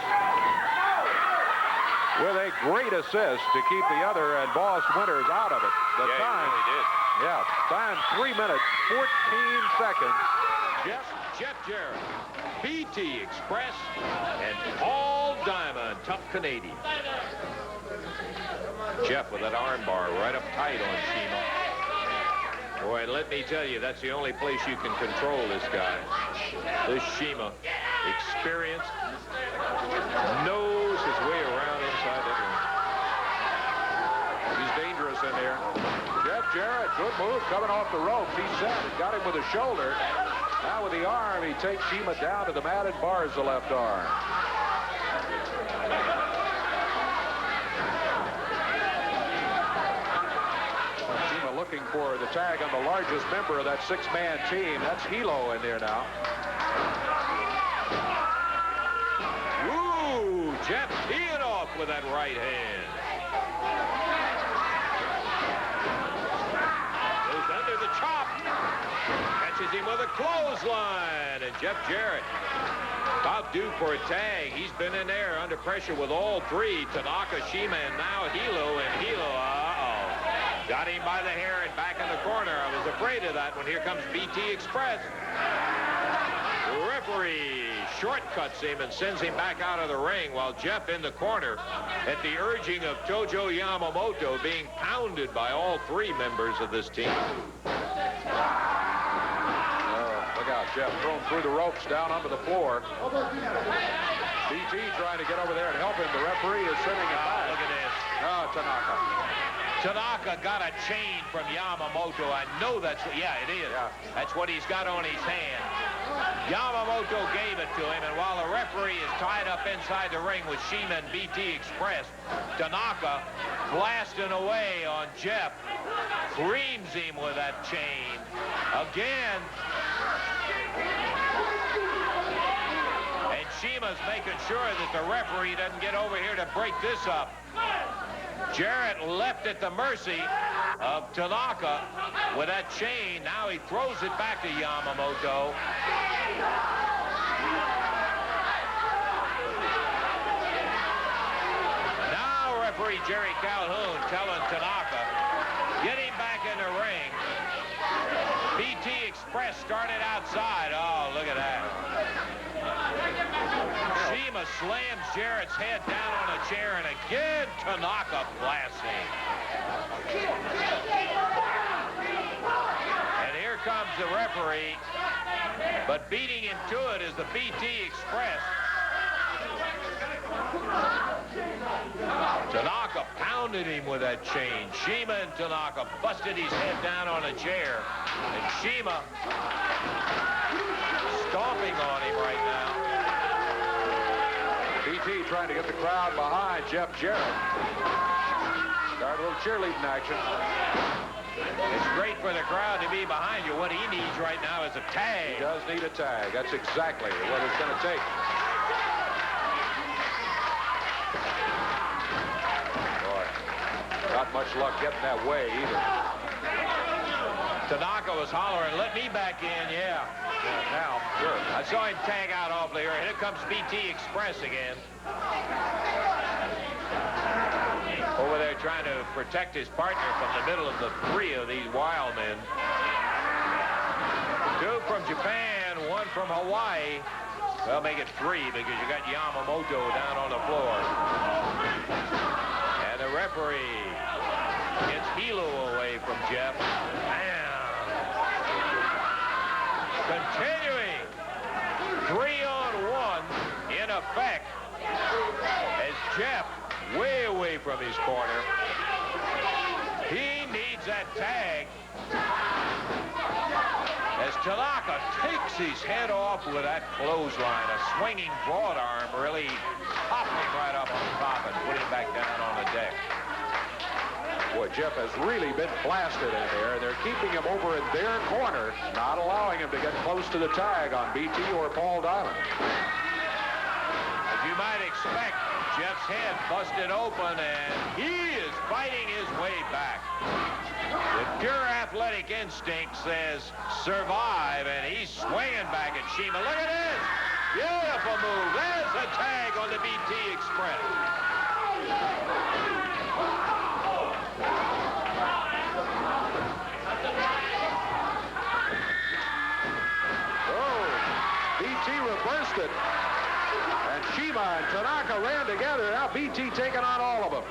with a great assist to keep the other and Boss Winters out of it. The time, he did. Yeah, time 3 minutes, 14 seconds. Jeff Jarrett, BT Express, and Paul Diamond, tough Canadian. Jeff with that arm bar right up tight on Shima. Boy, and let me tell you, that's the only place you can control this guy. This Shima, experienced, knows his way around inside that ring. He's dangerous in there. Jeff Jarrett, good move, coming off the ropes. He's set, got him with a shoulder. Now with the arm, he takes Shima down to the mat and bars the left arm. Looking for the tag on the largest member of that 6-man team. That's Hilo in there now. Ooh, Jeff teeing off with that right hand. Goes under the chop. Catches him with a clothesline. And Jeff Jarrett about due for a tag. He's been in there under pressure with all 3. Tanaka, Shima, and now Hilo. And Hilo, got him by the hair and back in the corner. I was afraid of that when here comes BT Express. The referee shortcuts him and sends him back out of the ring while Jeff in the corner at the urging of Tojo Yamamoto being pounded by all 3 members of this team. Look out, Jeff thrown through the ropes down onto the floor. BT trying to get over there and help him. The referee is sending him back. Look at this. Oh, Tanaka. Tanaka got a chain from Yamamoto. I know that's what, yeah, it is. Yeah. That's what he's got on his hand. Yamamoto gave it to him, and while the referee is tied up inside the ring with Shima and BT Express, Tanaka blasting away on Jeff, creams him with that chain. Again. And Shima's making sure that the referee doesn't get over here to break this up. Jarrett left at the mercy of Tanaka with that chain. Now he throws it back to Yamamoto. Now referee Jerry Calhoun telling Tanaka, get him back in the ring. BT Express started outside. Oh, look at that. Shima slams Jarrett's head down on a chair, and again, Tanaka blasting. And here comes the referee, but beating him to it is the BT Express. Tanaka pounded him with that chain. Shima and Tanaka busted his head down on a chair, and Shima stomping on him right now. BT trying to get the crowd behind Jeff Jarrett. Start a little cheerleading action. It's great for the crowd to be behind you. What he needs right now is a tag. He does need a tag. That's exactly what it's going to take. Boy, not much luck getting that way either. Tanaka was hollering, let me back in, yeah. Now, sure. I saw him tag out awfully here. Here comes BT Express again. Over there trying to protect his partner from the middle of the three of these wild men. Two from Japan, one from Hawaii. Well, make it three because you got Yamamoto down on the floor. And the referee gets Hilo away from Jeff. Continuing 3-on-1 in effect as Jeff way away from his corner. He needs that tag as Tanaka takes his head off with that clothesline. A swinging broad arm really popped him right up on top and put him back down on the deck. Boy, Jeff has really been blasted in there. They're keeping him over in their corner, not allowing him to get close to the tag on BT or Paul Diamond. As you might expect, Jeff's head busted open, and he is fighting his way back. The pure athletic instinct says survive, and he's swinging back at Shima. Look at this! Beautiful move. There's a tag on the BT Express. Reversed it. And Shima and Tanaka ran together. Now BT taking on all of them.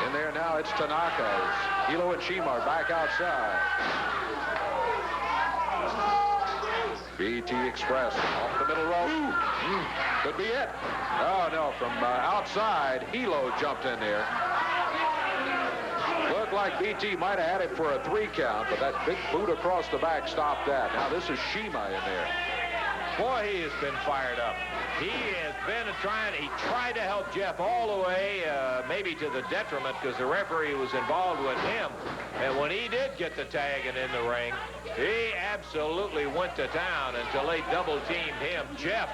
In there now, it's Tanaka. Hilo and Shima are back outside. BT Express off the middle rope. Could be it. Oh, no, from outside, Hilo jumped in there. Looked like BT might have had it for a 3 count, but that big boot across the back stopped that. Now this is Shima in there. Boy, he has been fired up. He has been he tried to help Jeff all the way, maybe to the detriment because the referee was involved with him. And when he did get the tag and in the ring, he absolutely went to town until they double-teamed him. Jeff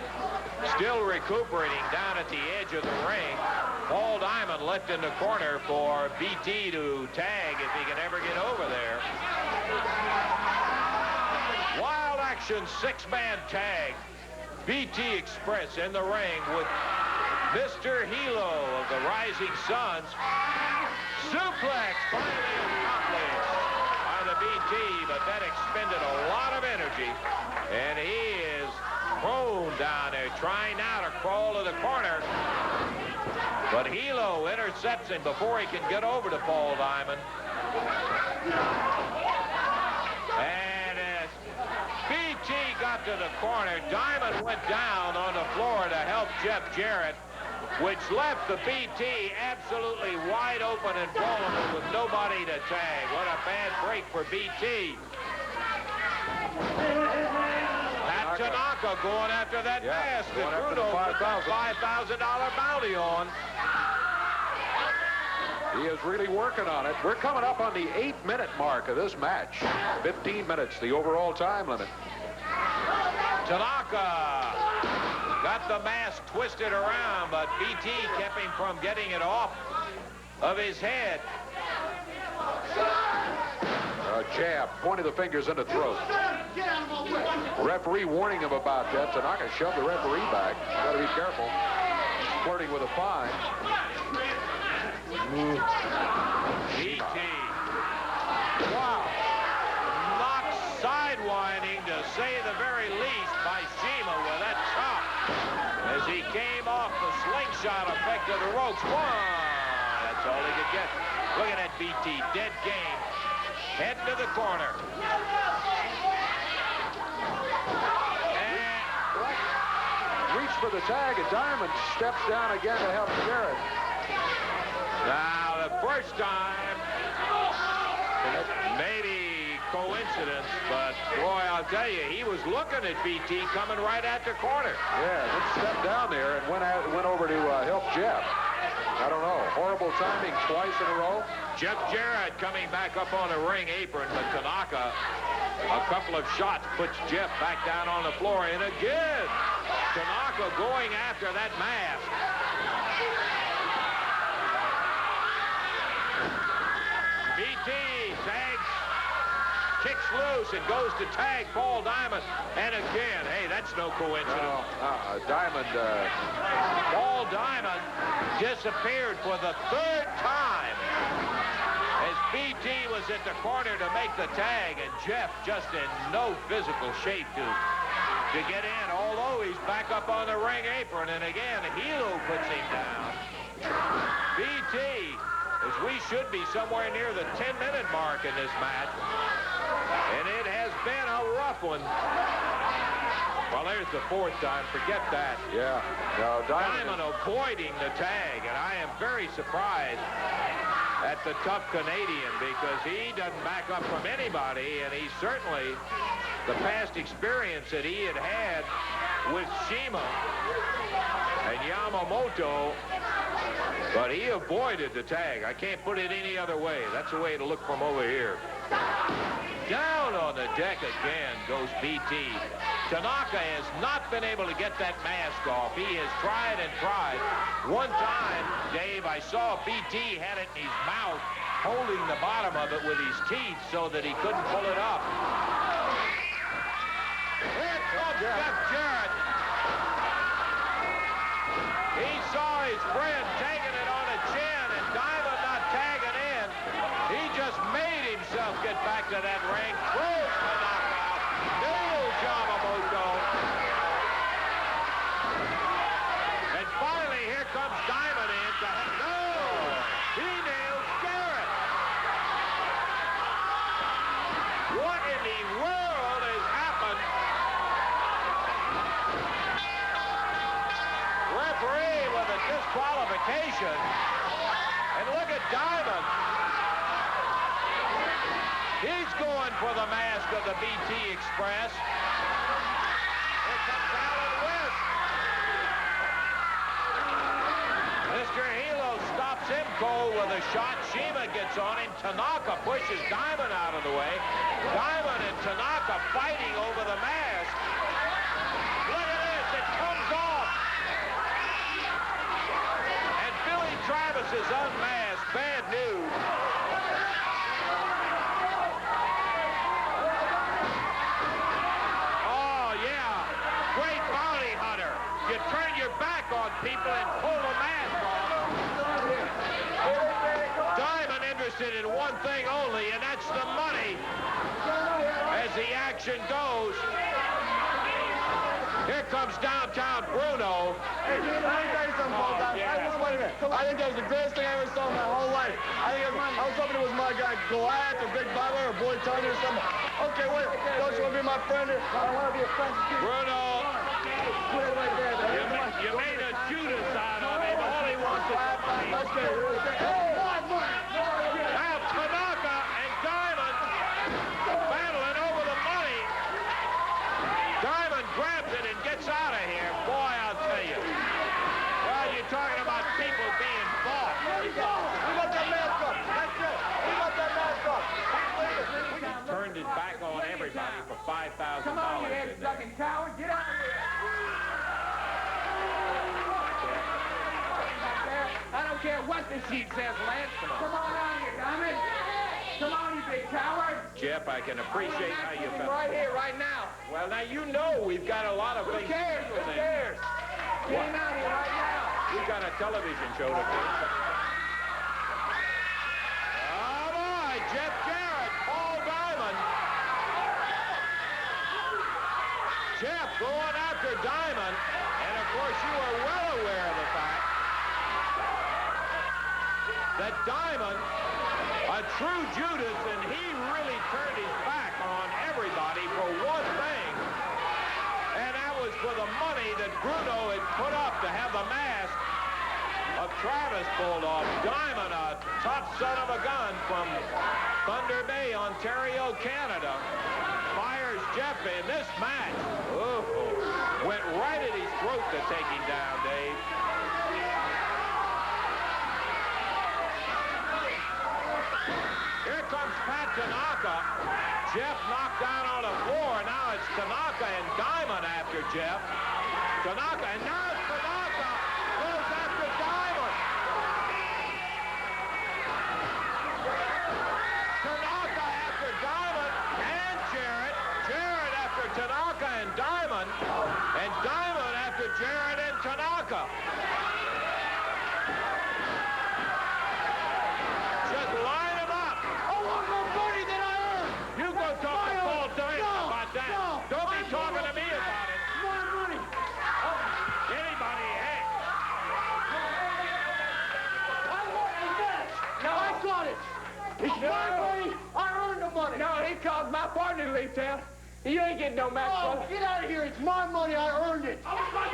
still recuperating down at the edge of the ring. Paul Diamond left in the corner for BT to tag if he can ever get over there. Wild action 6-man tag. BT Express in the ring with Mr. Hilo of the Rising Suns. Suplex finally accomplished by the BT, but that expended a lot of energy. And he is prone down there, trying now to crawl to the corner. But Hilo intercepts him before he can get over to Paul Diamond. And as BT got to the corner, Diamond went down on the floor to help Jeff Jarrett, which left the BT absolutely wide open and vulnerable with nobody to tag. What a bad break for BT. Tanaka going after that mask that Bruno put that $5,000 bounty on. He is really working on it. We're coming up on the 8-minute mark of this match. 15 minutes, the overall time limit. Tanaka got the mask twisted around, but BT kept him from getting it off of his head. Jab, pointing the fingers in the throat. Referee warning him about that. Tanaka shoved the referee back. Got to be careful. He's flirting with a fine. BT. Wow. Knocked sidewinding, to say the very least, by Shima with that chop. As he came off the slingshot effect of the ropes. One. That's all he could get. Look at that BT. Dead game. Head to the corner. And reach for the tag, and Diamond steps down again to help Jarrett. Now, the first time, maybe coincidence, but boy, I'll tell you, he was looking at BT coming right at the corner. Yeah, then stepped down there and went over to help Jeff. I don't know. Horrible timing twice in a row. Jeff Jarrett coming back up on the ring apron, but Tanaka, a couple of shots puts Jeff back down on the floor. And again, Tanaka going after that mask. BT tags, kicks loose and goes to tag Paul Diamond. And again, hey, that's no coincidence. Paul Diamond disappeared for the third time as BT was at the corner to make the tag, and Jeff just in no physical shape to get in, although he's back up on the ring apron. And again, Hilo puts him down. BT, as we should be somewhere near the 10-minute mark in this match, and it has been a rough one. Well, there's the fourth time. Forget that. Yeah. No, Diamond avoiding the tag, and I am very surprised at the tough Canadian because he doesn't back up from anybody, and he certainly, the past experience that he had with Shima and Yamamoto, but he avoided the tag. I can't put it any other way. That's the way to look from over here. Down on the deck again goes BT. Tanaka has not been able to get that mask off. He has tried and tried. One time, Dave, I saw BT had it in his mouth, holding the bottom of it with his teeth so that he couldn't pull it up. Here comes Jeff Jarrett. He saw his friend taking it on the chin and Diamond not tagging in. He just made himself get back to that ring. Throws the knockout. Nails Yamamoto. And finally, here comes Diamond in to... No! He nails Jarrett. What in the world has happened? Referee with a disqualification. And look at Diamond. He's going for the mask of the BT Express. Here comes Alan West. Mr. Hilo stops him cold with a shot. Shima gets on him. Tanaka pushes Diamond out of the way. Diamond and Tanaka fighting over the mask. Look at this. It comes off. And Billy Travis is unmasked. Bad news. You turn your back on people and pull the mask off. Diamond interested in one thing only, and that's the money. As the action goes, here comes downtown Bruno. Hey, let me tell you something, Paul. I think that was the greatest thing I ever saw in my whole life. I was hoping it was my guy Goliath or Big Bubba or Boy Tony or something. Okay, wait. Don't you want to be my friend? I want to be a friend. Bruno. You made a Judas out of him. All he wants is money. Now Tanaka and Diamond battling over the money. Diamond grabs it and gets out of here. Boy, I'll tell you. Well, you're talking about people being bought. We got that mask up. That's it. We got that mask up. Turned his back on everybody for $5,000. Come on, you head-sucking coward. Get out of here. I don't care what the sheet says, Lance. Come on out here, Diamond. Come on, you big coward. Jeff, I can appreciate how you felt. Right here, right now. Well, now you know we've got a lot of things. Who cares? Who cares? Get him out here right now. We've got a television show to do. Oh, boy, Jeff Jarrett, Paul Diamond. Jeff going after Diamond. And, of course, you are well aware of the fact that Diamond, a true Judas, and he really turned his back on everybody for one thing, and that was for the money that Bruno had put up to have the mask of Travis pulled off. Diamond, a tough son of a gun from Thunder Bay, Ontario, Canada, fires Jeff in this match. Oh, went right at his throat to take him down, Dave. Tanaka. Jeff knocked down on the floor. Now it's Tanaka and Diamond after Jeff. Tanaka, and now it's Tanaka goes after Diamond. Tanaka after Diamond and Jarrett. Jarrett after Tanaka and Diamond. And Diamond after Jarrett and Tanaka. Just line them up. I want more money than I earned. You go talk to Paul Diamond about that. Don't be talking to me about it. More money. Anybody, hey. I want the match. No. I got it. It's my money. I earned the money. No, he caused my partner to leave town. You ain't getting no match, Oh, brother. get out of here. It's my money. I earned it.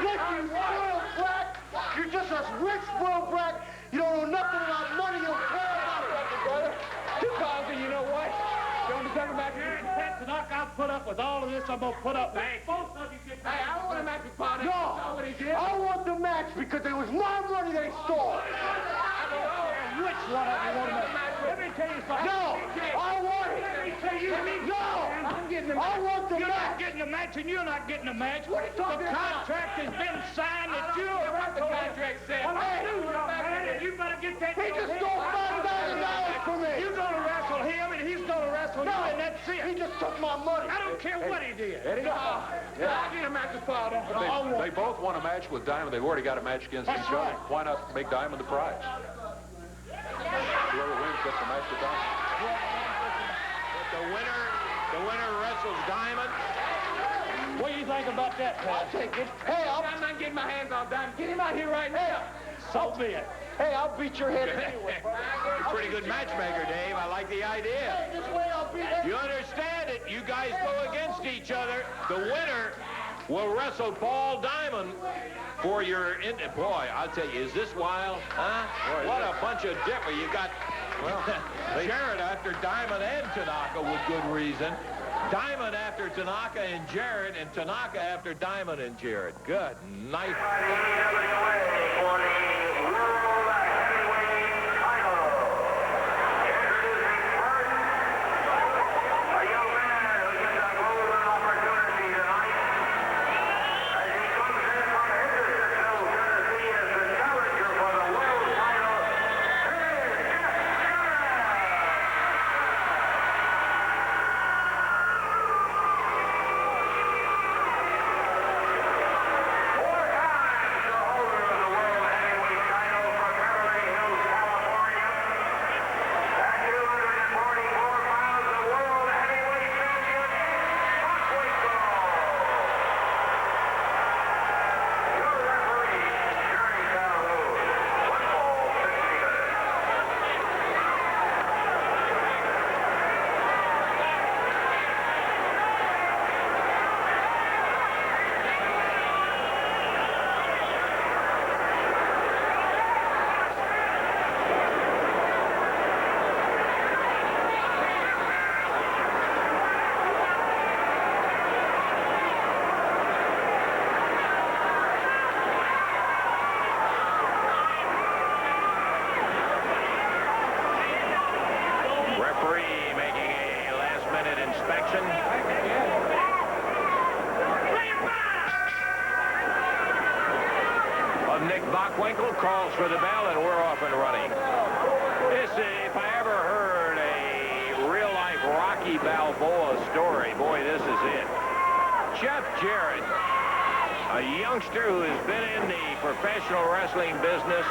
Listen, you spoiled brat. You're just a rich spoiled brat. You don't know nothing about money. You don't care about it, brother. Two calls, and you know what? Don't deserve a match. Tanaka, I'll put up with all of this. I'm going to put up with both of you. Hey, I want a match with Potter. No, That's what he did. I want the match because it was my money they stole. Which one of you want to match? Let me tell you something. No, I want it. Let me tell you. No, I'm getting the I match. want the You're match. not getting the match, and you're not getting the match. What are you talking the about? contract has been signed that you are what the contract said. Well, Hey. I do, young man, and you better get that. He just stole $5,000 from me. You're going to wrestle him, and he's going to wrestle you, and that's it. He just took my money. I don't care what he did. I'll get a match with Potter. They both want a match with Diamond. They've already got a match against each other. Why not make Diamond the prize? Whoever wins gets a match with Diamond. The winner wrestles Diamond. What do you think about that, Pat? I'll take it. Hey, I'm not getting my hands on Diamond. Get him out here right now. So be it. Hey, I'll beat your head anyway. You're a pretty good matchmaker, Dave. I like the idea. Hey, this way I'll beat You understand it. You guys go against each other. The winner will wrestle Paul Diamond for your... Boy, I'll tell you, is this wild? Huh? What a bunch of different... You got... Well, Jarrett after Diamond and Tanaka with good reason. Diamond after Tanaka and Jarrett, and Tanaka after Diamond and Jarrett. Good night. Winkle calls for the bell, and we're off and running. This, if I ever heard a real-life Rocky Balboa story, boy, this is it. Jeff Jarrett, a youngster who has been in the professional wrestling business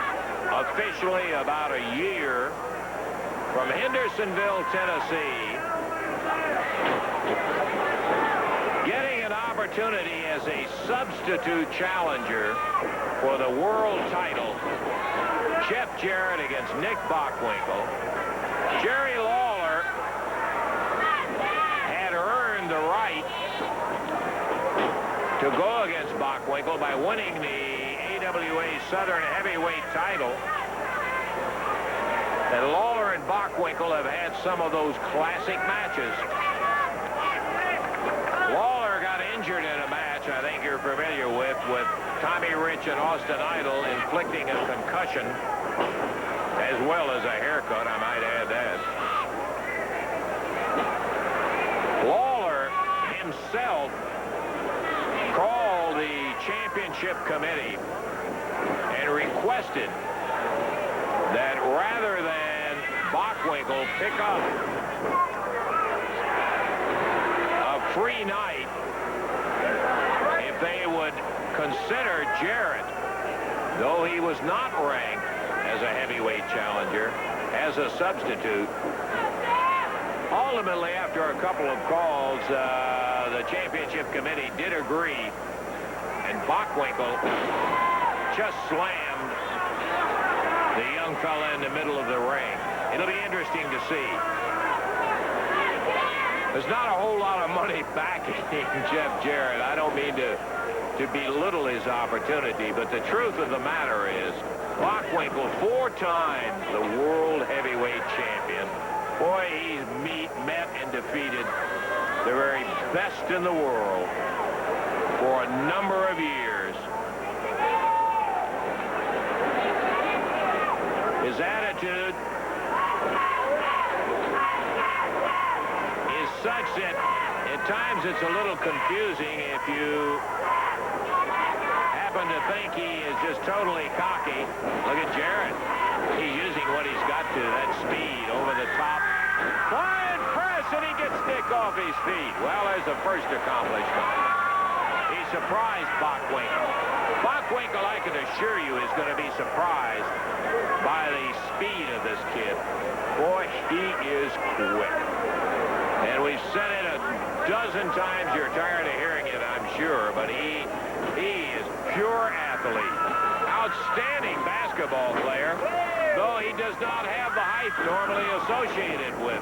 officially about a year, from Hendersonville, Tennessee, getting an opportunity as a substitute challenger for the world title. Jeff Jarrett against Nick Bockwinkel. Jerry Lawler had earned the right to go against Bockwinkel by winning the AWA Southern Heavyweight title. And Lawler and Bockwinkel have had some of those classic matches. Lawler got injured in a match I think you're familiar with Tommy Rich and Austin Idol, inflicting a concussion as well as a haircut, I might add that. himself called the championship committee and requested that rather than Bockwinkel pick up a free night, if they would consider Jarrett, though he was not ranked as a heavyweight challenger, as a substitute. Ultimately, after a couple of calls, the championship committee did agree, and Bockwinkel just slammed the young fella in the middle of the ring. It'll be interesting to see. There's not a whole lot of money backing Jeff Jarrett. I don't mean to belittle his opportunity, but the truth of the matter is, Bockwinkel, 4 times the world heavyweight champion. Boy, he's met and defeated the very best in the world for a number of years. His attitude is such that at times it's a little confusing if you happen to think he is just totally cocky. Look at Jarrett. He's using what he's got to, that speed over the top. Flying press, and he gets Nick off his feet. Well, there's the first accomplishment. He surprised Bockwinkel. Bockwinkel, I can assure you, is going to be surprised by the speed of this kid. Boy, he is quick. And we've said it a dozen times. You're tired of hearing it, I'm sure, but he is pure athlete. Outstanding basketball player, though he does not have the height normally associated with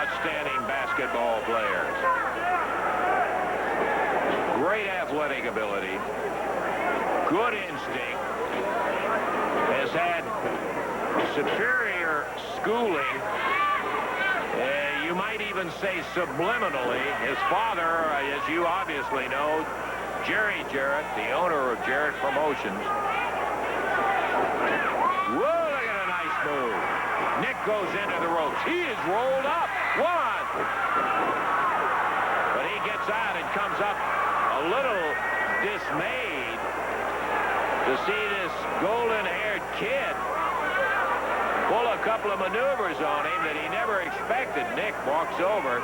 outstanding basketball players. Great athletic ability, good instinct, has had superior schooling, you might even say subliminally. His father, as you obviously know, Jerry Jarrett, the owner of Jarrett Promotions. Whoa, look at a nice move. Nick goes into the ropes. He is rolled up. 1. But he gets out and comes up a little dismayed to see this golden-haired kid pull a couple of maneuvers on him that he never expected. Nick walks over,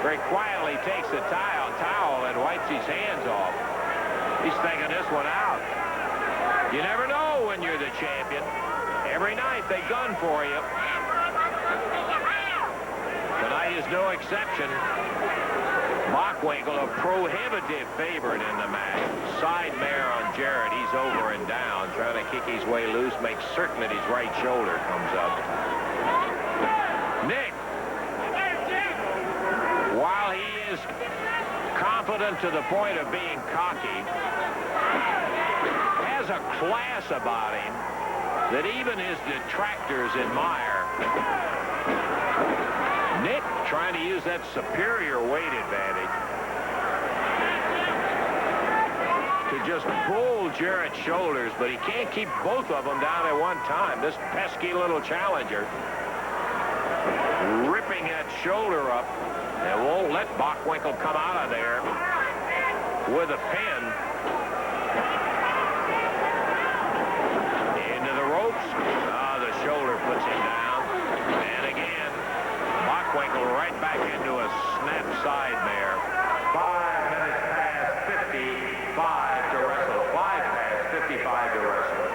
very quietly takes the towel and wipes his hands off. He's thinking this one out. You never know when you're the champion. Every night they gun for you. Tonight is no exception. Bockwinkel, a prohibitive favorite in the match. Side mare on Jarrett. He's over and down, trying to kick his way loose, make certain that his right shoulder comes up. Nick, while he is confident to the point of being cocky, has a class about him that even his detractors admire. Nick trying to use that superior weight advantage to just pull Jarrett's shoulders, but he can't keep both of them down at one time. This pesky little challenger ripping that shoulder up and won't let Bockwinkel come out of there with a pin. Into the ropes. The shoulder puts him down. And again, Bockwinkel right back into a snap side mare. 5 minutes past 55 to wrestle. 5 past 55 to wrestle.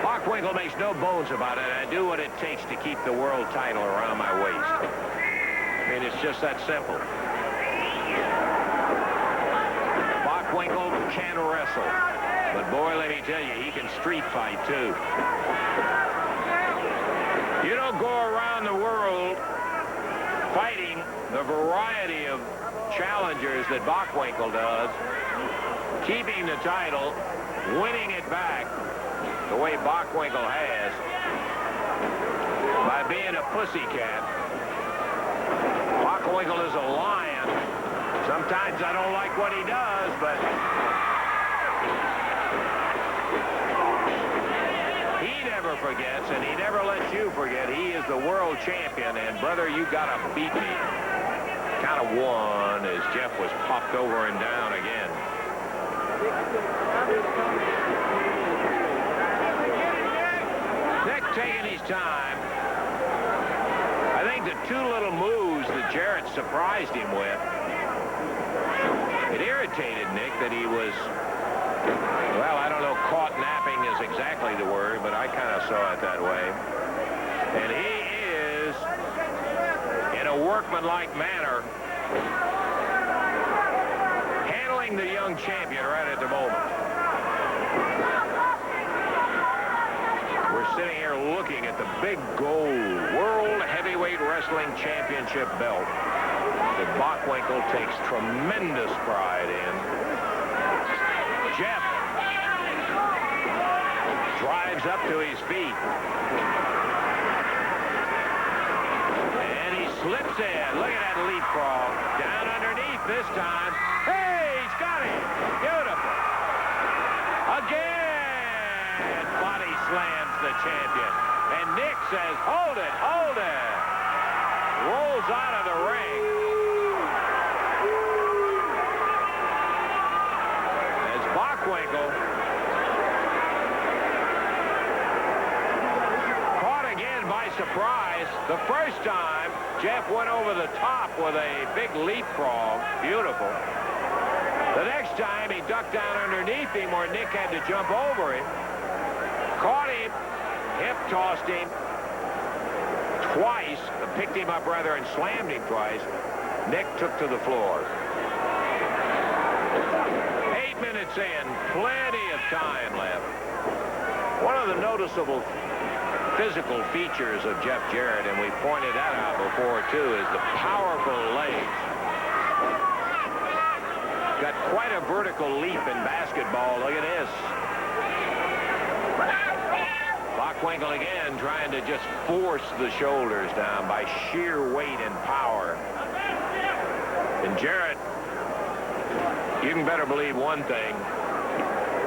Bockwinkel makes no bones about it. I do what it takes to keep the world title around my waist. I mean, it's just that simple. Bockwinkel can wrestle. But boy, let me tell you, he can street fight, too. You don't go around the world fighting the variety of challengers that Bockwinkel does, keeping the title, winning it back the way Bockwinkel has, by being a pussycat. Bockwinkel is a lion. Sometimes I don't like what he does, but he never never forgets, and he never lets you forget. He is the world champion, and brother, you got to beat me. Count of one as Jeff was popped over and down again. Nick taking his time. I think the two little moves that Jarrett surprised him with, it irritated Nick that he was, well, I don't know, caught napping is exactly the word, but I kind of saw it that way. And he is, in a workmanlike manner, handling the young champion right at the moment. We're sitting here looking at the big gold World Heavyweight Wrestling Championship belt that Bockwinkel takes tremendous pride in. Jeff drives up to his feet. And he slips in. Look at that leapfrog. Down underneath this time. Hey, he's got it. Beautiful. Again. Body slams the champion. And Nick says, hold it, hold it. Rolls out of the ring. As Bockwinkel caught again by surprise. The first time, Jeff went over the top with a big leapfrog. Beautiful. The next time, he ducked down underneath him where Nick had to jump over him. Caught him, hip-tossed him twice, picked him up rather and slammed him twice. Nick took to the floor. 8 minutes in, plenty of time left. One of the noticeable physical features of Jeff Jarrett, and we pointed that out before too, is the powerful legs. Got quite a vertical leap in basketball. Look at this. Bockwinkel again trying to just force the shoulders down by sheer weight and power. And Jarrett, you can better believe one thing.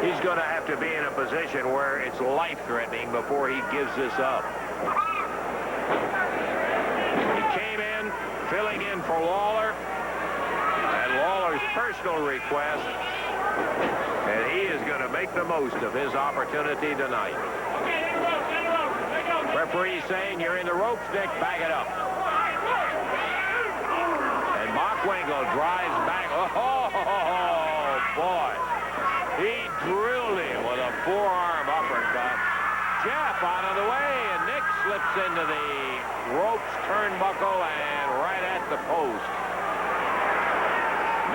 He's going to have to be in a position where it's life-threatening before he gives this up. He came in, filling in for Lawler, at Lawler's personal request, and he is going to make the most of his opportunity tonight. Referee saying you're in the ropes, Nick, back it up. And Bockwinkel drives back. Oh, boy. He drilled him with a forearm uppercut. Jeff out of the way, and Nick slips into the ropes turnbuckle and right at the post.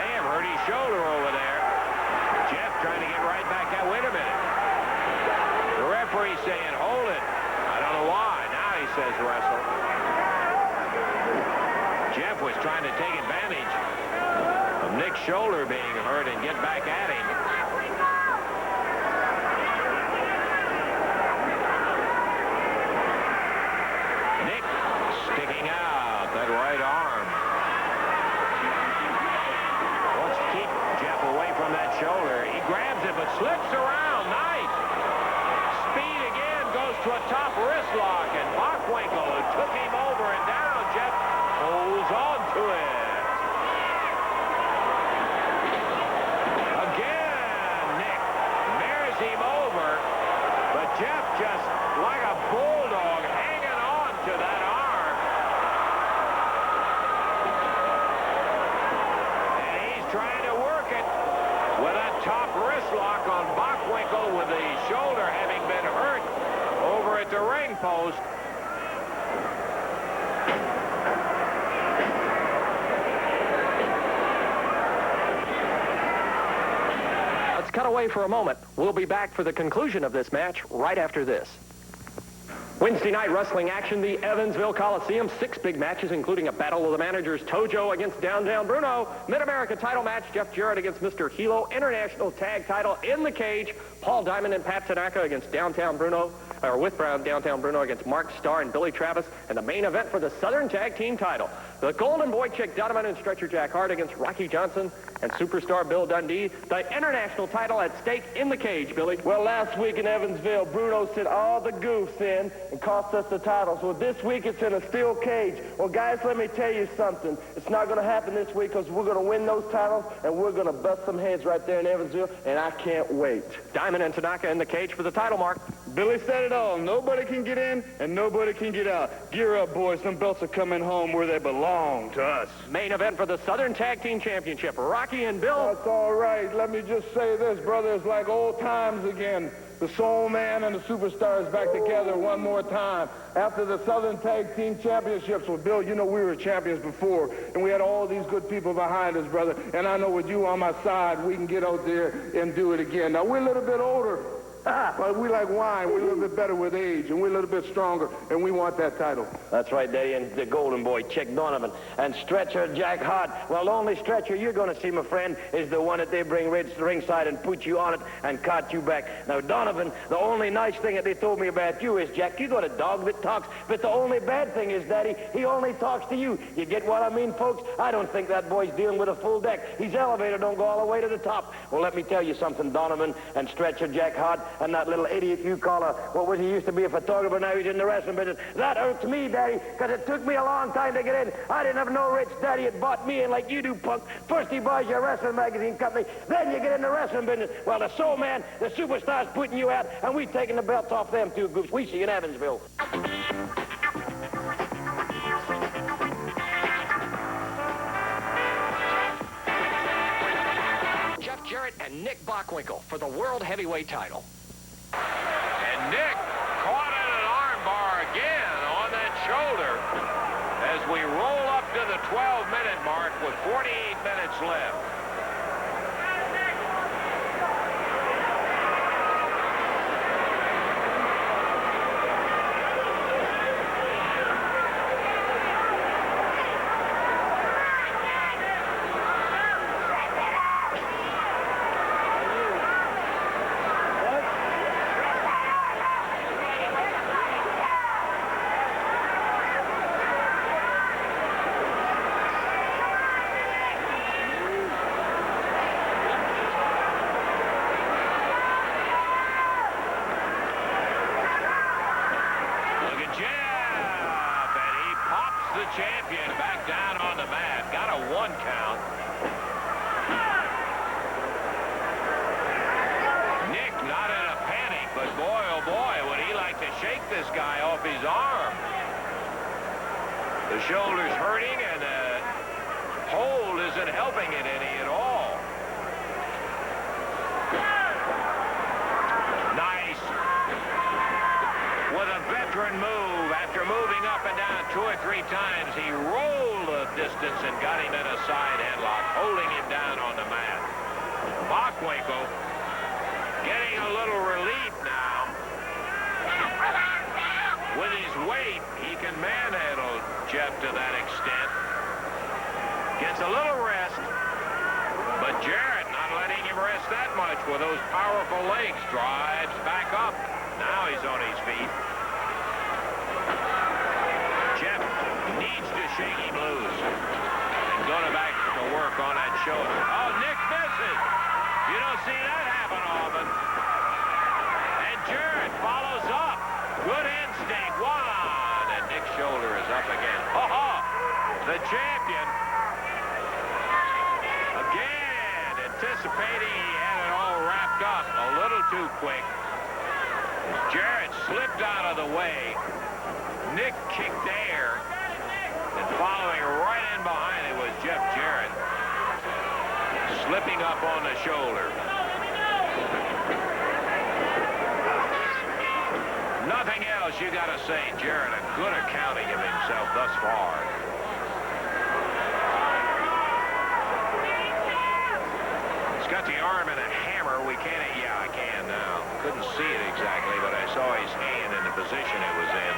May have hurt his shoulder over there. Jeff trying to get right back out. Wait a minute. The referee saying, hold it. I don't know why. Now he says wrestle. Jeff was trying to take advantage of Nick's shoulder being hurt and get back at him. Nick sticking out that right arm. Wants to keep Jeff away from that shoulder. He grabs it but slips around. Nice. Speed again, goes to a top wrist lock, and Bockwinkel, who took him over and down, Jeff holds on to it. Again, Nick mirrors him over, but Jeff just like a bulldog hanging on to that arm. And he's trying to work it with a top wrist lock on Bockwinkel, with the shoulder having been hurt over at the ring post. Let's cut away for a moment. We'll be back for the conclusion of this match right after this. Wednesday night wrestling action, the Evansville Coliseum. 6 big matches, including a battle of the managers, Tojo against Downtown Bruno. Mid-America title match, Jeff Jarrett against Mr. Hilo. International tag title in the cage, Paul Diamond and Pat Tanaka against Downtown Bruno, or with Downtown Bruno against Mark Starr and Billy Travis. And the main event for the Southern Tag Team title, The Golden Boy Chick Donovan and Stretcher Jack Hart against Rocky Johnson and Superstar Bill Dundee. The international title at stake in the cage, Billy. Well, last week in Evansville, Bruno sent all the goofs in and cost us the titles. Well, this week it's in a steel cage. Well, guys, let me tell you something. It's not going to happen this week because we're going to win those titles and we're going to bust some heads right there in Evansville, and I can't wait. Diamond and Tanaka in the cage for the title, Mark. Billy said it all. Nobody can get in and nobody can get out. Gear up, boys. Them belts are coming home where they belong to us. Main event for the Southern Tag Team Championship. Rocky and Bill. That's all right. Let me just say this, brother. It's like old times again. The Soul Man and the Superstars back together one more time after the Southern Tag Team Championships. Well, Bill, you know we were champions before, and we had all these good people behind us, brother. And I know with you on my side, we can get out there and do it again. Now, we're a little bit older, but we like wine. We're a little bit better with age, and we're a little bit stronger, and we want that title. That's right, Daddy, and the Golden Boy, Chick Donovan, and Stretcher Jack Hart. Well, the only stretcher you're going to see, my friend, is the one that they bring ringside and put you on it and cart you back. Now, Donovan, the only nice thing that they told me about you is, Jack, you got a dog that talks, but the only bad thing is, Daddy, he only talks to you. You get what I mean, folks? I don't think that boy's dealing with a full deck. His elevator don't go all the way to the top. Well, let me tell you something, Donovan and Stretcher Jack Hart, and that little idiot you call what was he used to be a photographer, now he's in the wrestling business. That hurts me, Daddy, because it took me a long time to get in. I didn't have no rich daddy that bought me in like you do, punk. First he buys your wrestling magazine company, then you get in the wrestling business. Well, the Soul Man, the Superstar's putting you out, and we taking the belts off them two groups. We see you in Evansville. Jeff Jarrett and Nick Bockwinkel for the World Heavyweight title. And Nick caught in an armbar again on that shoulder as we roll up to the 12-minute mark with 48 minutes left. Champion back down on the mat. Got a 1 count. Nick not in a panic, but boy, oh boy, would he like to shake this guy off his arm. The shoulder's hurting, and the hold isn't helping it any at all. Nice. With a veteran move, after moving up and down 2 or 3 times, he rolled the distance and got him in a side headlock, holding him down on the mat. Bockwinkel getting a little relief now. With his weight, he can manhandle Jeff to that extent. Gets a little rest, but Jarrett not letting him rest that much with those powerful legs. Drives back up. Now he's on his feet. Jeff needs to shake him loose and go back to work on that shoulder. Oh, Nick misses. You don't see that happen often. And Jarrett follows up. Good instinct. 1. And Nick's shoulder is up again. Oh, the champion. Again, anticipating he had it all wrapped up a little too quick. Jarrett slipped out of the way. Nick kicked air, and following right in behind it was Jeff Jarrett, slipping up on the shoulder. Nothing else you got to say. Jarrett, a good accounting of himself thus far. He's got the arm in a hammer. We can't, yeah, I can now. Couldn't see it exactly, but I saw his hand in the position it was in.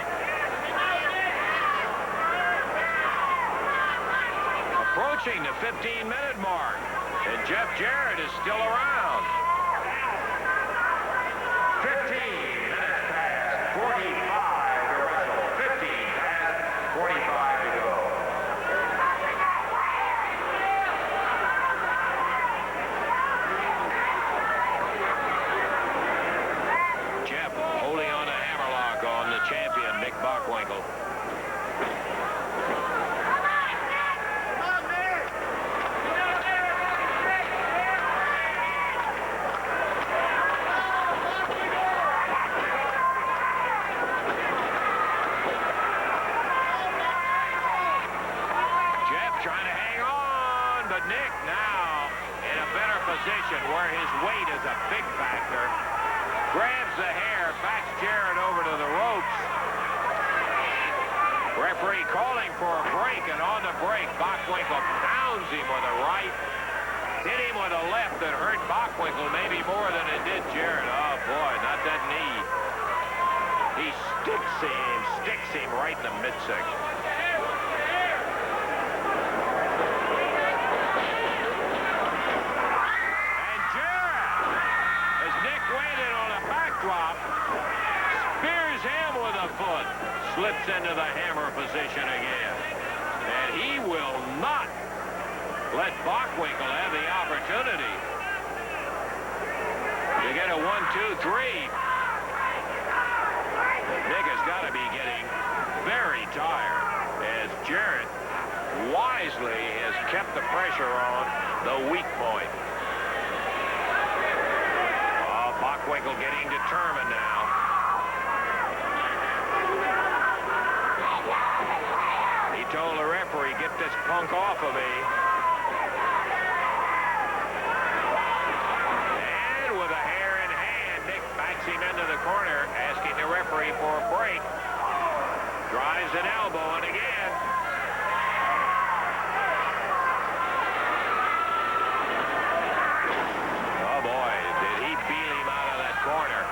Approaching the 15-minute mark, and Jeff Jarrett is still around. 15 minutes past 45 to wrestle. 15 past 45 to go. position where his weight is a big factor. Grabs the hair, backs Jarrett over to the ropes. Referee calling for a break, and on the break, Bockwinkel pounds him with a right. Hit him with a left that hurt Bockwinkel maybe more than it did Jarrett. Oh, boy, not that knee. He sticks him right in the midsection. And Jarrett, as Nick waited on a backdrop, spears him with a foot. Slips into the hammer position again. And he will not let Bockwinkel have the opportunity to get a 1, 2, 3. Nick has got to be getting very tired as Jarrett wisely has kept the pressure on the weak point. Oh, Bockwinkel getting determined now. He told the referee, get this punk off of me. And with a hair in hand, Nick backs him into the corner, asking the referee for a break. Drives an elbow, and again. Oh, boy, did he beat him out of that corner.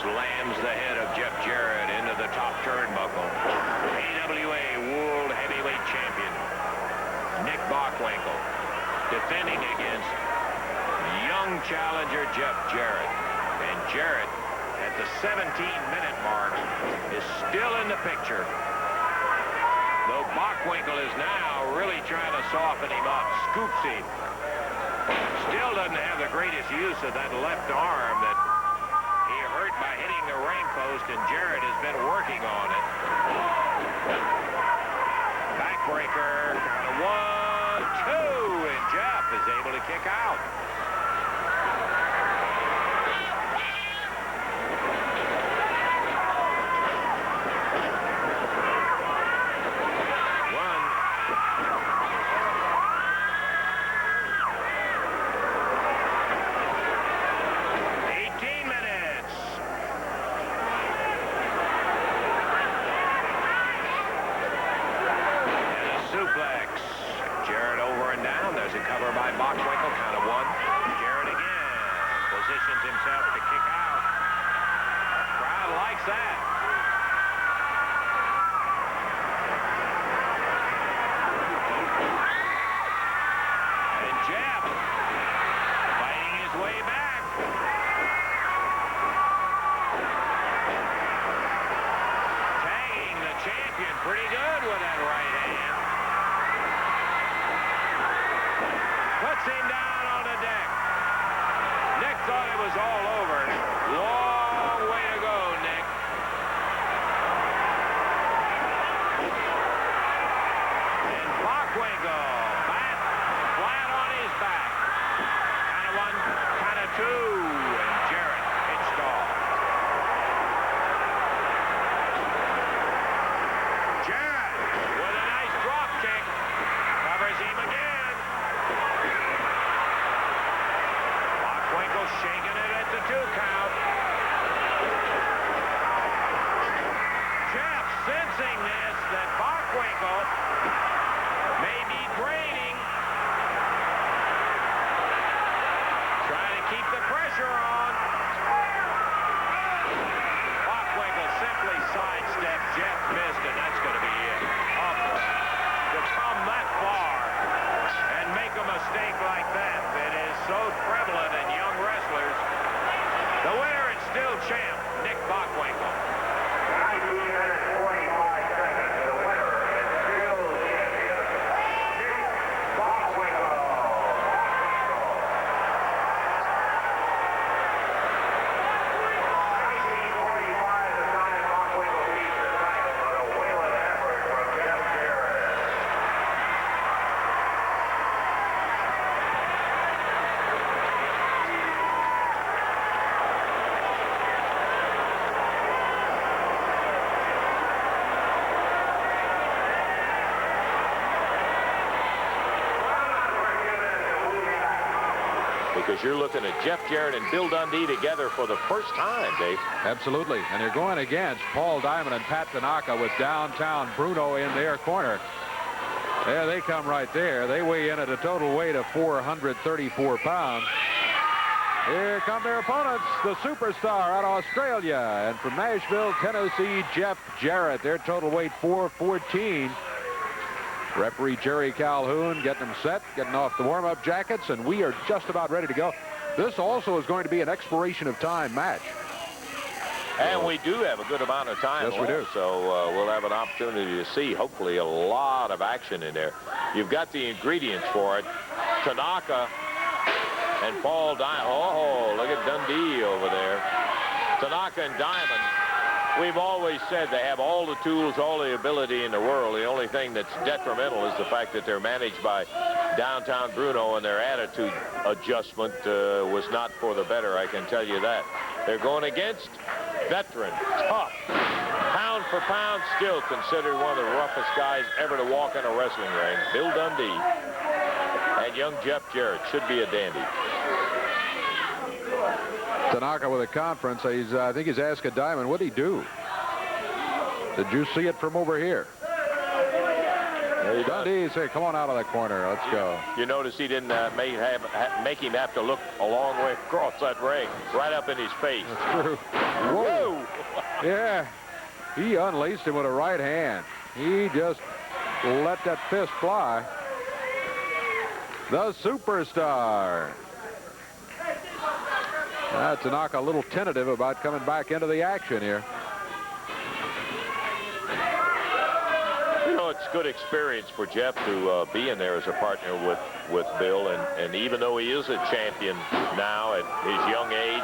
Slams the head of Jeff Jarrett into the top turnbuckle. AWA World Heavyweight Champion Nick Bockwinkel defending against young challenger Jeff Jarrett. And Jarrett, at the 17-minute mark, is still in the picture. Though Bockwinkel is now really trying to soften him up, scoops him. Still doesn't have the greatest use of that left arm that he hurt by hitting the ring post, and Jarrett has been working on it. Backbreaker, count of 1, 2, and Jeff is able to kick out. because you're looking at Jeff Jarrett and Bill Dundee together for the first time, Dave. Absolutely. And you're going against Paul Diamond and Pat Tanaka with downtown Bruno in their corner. There they come right there. They weigh in at a total weight of 434 pounds. Here come their opponents, the superstar out of Australia. And from Nashville, Tennessee, Jeff Jarrett. Their total weight 414. Referee Jerry Calhoun getting them set, getting off the warm-up jackets, and we are just about ready to go. This also is going to be an expiration of time match. And we do have a good amount of time left. We do. So we'll have an opportunity to see, hopefully, a lot of action in there. You've got the ingredients for it. Tanaka and Paul Diamond. Oh, look at Dundee over there. Tanaka and Diamond. We've always said they have all the tools, all the ability in the world. The only thing that's detrimental is the fact that they're managed by downtown Bruno, and their attitude adjustment was not for the better, I can tell you that. They're going against veteran, tough, pound for pound, still considered one of the roughest guys ever to walk in a wrestling ring, Bill Dundee. And young Jeff Jarrett should be a dandy. Tanaka with a conference. I think he's asking Diamond, what'd he do? Did you see it from over here? Dundee said, come on out of that corner. Let's go. You notice he didn't make him have to look a long way across that ring, right up in his face. That's true. Whoa. Yeah. He unleashed him with a right hand. He just let that fist fly. The superstar. Tanaka a little tentative about coming back into the action here. You know, it's good experience for Jeff to be in there as a partner with Bill, and even though he is a champion now at his young age,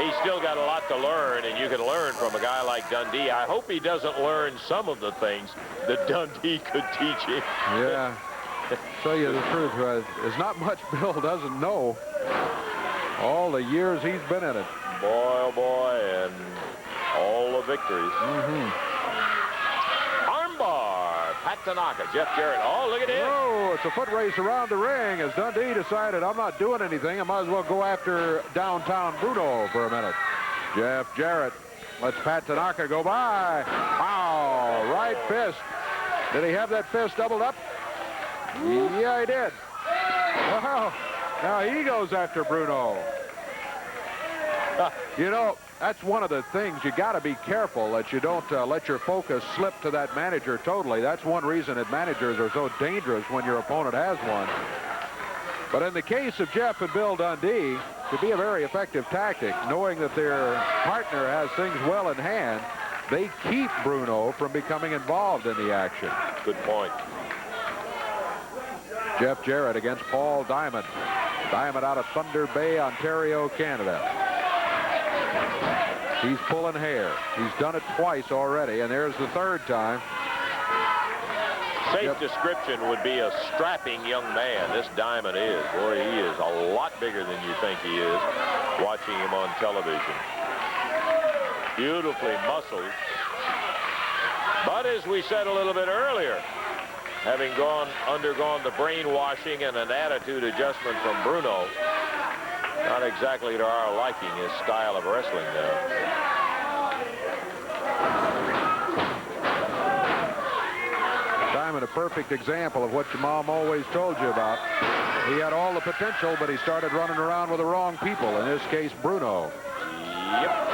he's still got a lot to learn, and you can learn from a guy like Dundee. I hope he doesn't learn some of the things that Dundee could teach him. Yeah. Tell you the truth, there's not much Bill doesn't know. All the years he's been in it. Boy, oh boy, and all the victories. Armbar, Pat Tanaka, Jeff Jarrett. Oh, look at it. Oh, it's a foot race around the ring as Dundee decided, I'm not doing anything. I might as well go after downtown Bruno for a minute. Jeff Jarrett lets Pat Tanaka go by. Wow, right fist. Did he have that fist doubled up? Yeah, he did. Wow. Now he goes after Bruno. You know, that's one of the things. You got to be careful that you don't let your focus slip to that manager totally. That's one reason that managers are so dangerous when your opponent has one. But in the case of Jeff and Bill Dundee, it could be a very effective tactic, knowing that their partner has things well in hand. They keep Bruno from becoming involved in the action. Good point. Jeff Jarrett against Paul Diamond. Diamond out of Thunder Bay, Ontario, Canada. He's pulling hair. He's done it twice already, and there's the third time. Safe description would be a strapping young man. This Diamond is. Boy, he is a lot bigger than you think he is, watching him on television. Beautifully muscled. But as we said a little bit earlier, having undergone the brainwashing and an attitude adjustment from Bruno, not exactly to our liking, his style of wrestling now. Diamond, a perfect example of what your mom always told you about. He had all the potential, but he started running around with the wrong people, in this case, Bruno. Yep.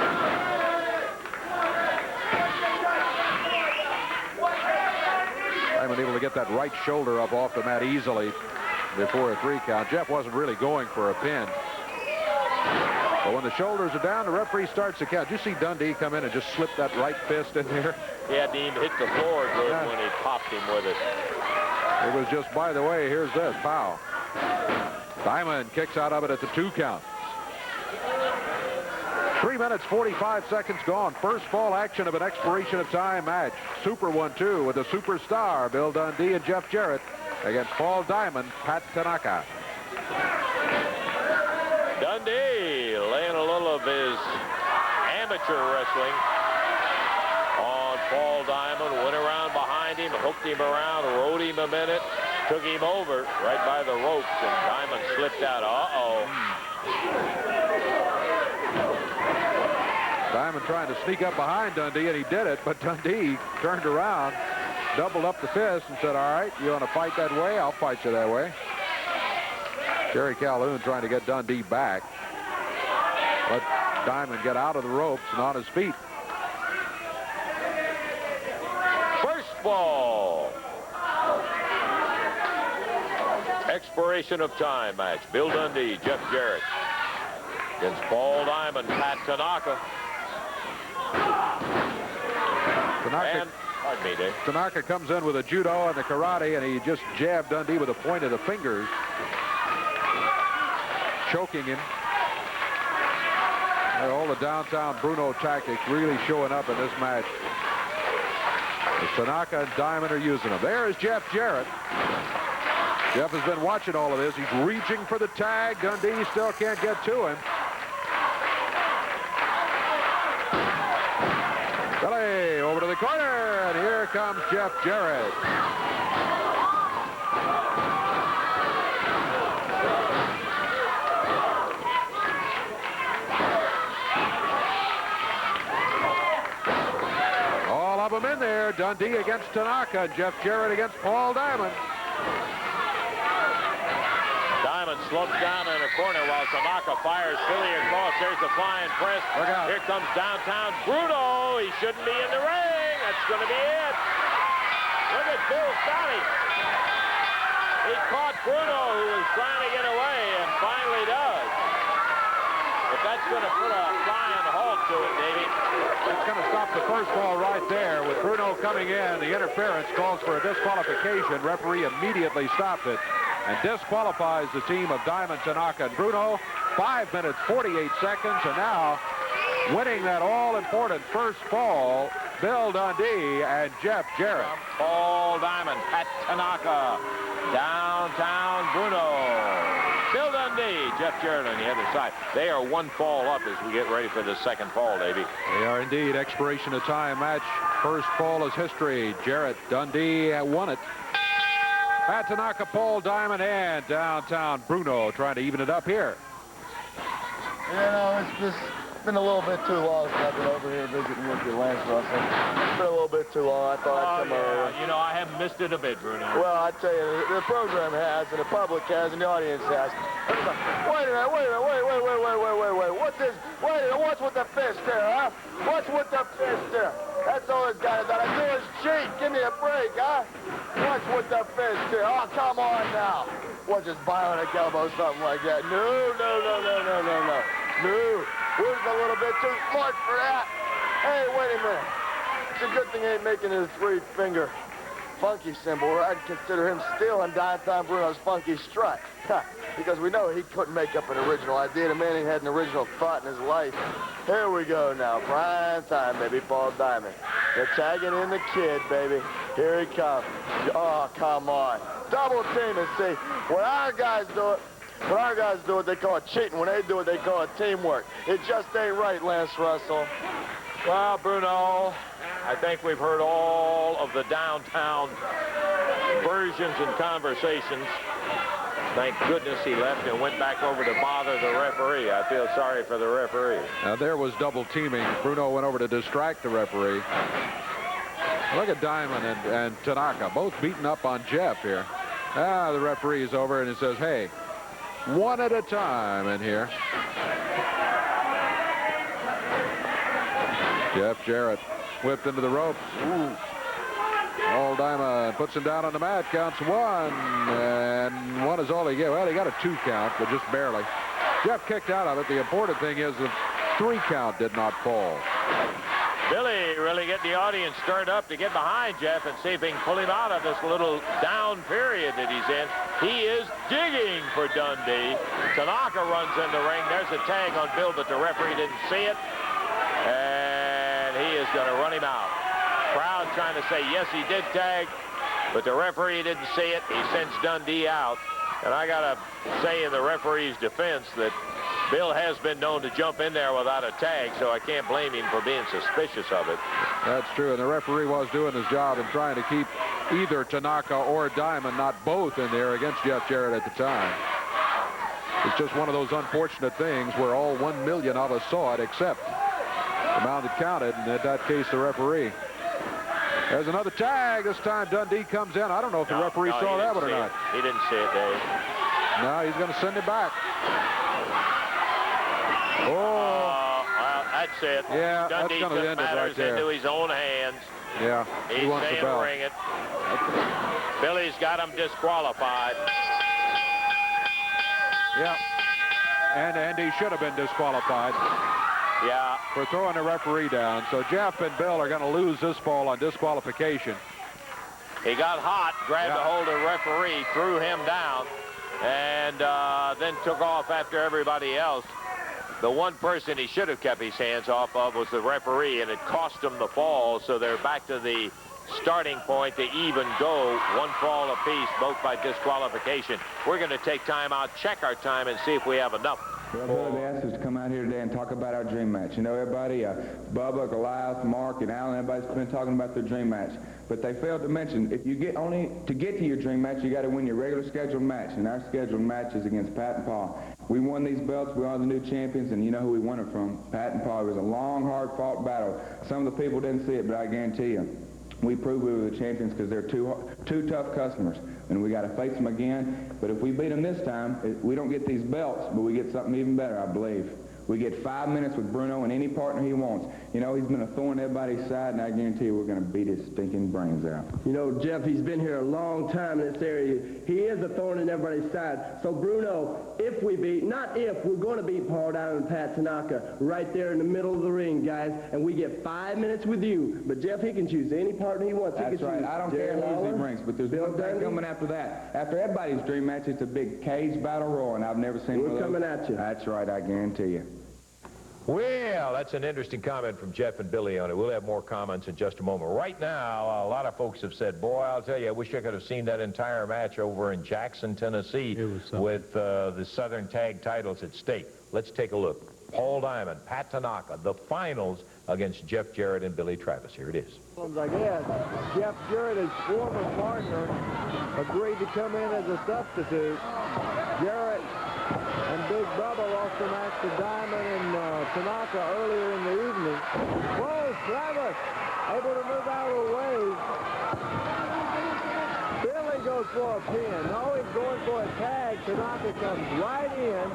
Diamond able to get that right shoulder up off the mat easily before a 3 count. Jeff wasn't really going for a pin. But when the shoulders are down, the referee starts the count. Did you see Dundee come in and just slip that right fist in there? He hadn't even hit the floor good when he popped him with it. It was just, by the way, here's this, pow. Diamond kicks out of it at the 2 count. 3 minutes, 45 seconds gone. First fall action of an expiration of time match. Super 1-2 with the superstar, Bill Dundee and Jeff Jarrett against Paul Diamond, Pat Tanaka. Dundee laying a little of his amateur wrestling on Paul Diamond. Went around behind him, hooked him around, rode him a minute. took him over right by the ropes, and Diamond slipped out. Uh-oh. Diamond trying to sneak up behind Dundee, and he did it, but Dundee turned around, doubled up the fist, and said, all right, you want to fight that way? I'll fight you that way. Jerry Calhoun trying to get Dundee back. Let Diamond get out of the ropes and on his feet. First ball. Expiration of time match. Bill Dundee, Jeff Jarrett against Paul Diamond, Pat Tanaka. Tanaka comes in with a judo and the karate, and he just jabbed Dundee with the point of the fingers, choking him. All the downtown Bruno tactics really showing up in this match. As Tanaka and Diamond are using them. There is Jeff Jarrett. Jeff has been watching all of this. He's reaching for the tag. Dundee still can't get to him. Billy over to the corner, and here comes Jeff Jarrett. All of them in there. Dundee against Tanaka, Jeff Jarrett against Paul Diamond. Diamond slumps down in a corner while Tanaka fires Philly across. There's the flying press. Here comes downtown Bruno. He shouldn't be in the ring. That's going to be it. Look at Bill Scotty. He caught Bruno, who was trying to get away, and finally does. But that's going to put a flying halt to it, Davey. It's going to stop the first ball right there. With Bruno coming in, the interference calls for a disqualification. Referee immediately stopped it and disqualifies the team of Diamond, Tanaka, and Bruno. 5 minutes, 48 seconds, and now winning that all-important first fall, Bill Dundee and Jeff Jarrett. Paul Diamond, Pat Tanaka, downtown Bruno. Bill Dundee, Jeff Jarrett on the other side. They are one fall up as we get ready for the second fall, Davey. They are indeed. Expiration of time match. First fall is history. Jarrett, Dundee won it. Pat Tanaka, Paul Diamond, and downtown Bruno trying to even it up here. You know, it's just been a little bit too long since I've been over here visiting with you, Lance Russell. It's been a little bit too long. I thought I'd come over. You know, I haven't missed it a bit, Bruno. Well, I tell you, the program has, and the public has, and the audience has. Wait a minute, wait. What's this? Wait a minute, what's with the fist there, huh? What's with the fist there? That's all this guy got to do is cheat. Give me a break, huh? What's with the fist there? Oh, come on now. What's this, bionic elbow, something like that? No. Who's a little bit too smart for that? Hey, wait a minute. It's a good thing he ain't making his three-finger funky symbol, or I'd consider him stealing downtown Bruno's funky strut. Because we know he couldn't make up an original idea. The man ain't had an original thought in his life. Here we go now. Prime time, baby, Paul Diamond. They're tagging in the kid, baby. Here he comes. Oh, come on. Double teaming, see. When our guys do it, they call it cheating. When they do it, they call it teamwork. It just ain't right, Lance Russell. Well, Bruno, I think we've heard all of the downtown versions and conversations. Thank goodness he left and went back over to bother the referee. I feel sorry for the referee. Now there was double teaming. Bruno went over to distract the referee. Look at Diamond and Tanaka, both beating up on Jeff here. The referee is over and he says, hey, one at a time in here. Jeff Jarrett whipped into the ropes. Ooh. Paul Diamond puts him down on the mat, counts one, and one is all he gets. Well, he got a 2 count, but just barely. Jeff kicked out of it. The important thing is the 3 count did not fall. Billy really getting the audience stirred up to get behind Jeff and see if he can pull him out of this little down period that he's in. He is digging for Dundee. Tanaka runs in the ring. There's a tag on Bill, but the referee didn't see it. And he is going to run him out. Crowd trying to say, yes, he did tag, but the referee didn't see it. He sends Dundee out. And I got to say in the referee's defense that Bill has been known to jump in there without a tag, so I can't blame him for being suspicious of it. That's true, and the referee was doing his job and trying to keep either Tanaka or Diamond, not both, in there against Jeff Jarrett at the time. It's just one of those unfortunate things where all 1 million of us saw it except the amount that counted, and in that case, the referee. There's another tag. This time Dundee comes in. I don't know if the referee saw that one or not. He didn't see it, Dave. No, he's going to send it back. Oh. Well, that's it. Yeah, Dundee that's going to end it right there. Into his own hands. Yeah, he's saying ring it. Billy's got him disqualified. Yeah, and he should have been disqualified. Yeah. For throwing the referee down. So Jeff and Bill are going to lose this ball on disqualification. He got hot, grabbed a hold of the referee, threw him down, and then took off after everybody else. The one person he should have kept his hands off of was the referee, and it cost him the fall, so they're back to the starting point to even go, one fall apiece, both by disqualification. We're going to take time out, check our time, and see if we have enough. Well, Billy, they asked us to come out here today and talk about our dream match. You know, everybody, Bubba, Goliath, Mark, and Alan, everybody's been talking about their dream match. But they failed to mention, if you get to get to your dream match, you got to win your regular scheduled match. And our scheduled match is against Pat and Paul. We won these belts. We are the new champions, and you know who we won it from? Pat and Paul. It was a long, hard-fought battle. Some of the people didn't see it, but I guarantee you, we proved we were the champions because they're two tough customers, and we got to face them again. But if we beat them this time, we don't get these belts, but we get something even better, I believe. We get 5 minutes with Bruno and any partner he wants. You know, he's been a thorn in everybody's side, and I guarantee you we're going to beat his stinking brains out. You know, Jeff, he's been here a long time in this area. He is a thorn in everybody's side. So, Bruno, if we beat, not if, we're going to beat Paul Diamond and Pat Tanaka right there in the middle of the ring, guys, and we get 5 minutes with you. But, Jeff, he can choose any partner he wants. That's right. I don't care who he brings, but there's one thing coming after that. After everybody's dream match, it's a big cage battle royal, and I've never seen one of those. We're coming at you. That's right, I guarantee you. Well, that's an interesting comment from Jeff and Billy on it. We'll have more comments in just a moment. Right now, a lot of folks have said, boy, I'll tell you, I wish I could have seen that entire match over in Jackson, Tennessee with the Southern Tag titles at stake. Let's take a look. Paul Diamond, Pat Tanaka, the finals against Jeff Jarrett and Billy Travis. Here it is. I guess Jeff Jarrett, his former partner, agreed to come in as a substitute. Jarrett and Big Bubba lost the match to Diamond and Tanaka earlier in the evening. Whoa, Travis able to move out of the way. Billy goes for a pin. No, he's going for a tag. Tanaka comes right in.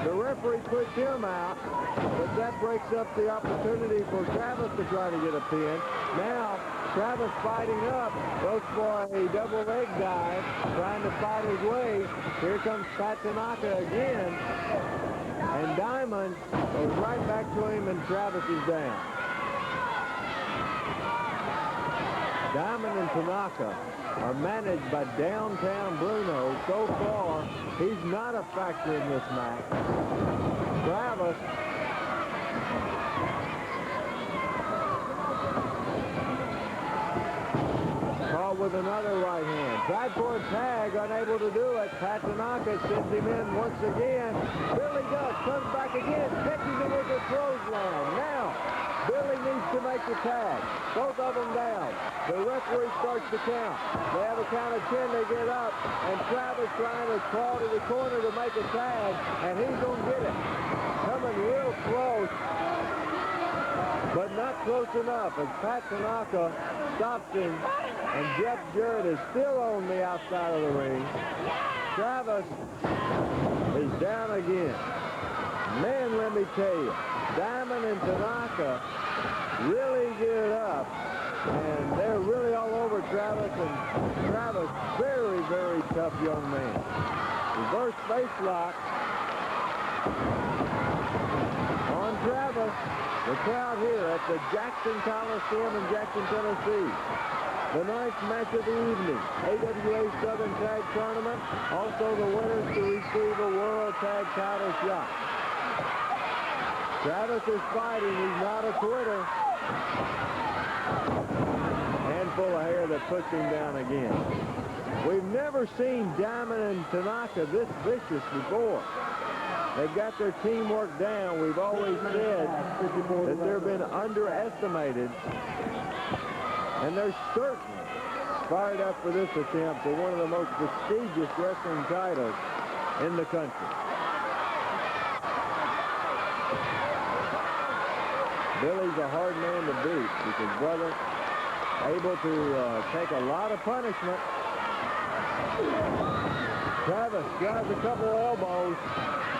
The referee puts him out, but that breaks up the opportunity for Travis to try to get a pin. Now, Travis fighting up, goes for a double leg dive, trying to fight his way. Here comes Pat Tanaka again, and Diamond goes right back to him, and Travis is down. Diamond and Tanaka are managed by downtown Bruno. So far, he's not a factor in this match. Travis caught with another right hand. Tried for a tag, unable to do it. Pat Tanaka sends him in once again. Billy Gus comes back again, catches him with a clothesline. Now, Billy needs to make the tag. Both of them down. The referee starts to count. They have a count of 10. They get up, and Travis trying to crawl to the corner to make a tag, and he's going to get it. Coming real close, but not close enough. As Pat Tanaka stops him, and Jeff Jarrett is still on the outside of the ring. Travis is down again. Man, let me tell you, Diamond and Tanaka really geared up, and they're really all over Travis, and Travis, very, very tough young man. Reverse face lock on Travis. The crowd here at the Jackson Coliseum in Jackson, Tennessee. The ninth match of the evening, AWA Southern Tag Tournament. Also the winners to receive a World Tag Title shot. Travis is fighting. He's not a quitter. Handful of hair that puts him down again. We've never seen Diamond and Tanaka this vicious before. They've got their teamwork down. We've always said that they've been underestimated. And they're certain fired up for this attempt for one of the most prestigious wrestling titles in the country. Billy's a hard man to beat. With his brother able to take a lot of punishment. Travis drives a couple of elbows.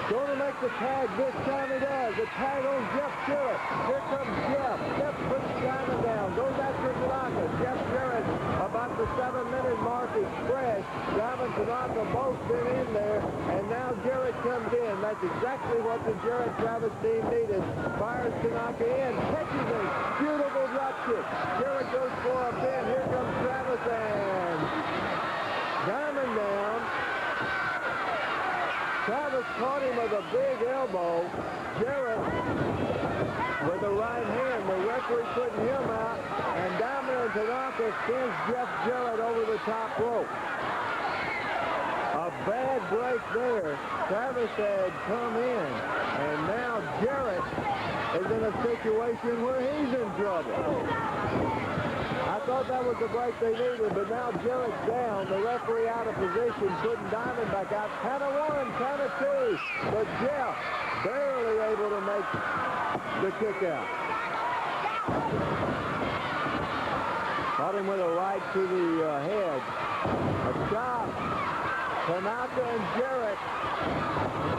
Going to make the tag. This time he does. The tag on Jeff Jarrett. Here comes Jeff. Jeff puts Diamond down. Goes after Tanaka. Jeff Jarrett about the 7-minute mark is fresh. Diamond, Tanaka both been in there. And now Jarrett comes in. That's exactly what the Jarrett-Travis team needed. Fires Tanaka in. Catches him. Beautiful drop kick. Jarrett goes for a pin. Here comes Travis and Diamond down. Travis caught him with a big elbow. Jarrett with the right hand. The referee putting him out. And Diamond and Tanaka sends Jeff Jarrett over the top rope. A bad break there. Travis had come in. And now Jarrett is in a situation where he's in trouble. I thought that was the break they needed, but now Jarrett's down. The referee out of position, putting Diamond back out. Count of 1, count of 2. But Jeff barely able to make the kick out. Caught him with a right to the head. A chop. Tanaka and Jarrett.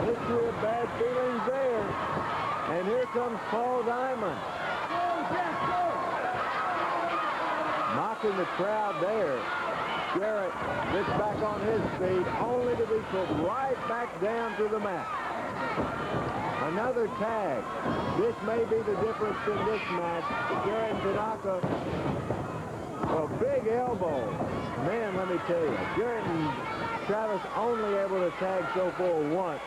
History of bad feelings there. And here comes Paul Diamond. Mocking the crowd there. Jarrett gets back on his feet, only to be put right back down to the mat. Another tag. This may be the difference in this match. Jarrett and Tanaka, a big elbow. Man, let me tell you, Jarrett and Travis only able to tag so far once.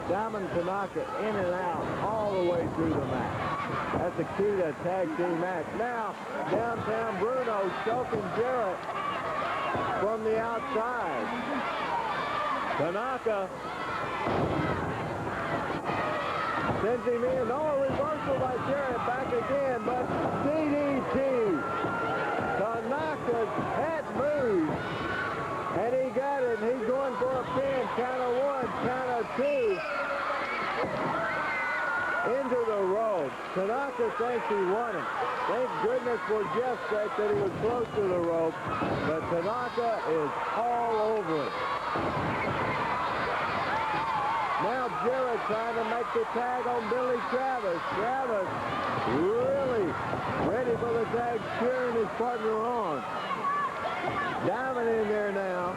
Diamond Tanaka in and out all the way through the match. That's the key to a tag team match. Now, downtown Bruno choking Jarrett from the outside. Tanaka sends him in. Oh, a reversal by Jarrett. Back again, but DDT. Tanaka's hat moves. And he got it, and he's going for a pin. Count of 1, count of 2. Into the ropes. Tanaka thinks he won it. Thank goodness for Jeff's sake that he was close to the rope. But Tanaka is all over it. Now Jarrett trying to make the tag on Billy Travis. Travis really ready for the tag, cheering his partner on. Diamond in there now.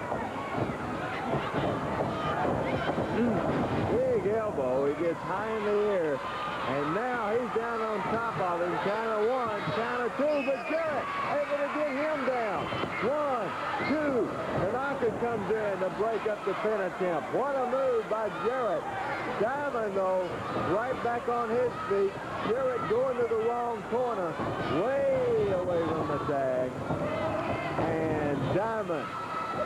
Big elbow. He gets high in the air. And now he's down on top of him. Count of 1, count of 2. But Jarrett able to get him down. 1, 2. Tanaka comes in to break up the pin attempt. What a move by Jarrett. Diamond, though, right back on his feet. Jarrett going to the wrong corner. Way away from the tag. And Diamond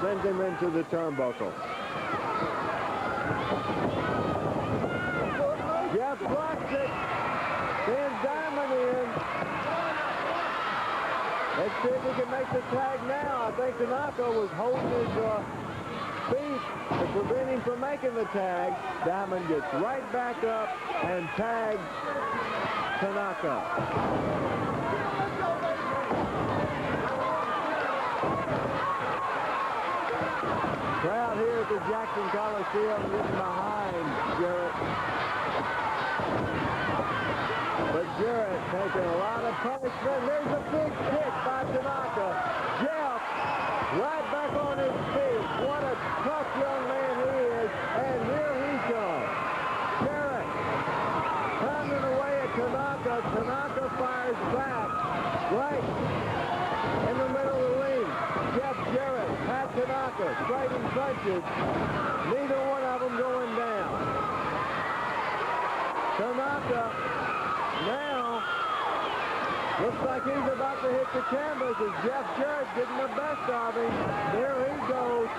sends him into the turnbuckle. Jeff blocks it. Sends Diamond in. Let's see if he can make the tag now. I think Tanaka was holding his feet to prevent him from making the tag. Diamond gets right back up and tags Tanaka. Crowd here at the Jackson Coliseum getting behind Jarrett. But Jarrett taking a lot of punishment. There's a big kick by Tanaka. Jeff right back on his feet. What a tough young man he is. And here he comes. Jarrett pounding away at Tanaka. Tanaka fires back right in the middle of the ring. Jeff Jarrett, Pat Tanaka, striking punches. Neither one of them going down. Tanaka now looks like he's about to hit the canvas as Jeff Jarrett getting the best of him. There he goes,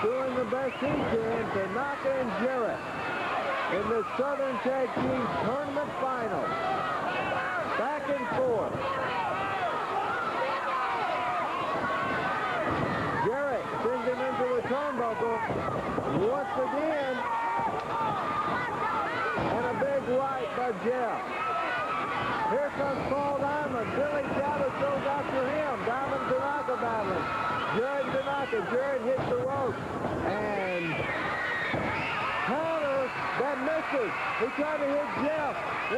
doing the best he can. Tanaka and Jarrett in the Southern Tag Team Tournament Final. Back and forth. turnbuckle. Once again. And a big right by Jeff. Here comes Paul Diamond. Billy Chavez goes after him. Diamond Tanaka battling. Jarrett Tanaka. Jarrett hits the rope. And counter that misses. He tried to hit Jeff. 1,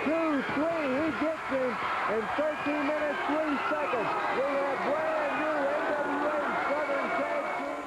2, 3. He gets him in 13 minutes, 3 seconds. We have brand new AWA Southern Tag Team.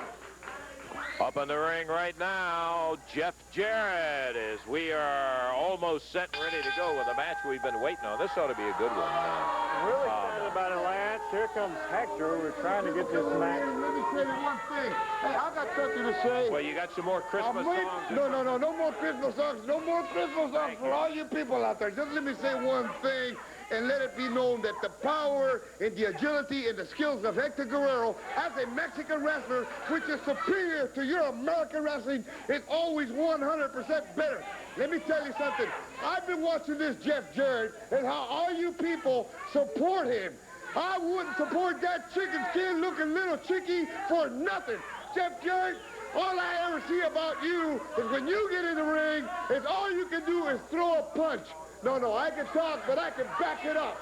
Up in the ring right now, Jeff Jarrett, as we are almost set and ready to go with a match we've been waiting on. This ought to be a good one. I'm really excited about it, Lance. Here comes Hector. We're trying to get this match. Let me say one thing. Hey, I got something to say. Well, you got some more Christmas songs. No more Christmas songs. No more Christmas songs for all you people out there. Just let me say one thing and let it be known that the power and the agility and the skills of Hector Guerrero as a Mexican wrestler, which is superior to your American wrestling, is always 100% better. Let me tell you something. I've been watching this Jeff Jarrett and how all you people support him. I wouldn't support that chicken skin looking little chickie for nothing. Jeff Jarrett, all I ever see about you is when you get in the ring, is all you can do is throw a punch. No, I can talk, but I can back it up.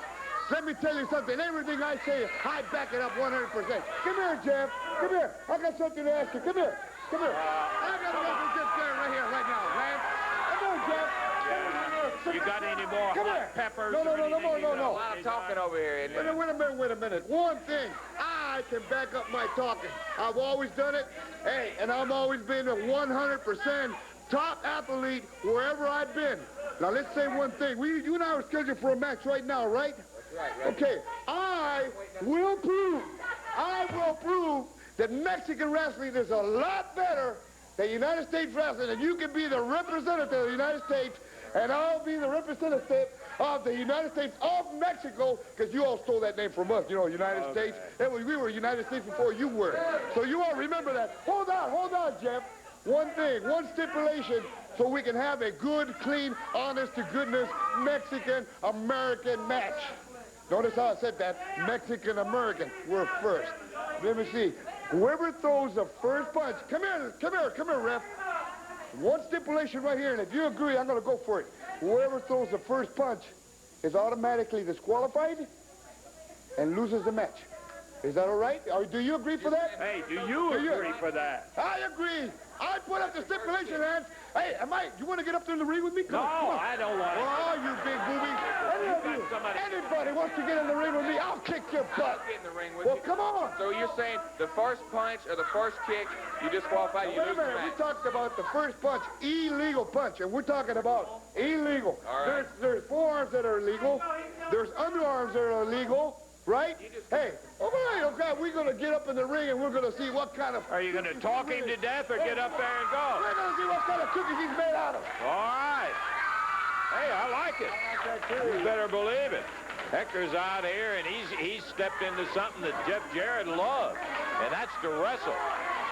Let me tell you something. Everything I say, I back it up 100%. Come here, Jeff. Come here. I got something to ask you. Come here. Come here. I got to go to Jeff Jarrett right here, right now, Lance. Come here, Jeff. You got any more hot peppers? No. A lot of talking over here. Wait a minute. One thing. I can back up my talking. I've always done it. Hey, and I've always been a 100% top athlete wherever I've been. Now, let's say one thing. You and I are scheduled for a match right now, right? That's right. Okay. I will prove that Mexican wrestling is a lot better than United States wrestling, and you can be the representative of the United States, and I'll be the representative of the United States of Mexico, because you all stole that name from us, United States. We were United States before you were. So you all remember that. Hold on, Jeff. One thing, one stipulation, so we can have a good, clean, honest-to-goodness Mexican-American match. Notice how I said that, Mexican-American. We're first. Let me see. Whoever throws the first punch, come here, ref. One stipulation right here, and if you agree, I'm going to go for it. Whoever throws the first punch is automatically disqualified and loses the match. Is that all right? Or do you agree for that? Hey, do you agree for that? I agree. I put up the stipulation, Lance. Hey, you want to get up there in the ring with me? Come on. I don't want to. Oh, you big booby. Anybody wants to get in the ring with me, I'll kick your butt. I'll get in the ring with you. Well, come on. So you're saying the first punch or the first kick, you disqualify, you lose the match. We talked about the first punch, illegal punch, and we're talking about illegal. All right. There's forearms that are illegal. There's underarms that are illegal. Right? Hey, okay, we're going to get up in the ring and we're going to see what kind of... Are you going to talk him to death or get up there and go? We're going to see what kind of cookies he's made out of. All right. Hey, I like it. You better believe it. Hector's out here, and he's stepped into something that Jeff Jarrett loved, and that's to wrestle,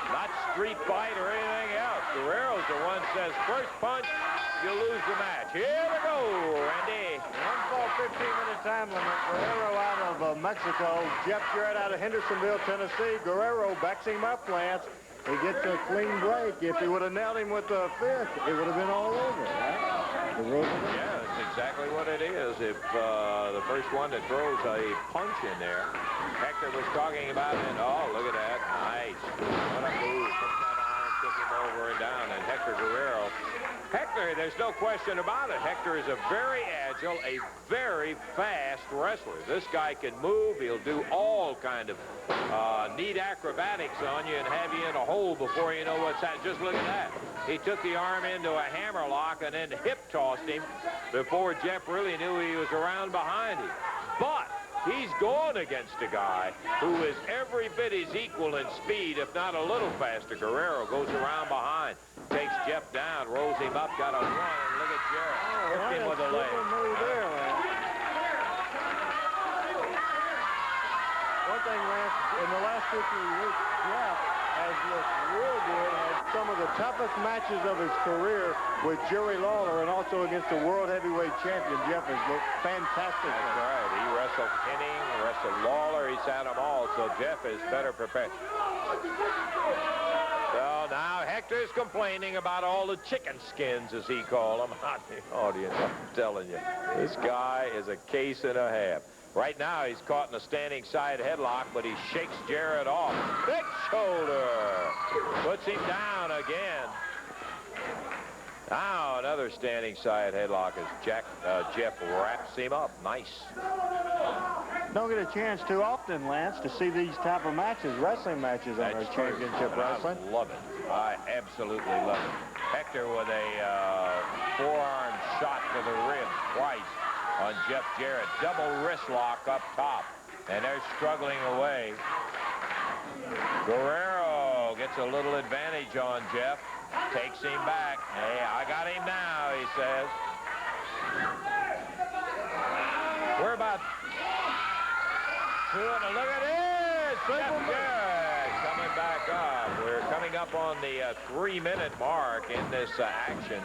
not street fight or anything else. Guerrero's the one that says, first punch, you lose the match. Here we go, Randy. 15-minute time limit. Guerrero out of Mexico. Jeff Jarrett out of Hendersonville, Tennessee. Guerrero backs him up, Lance. He gets a clean break. If he would have nailed him with the fifth, it would have been all over, right? Yeah, that's exactly what it is. If the first one that throws a punch in there, Hector was talking about it, and oh, look at that. Nice. What a move. Put that arm, took him over and down, and Hector Guerrero. Hector, there's no question about it. Hector is a very agile, a very fast wrestler. This guy can move. He'll do all kind of neat acrobatics on you and have you in a hole before you know what's happening. Just look at that. He took the arm into a hammer lock and then hip tossed him before Jeff really knew he was around behind him. But he's going against a guy who is every bit as equal in speed, if not a little faster. Guerrero goes around behind, takes Jeff down, rolls him up, got a one, and look at Jarrett. Hooked him with a leg. One thing, Lance, in the last 2 or 3 weeks, Jeff has looked real good, had some of the toughest matches of his career with Jerry Lawler and also against the world heavyweight champion. Jeff has looked fantastic. That's right. He wrestled Henning, wrestled Lawler. He's had them all, so Jeff is better prepared. So is complaining about all the chicken skins, as he called them, out in the audience. I'm telling you, this guy is a case and a half. Right now, he's caught in a standing side headlock, but he shakes Jarrett off. Big shoulder. Puts him down again. Now another standing side headlock as Jeff wraps him up. Nice. Don't get a chance too often, Lance, to see these type of matches, wrestling matches on our championship wrestling. I love it. I absolutely love it. Hector with a forearm shot to the rib twice on Jeff Jarrett. Double wrist lock up top. And they're struggling away. Guerrero gets a little advantage on Jeff. Takes him back. Hey, I got him now, he says. We're about look at this. Jeff Jarrett coming back up. We're coming up on the 3-minute mark in this action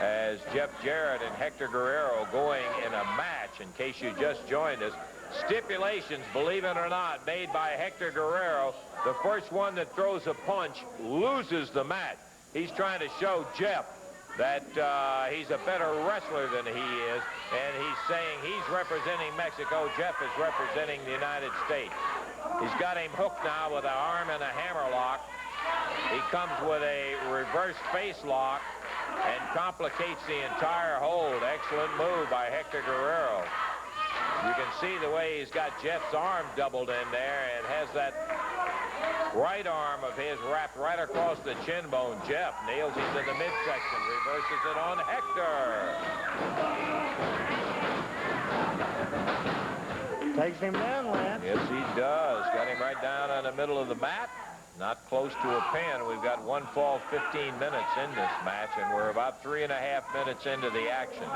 as Jeff Jarrett and Hector Guerrero going in a match. In case you just joined us, stipulations, believe it or not, made by Hector Guerrero. The first one that throws a punch loses the match. He's trying to show Jeff that he's a better wrestler than he is, and he's saying he's representing Mexico. Jeff is representing the United States. He's got him hooked now with an arm and a hammer lock. He comes with a reverse face lock and complicates the entire hold. Excellent move by Hector Guerrero. You can see the way he's got Jeff's arm doubled in there and has that right arm of his wrapped right across the chin bone. Jeff nails him to the midsection, reverses it on Hector. Takes him down, Lance. Yes, he does. Got him right down on the middle of the mat. Not close to a pin. We've got one fall 15 minutes in this match, and we're about 3.5 minutes into the action.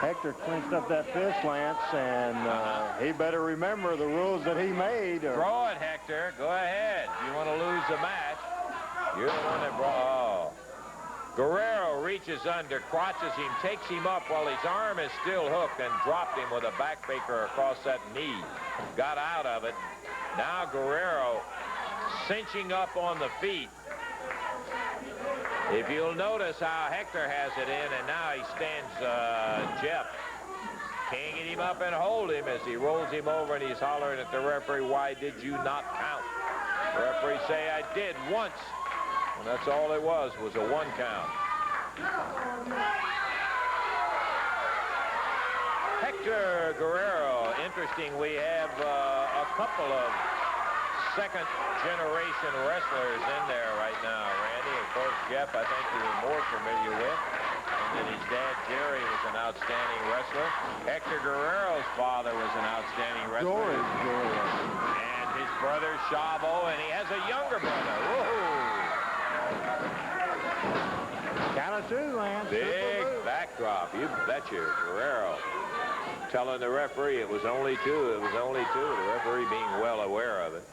Hector clinched up that fist, Lance, and he better remember the rules that he made. Throw it, Hector. Go ahead. You want to lose the match. You're the one that brought... Oh. Guerrero reaches under, crotches him, takes him up while his arm is still hooked, and dropped him with a backbreaker across that knee. Got out of it. Now Guerrero cinching up on the feet. If you'll notice how Hector has it in, and now he stands Jeff. Can't get him up and hold him as he rolls him over, and he's hollering at the referee, why did you not count? The referee say, I did once. And that's all it was a 1 count. Hector Guerrero. Interesting, we have a couple of second-generation wrestlers in there right now. Randy, of course, Jeff, I think you're more familiar with. And then his dad, Jerry, was an outstanding wrestler. Hector Guerrero's father was an outstanding wrestler. And his brother, Chavo, and he has a younger brother. Whoa! Count of 2, Lance. Big backdrop. You betcha. Guerrero telling the referee it was only 2. It was only 2. The referee being well aware of it.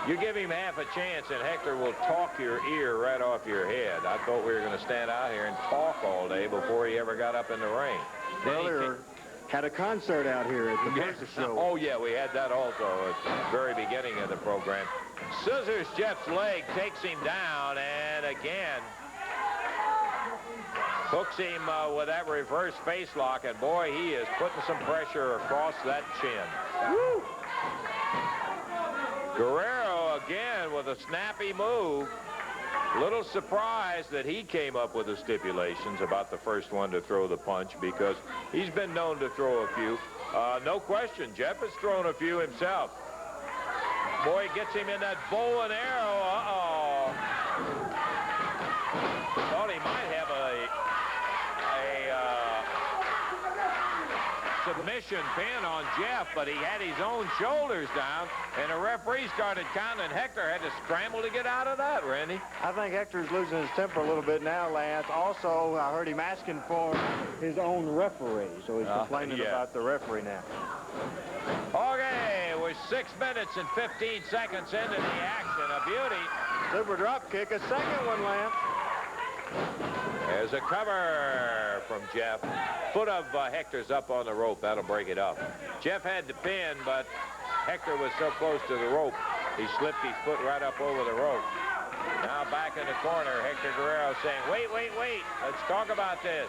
You give him half a chance and Hector will talk your ear right off your head. I thought we were going to stand out here and talk all day before he ever got up in the ring. Earlier, had a concert out here at the Memphis show. Oh, yeah, we had that also at the very beginning of the program. Scissors Jeff's leg, takes him down, and again hooks him with that reverse face lock, and boy, he is putting some pressure across that chin. Woo! Guerrero again with a snappy move. Little surprised that he came up with the stipulations about the first one to throw the punch, because he's been known to throw a few. No question, Jeff has thrown a few himself. Boy, gets him in that bow and arrow. Uh-oh. Thought he might have a submission pin on Jeff, but he had his own shoulders down, and the referee started counting, and Hector had to scramble to get out of that, Randy. I think Hector's losing his temper a little bit now, Lance. Also, I heard him asking for his own referee, so he's complaining about the referee now. Okay, we're 6 minutes and 15 seconds into the action. A beauty. Super drop kick, a second one, Lance. There's a cover from Jeff. Foot of Hector's up on the rope. That'll break it up. Jeff had the pin, but Hector was so close to the rope He slipped his foot right up over the rope. Now back in the corner, Hector Guerrero saying, wait, let's talk about this.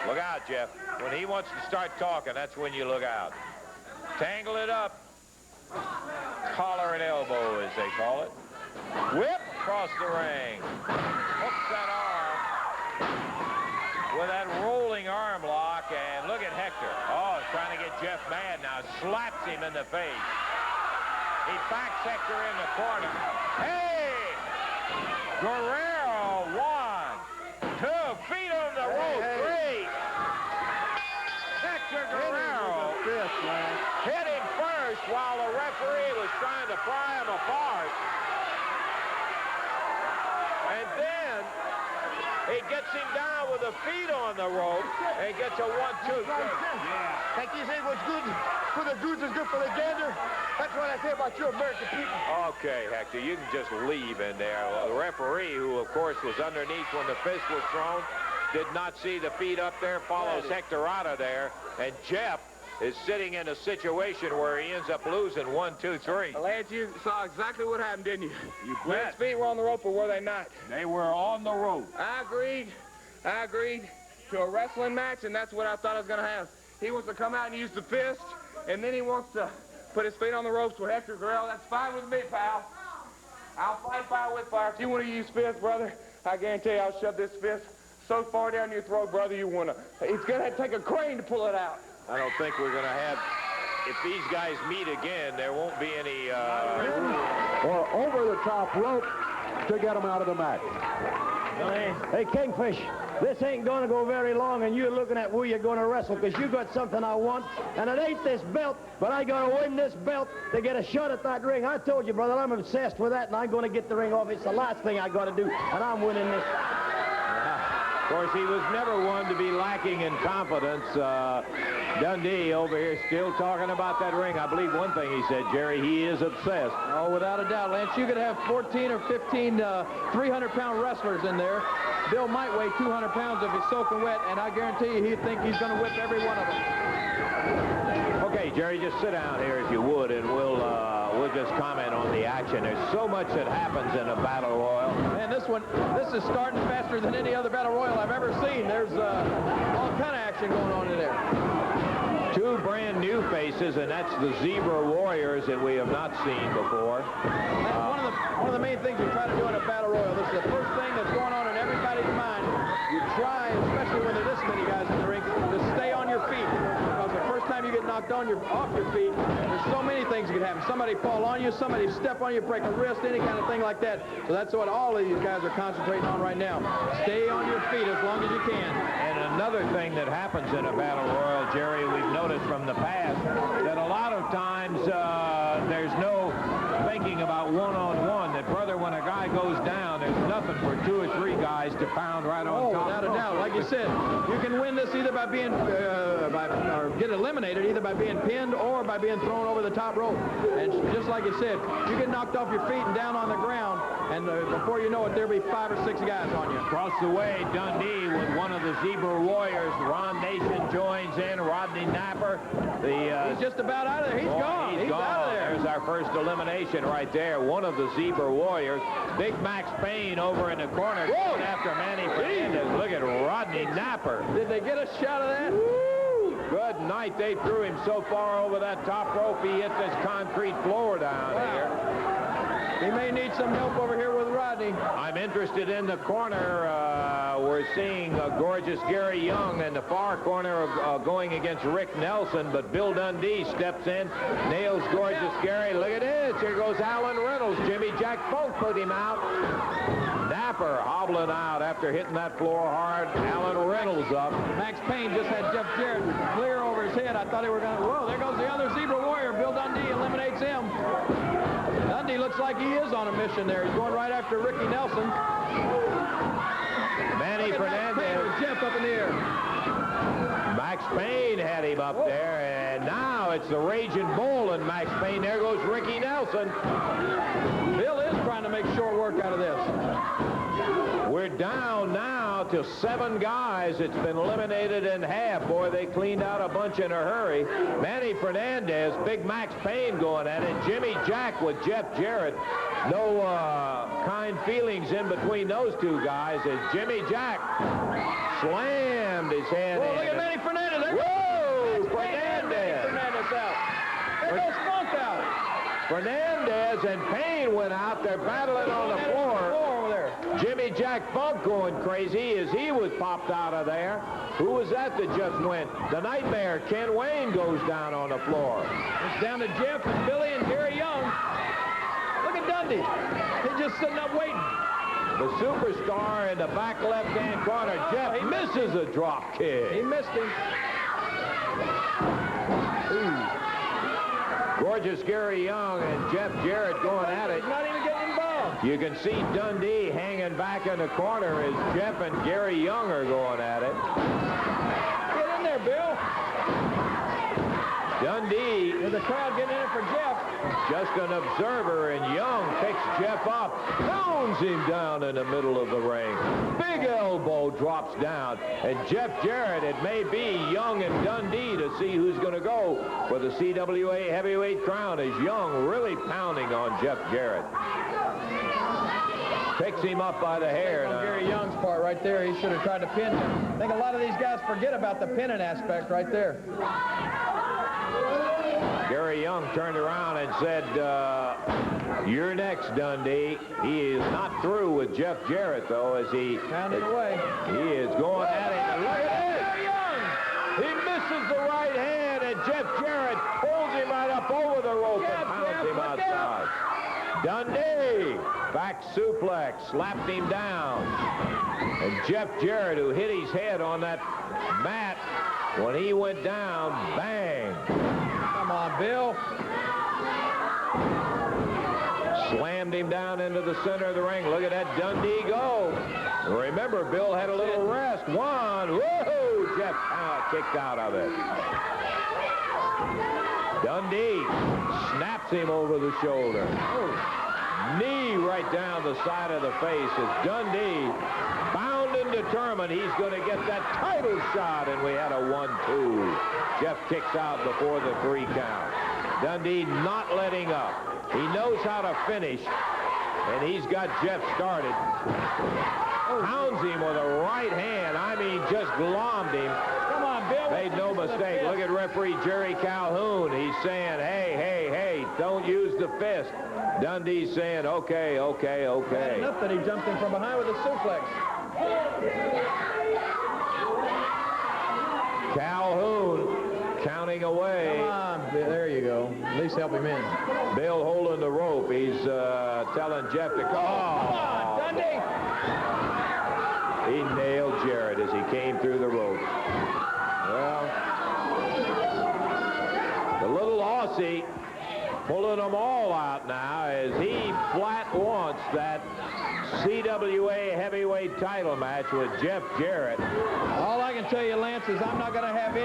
Look out, Jeff. When he wants to start talking, that's when you look out. Tangle it up. Collar and elbow, as they call it. Whip across the ring. Hooks that arm with that rolling arm lock, and look at Hector. Oh, trying to get Jeff mad now. Slaps him in the face. He backs Hector in the corner. Hey! Guerrero, 1, 2, feet on the rope, 3. Hector Guerrero hit him first while the referee was trying to pry him apart. And then he gets him down with the feet on the rope and gets a 1-2. Yeah. Like you say, what's good for the goose is good for the gander. That's what I say about you American people. Okay, Hector, you can just leave in there. Well, the referee, who, of course, was underneath when the fist was thrown, did not see the feet up there, follows Hector out of there, and Jeff is sitting in a situation where he ends up losing 1, 2, 3. Lance, you saw exactly what happened, didn't you? You bet. His feet were on the rope, or were they not? They were on the rope. I agreed to a wrestling match, and that's what I thought I was going to have. He wants to come out and use the fist, and then he wants to put his feet on the ropes with Hector Guerrero. That's fine with me, pal. I'll fight fire with fire. If you want to use fist, brother, I guarantee you I'll shove this fist so far down your throat, brother, you want to. It's going to take a crane to pull it out. I don't think we're going to have, if these guys meet again, there won't be any... Or over the top rope to get him out of the match. Hey, Kingfish, this ain't going to go very long, and you're looking at where you're going to wrestle, because you got something I want, and it ain't this belt, but I got to win this belt to get a shot at that ring. I told you, brother, I'm obsessed with that, and I'm going to get the ring off. It's the last thing I got to do, and I'm winning this. Of course, he was never one to be lacking in confidence. Dundee over here still talking about that ring. I believe one thing he said, Jerry, he is obsessed. Oh, without a doubt, Lance. You could have 14 or 15 300-pound wrestlers in there. Bill might weigh 200 pounds if he's soaking wet, and I guarantee you he'd think he's going to whip every one of them. Okay, Jerry, just sit down here if you would, and we'll just comment on the action. There's so much that happens in a battle royal. And this is starting faster than any other battle royal I've ever seen. There's all kind of action going on in there. 2 brand new faces, and that's the Zebra Warriors that we have not seen before. One of the main things you try to do in a battle royal, this is the first thing that's going on in everybody's mind. You try, especially when there are this many guys in the ring, to stay on your feet. Because the first time you get knocked off your feet, there's so many things that could happen. Somebody fall on you, somebody step on you, break a wrist, any kind of thing like that. So that's what all of these guys are concentrating on right now. Stay on your feet as long as you can. And another thing that happens in a battle royal, Jerry, we've noticed from the past that a lot of times there's no thinking about one-on-one. That, brother, when a guy goes down, there's nothing for 2 or 3 guys to pound right on top. Without a doubt. Like you said, you can win this either by being, or get eliminated either by being pinned or by being thrown over the top rope. And just like you said, you get knocked off your feet and down on the ground, and before you know it, there'll be 5 or 6 guys on you. Across the way, Dundee with one of the Zebra Warriors. Ron Nation joins in. Rodney Napper. He's just about out of there. He's gone. He's gone. out of there. There's our first elimination right there. One of the Zebra Warriors. Big Max Payne over in the corner going after Manny Fernandez. Look at Rodney Napper. Did they get a shot of that? Woo! Good night. They threw him so far over that top rope, he hit this concrete floor down here. He may need some help over here with Rodney. I'm interested in the corner. We're seeing gorgeous Gary Young in the far corner of going against Rick Nelson, but Bill Dundee steps in, nails gorgeous Gary. Look at this. Here goes Alan Reynolds. Jimmy Jack Funk put him out. Napper hobbling out after hitting that floor hard. Alan Reynolds up. Max Payne just had Jeff Jarrett clear over his head. I thought they were going to, whoa, there goes the other Zebra Warrior. Bill Dundee eliminates him. Dundee looks like he is on a mission there. He's going right after Ricky Nelson. Manny Fernandez. Jeff up in the air. Max Payne had him up there, and now it's the Raging Bull and Max Payne. There goes Ricky Nelson. Bill is trying to make short work out of this. We're down now to 7 guys. It's been eliminated in half. Boy, they cleaned out a bunch in a hurry. Manny Fernandez, Big Max Payne going at it. Jimmy Jack with Jeff Jarrett. No kind feelings in between those two guys as Jimmy Jack slammed his hand in. Look at Manny Fernandez. Whoa, Fernandez. Fernandez out. There goes Funk out. Fernandez and Payne went out. They're battling on the floor. Over there. Jimmy Jack Funk going crazy as he was popped out of there. Who was that just went? The Nightmare, Ken Wayne, goes down on the floor. It's down to Jeff and Billy and Gary Young. Look at Dundee. He's just sitting up waiting. The superstar in the back left-hand corner, Jeff misses a drop kick. He missed him. Gorgeous Gary Young and Jeff Jarrett going at it. He's not even getting involved. You can see Dundee hanging back in the corner as Jeff and Gary Young are going at it. Get in there, Bill. Dundee. There's a crowd getting in it for Jeff. Just an observer, and Young picks Jeff up, pounds him down in the middle of the ring. Big elbow drops down, and Jeff Jarrett, it may be Young and Dundee to see who's going to go for the CWA heavyweight crown, as Young really pounding on Jeff Jarrett. Picks him up by the hair. On Gary Young's part right there, he should have tried to pin him. I think a lot of these guys forget about the pinning aspect right there. Gary Young turned around and said, you're next, Dundee. He is not through with Jeff Jarrett, though, as he pounding away. He is going at it. And look at this. He misses the right hand, and Jeff Jarrett pulls him right up over the rope and pounds him outside. Dundee, back suplex, slapped him down. And Jeff Jarrett, who hit his head on that mat when he went down, bang. Come on, Bill. Slammed him down into the center of the ring. Look at that Dundee go. Remember, Bill had a little rest. One. Whoa! Jeff kicked out of it. Dundee snaps him over the shoulder. Knee right down the side of the face as Dundee, bound and determined, he's going to get that title shot, and we had a 1-2. Jeff kicks out before the 3 count. Dundee not letting up. He knows how to finish, and he's got Jeff started. Pounds him with a right hand. I mean, just glommed him. Come on, Bill. Made no mistake. Look at referee Jerry Calhoun. He's saying, hey, hey, hey, don't use the fist. Dundee's saying, okay, okay, okay. Enough that he jumped in from behind with a suplex. Calhoun counting away. Come on, there you go. At least help him in. Bill holding the rope. He's telling Jeff to go. Come on, Dundee. He nailed Jarrett as he came through the rope. Well, the little Aussie pulling them all out now as he flat wants that CWA heavyweight title match with Jeff Jarrett. All I can tell you, Lance, is I'm not going to have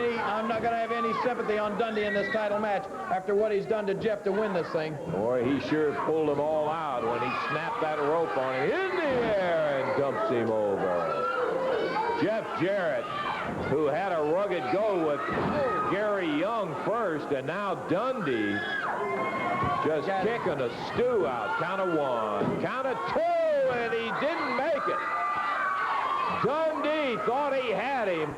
any sympathy on Dundee in this title match after what he's done to Jeff to win this thing. Boy, he sure pulled them all out when he snapped that rope on him in the air and dumps him over. Jeff Jarrett, who had a rugged go with Gary Young first, and now Dundee just kicking a stew out. Count of 1, count of 2, and he didn't make it. Dundee thought he had him.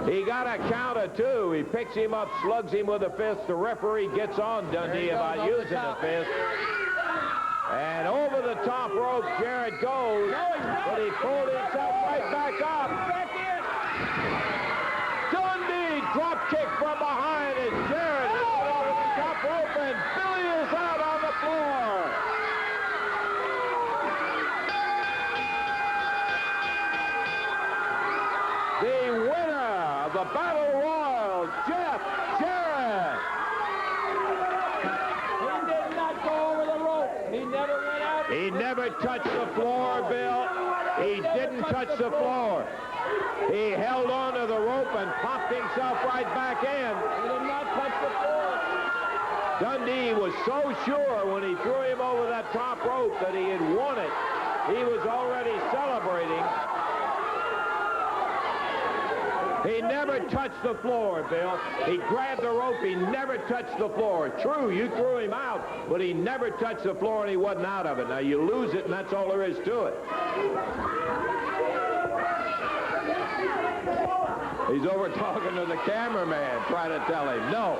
He got a count of 2. He picks him up, slugs him with a fist. The referee gets on Dundee about using the fist. And over the top rope, Jarrett goes, but he pulled himself right back up. Dundee drop kick from behind as Jarrett hits it over the top rope, and Billy is out on the floor. The winner of the Battle Royal, Jeff Jarrett. He did not go over the rope. He never went out. He never touched the floor, Bill. He didn't touch the floor. He held onto the rope and popped himself right back in. He did not touch the floor. Dundee was so sure when he threw him over that top rope that he had won it. He was already celebrating. He never touched the floor, Bill. He grabbed the rope. He never touched the floor. True, you threw him out, but he never touched the floor, and he wasn't out of it. Now, you lose it, and that's all there is to it. He's over talking to the cameraman, trying to tell him, no,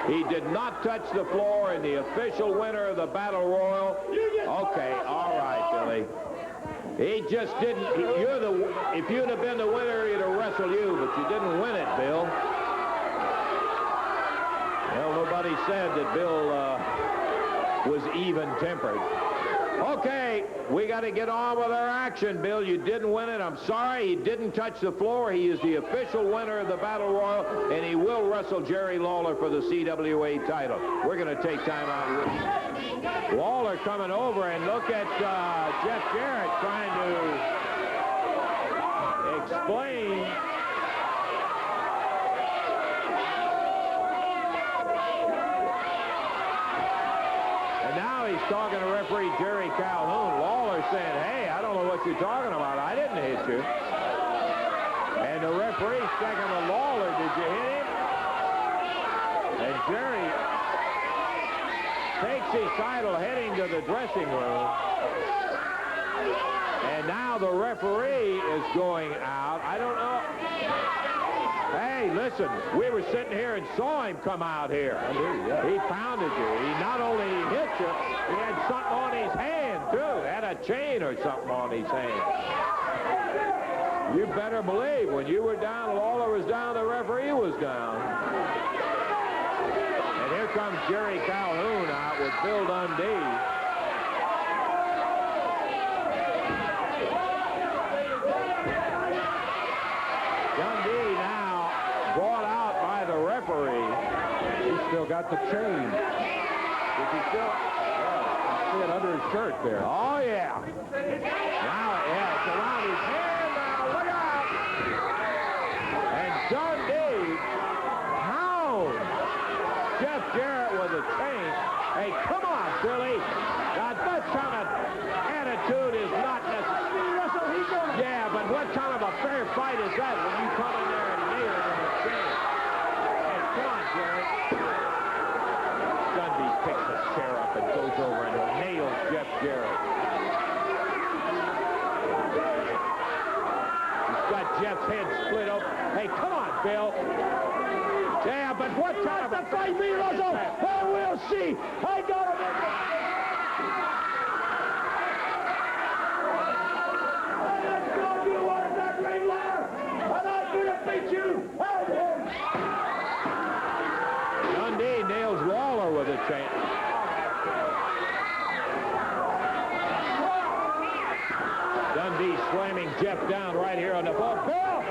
he did not touch the floor, and the official winner of the Battle Royal. Okay, all right, Billy. He just didn't. If you'd have been the winner, he'd have wrestled you, but you didn't win it, Bill. Well, nobody said that Bill was even-tempered. Okay, we got to get on with our action, Bill. You didn't win it. I'm sorry. He didn't touch the floor. He is the official winner of the Battle Royal, and he will wrestle Jerry Lawler for the CWA title. We're going to take time out. Lawler coming over, and look at Jeff Jarrett trying to explain. He's talking to referee Jerry Calhoun. Lawler saying, hey, I don't know what you're talking about. I didn't hit you. And the referee checking to Lawler, did you hit him? And Jerry takes his title heading to the dressing room. And now the referee is going out. I don't know. Hey, listen, we were sitting here and saw him come out here. He pounded you. He not only hit you, he had something on his hand, too. Had a chain or something on his hand. You better believe when you were down, Lawler was down, the referee was down. And here comes Jerry Calhoun out with Bill Dundee. Dundee now brought out by the referee. He's still got the chain. Is he still? Yeah, see it under his shirt there. Oh, yeah. Now, yeah, it's around his hand now. Look out. And Dundee pounds Jeff Jarrett with a chain. Hey, come on, Billy. Now, that kind of attitude is not necessary. Yeah, but what kind of a fair fight is that when you come in there and nail him with a chain? Hey, come on, Jarrett. Dundee picks the chair up and goes over and nails Jeff Jarrett. He's got Jeff's head split open. Hey, come on, Bill. Yeah, but what kind of a fight me, Russell? Hey, we'll see. I got him. Dundee nails Lawler with a chain. Dundee slamming Jeff down right here on the ball. Bill!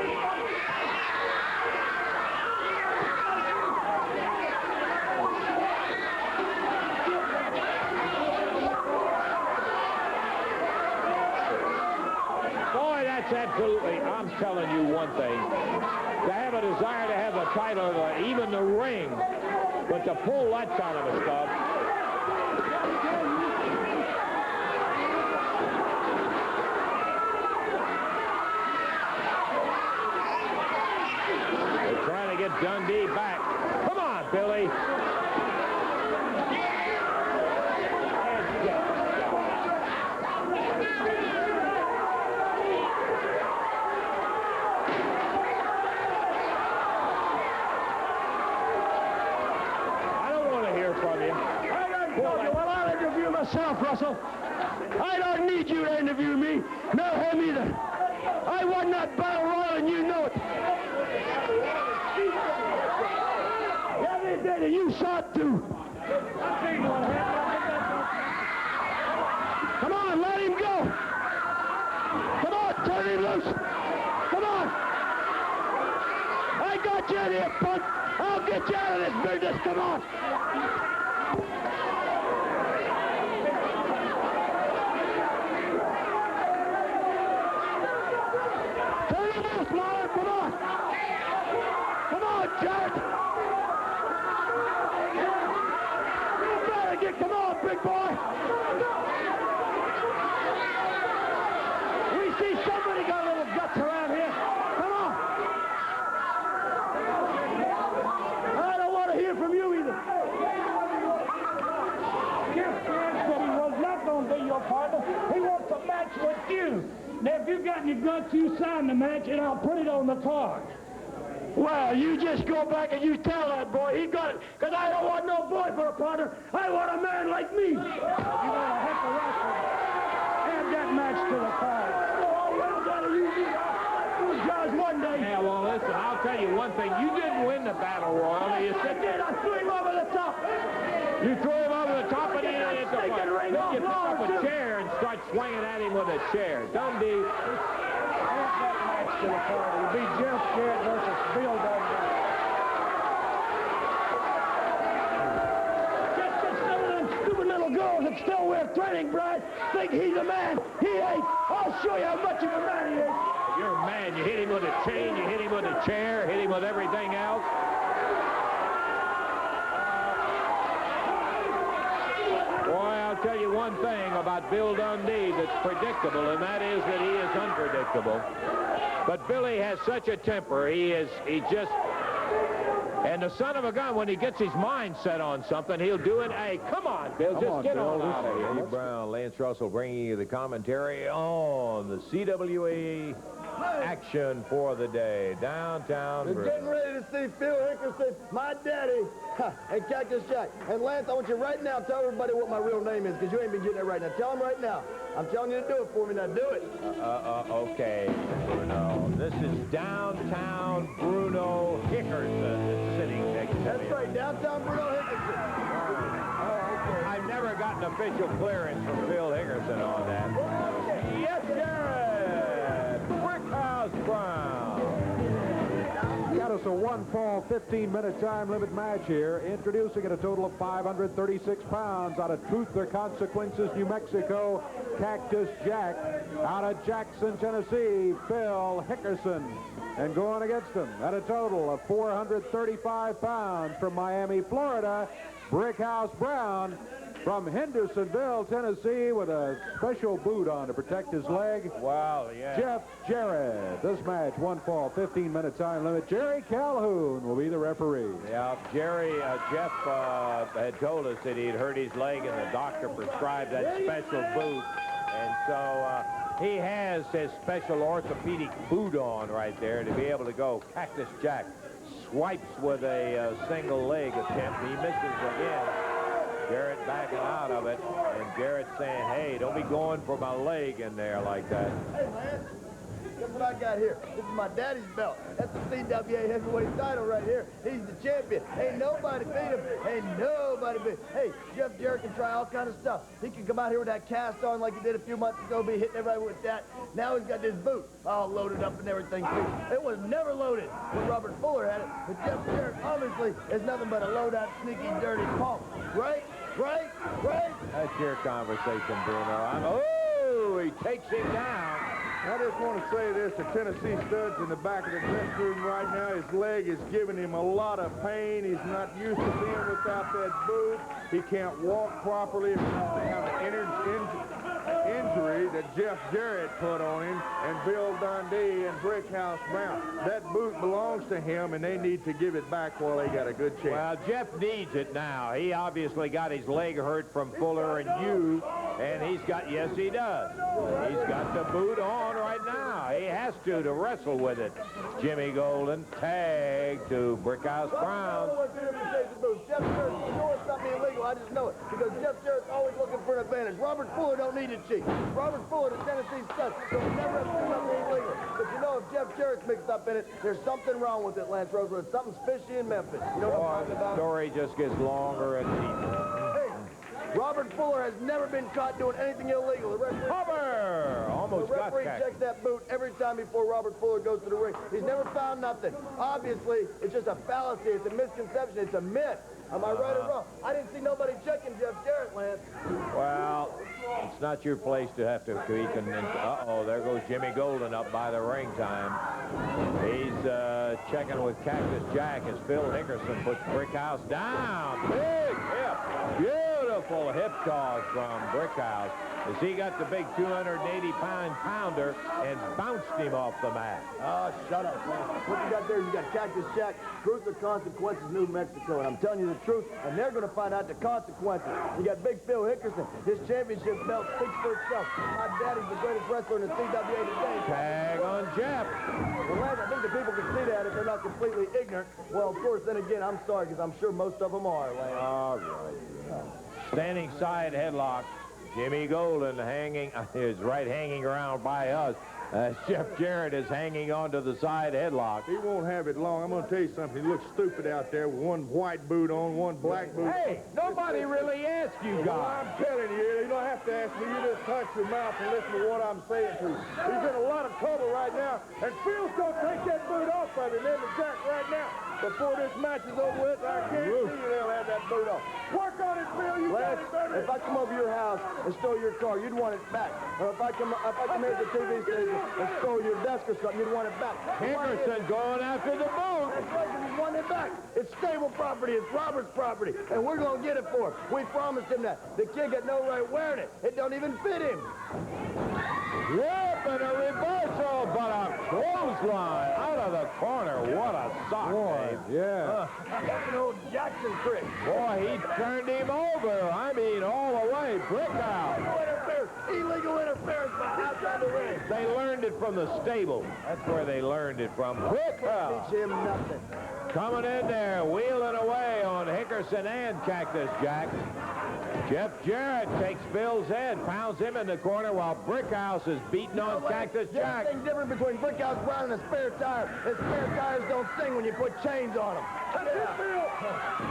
Boy, that's absolutely, I'm telling you one thing. To have a desire to have the title, even the ring, but to pull that kind of a stuff. They're trying to get Dundee back. Come on, Billy. Well, I'll interview myself, Russell. I don't need you to interview me, nor him either. I won that battle royal, and you know it. Yeah, they did, and you saw it too. Come on, let him go. Come on, turn him loose. Come on. I got you in here, punk. I'll get you out of this business. Come on. Turn him loose, Lawler. Come on. Come on, Jarrett. you. Come on, big boy. We see somebody got a little guts around here. Come on. I don't want to hear from you either. Jeff Jarrett said he was not going to be your partner. He wants a match with you. Now, if you've got any guts, you sign the match, and I'll put it on the card. Well, you just go back and you tell that boy he got it, because I don't want no boy for a partner. I want a man like me. You want a heck of a wrestler. Add that match to the card. Oh, well, that'll usually judge one day. Yeah, well, listen, I'll tell you one thing. You didn't win the Battle Royal. You I did. I threw him over the top. You threw him over the top and he hit the Take front. it ring Then off you pick up Lawrence, a too. chair and start swinging at him with a chair. Dundee. Add that match to the card. It'll be Jeff Jarrett versus Bill Dundee. Just some of them stupid little girls that still wear training bras think he's a man. He ain't. I'll show you how much of a man he is. You're a man. You hit him with a chain, you hit him with a chair, hit him with everything else. Boy, I'll tell you one thing about Bill Dundee that's predictable, and that is that he is unpredictable. But Billy has such a temper. He just... And the son of a gun, when he gets his mind set on something, he'll do it. Hey, come on, Bill, just get on out of here. Steve Brown, Lance Russell bringing you the commentary on the CWA action for the day. Downtown. We're getting ready to see Phil Hickerson, my daddy, and Cactus Jack. And Lance, I want you right now, tell everybody what my real name is, because you ain't been getting it right now. Tell them right now. I'm telling you to do it for me. Now do it. Okay, Bruno. This is Downtown Bruno Hickerson sitting next to me. That's right, Downtown Bruno Hickerson. I've never gotten official clearance from Phil Hickerson on that. Yes, Jarrett! Brickhouse Brown. Got us a one-fall, 15-minute time limit match here. Introducing at a total of 536 pounds out of Truth or Consequences, New Mexico, Cactus Jack. Out of Jackson, Tennessee, Phil Hickerson. And going against him at a total of 435 pounds from Miami, Florida, Brickhouse Brown. From Hendersonville, Tennessee, with a special boot on to protect his leg. Wow, yeah. Jeff Jarrett. This match, one fall, 15-minute time limit. Jerry Calhoun will be the referee. Yeah, Jeff had told us that he'd hurt his leg and the doctor prescribed that special boot. And so he has his special orthopedic boot on right there to be able to go. Cactus Jack swipes with a single leg attempt. He misses again. Jarrett backing out of it, and Jarrett saying, hey, don't be going for my leg in there like that. Hey, Lance, guess what I got here? This is my daddy's belt. That's the CWA heavyweight title right here. He's the champion. Ain't nobody beat him. Ain't nobody beat him. Hey, Jeff Jarrett can try all kind of stuff. He can come out here with that cast on like he did a few months ago, be hitting everybody with that. Now he's got this boot all loaded up and everything, too. It was never loaded when Robert Fuller had it, but Jeff Jarrett obviously is nothing but a low-down, sneaky, dirty punk. Right? Right? Right? That's your conversation, Bruno. Oh, he takes him down. I just want to say this to Tennessee Studs in the back of the dressing room right now. His leg is giving him a lot of pain. He's not used to being without that boot. He can't walk properly. It's not the kind of injury that Jeff Jarrett put on him and Bill Dundee and Brickhouse Brown. That boot belongs to him, and they need to give it back while they got a good chance. Well, Jeff needs it now. He obviously got his leg hurt from Fuller and you, and he's got, yes, he does. He's got the boot on right now. He has to wrestle with it. Jimmy Golden, tag to Brickhouse Brown. Jeff Jarrett, you know it's not being illegal. I just know it. Because Jeff Jarrett's always looking for an advantage. Robert Fuller don't need to cheat. Robert Fuller, the Tennessee Stud, so we never have to do something illegal. But you know, if Jeff Jarrett's mixed up in it, there's something wrong with it, Lance Rosewood. Something's fishy in Memphis. You know what I'm talking about? The story just gets longer and deeper. Hey, Robert Fuller has never been caught doing anything illegal. The referee, almost the referee got checks that boot every time before Robert Fuller goes to the ring. He's never found nothing. Obviously, it's just a fallacy. It's a misconception. It's a myth. Am I right or wrong? I didn't see nobody checking Jeff Jarrett, Lance. Well, it's not your place to have to tweak. And uh-oh, there goes Jimmy Golden up by the ring time. He's checking with Cactus Jack as Phil Hickerson puts Brickhouse down. Big hip. Beautiful beautiful hip toss from Brickhouse as he got the big 280-pound pounder and bounced him off the mat. Oh, shut up, man. What you got there, you got Cactus Jack, Truth or Consequences, New Mexico. And I'm telling you the truth, and they're going to find out the consequences. You got Big Phil Hickerson. His championship belt speaks for itself. My daddy's the greatest wrestler in the CWA today. Tag on Jeff. Well, Lance, I think the people can see that if they're not completely ignorant. Well, of course, then again, I'm sorry, because I'm sure most of them are, Lance. All right. Standing side headlock. Jimmy Golden hanging, his right hanging around by us. Jeff Jarrett is hanging onto the side headlock. He won't have it long. I'm going to tell you something. He looks stupid out there with one white boot on, one black boot. Hey, nobody really asked you guys. Well, I'm telling you, you don't have to ask me. You just touch your mouth and listen to what I'm saying to you. He's in a lot of trouble right now, and Phil's going to take that boot off of him, and Jack right now. Before this match is over with, I guarantee you they'll have that boot off. Work on it, Phil. You got it, baby. If I come over your house and stole your car, you'd want it back. Or if I come here to the TV station and stole your desk or something, you'd want it back. Hickerson going after the boot. That's right, he's wanting it back. It's stable property. It's Robert's property. And we're going to get it for him. We promised him that. The kid got no right wearing it. It don't even fit him. Yep, and a reversal, but a clothesline out of the corner. What a sock, Dave. Yeah. That's an old Jackson trick. Boy, he turned him over. I mean, all the way. Brickhouse. Illegal interference by outside the ring. They learned it from the stable. That's where they learned it from. Brickhouse. Teach him nothing. Coming in there, wheeling away on Hickerson and Cactus Jack. Jeff Jarrett takes Phil's head, pounds him in the corner while Brickhouse is beating on Cactus Jack. The thing different between Brickhouse Brown and a spare tire is spare tires don't sing when you put chains on them. That's it, Phil.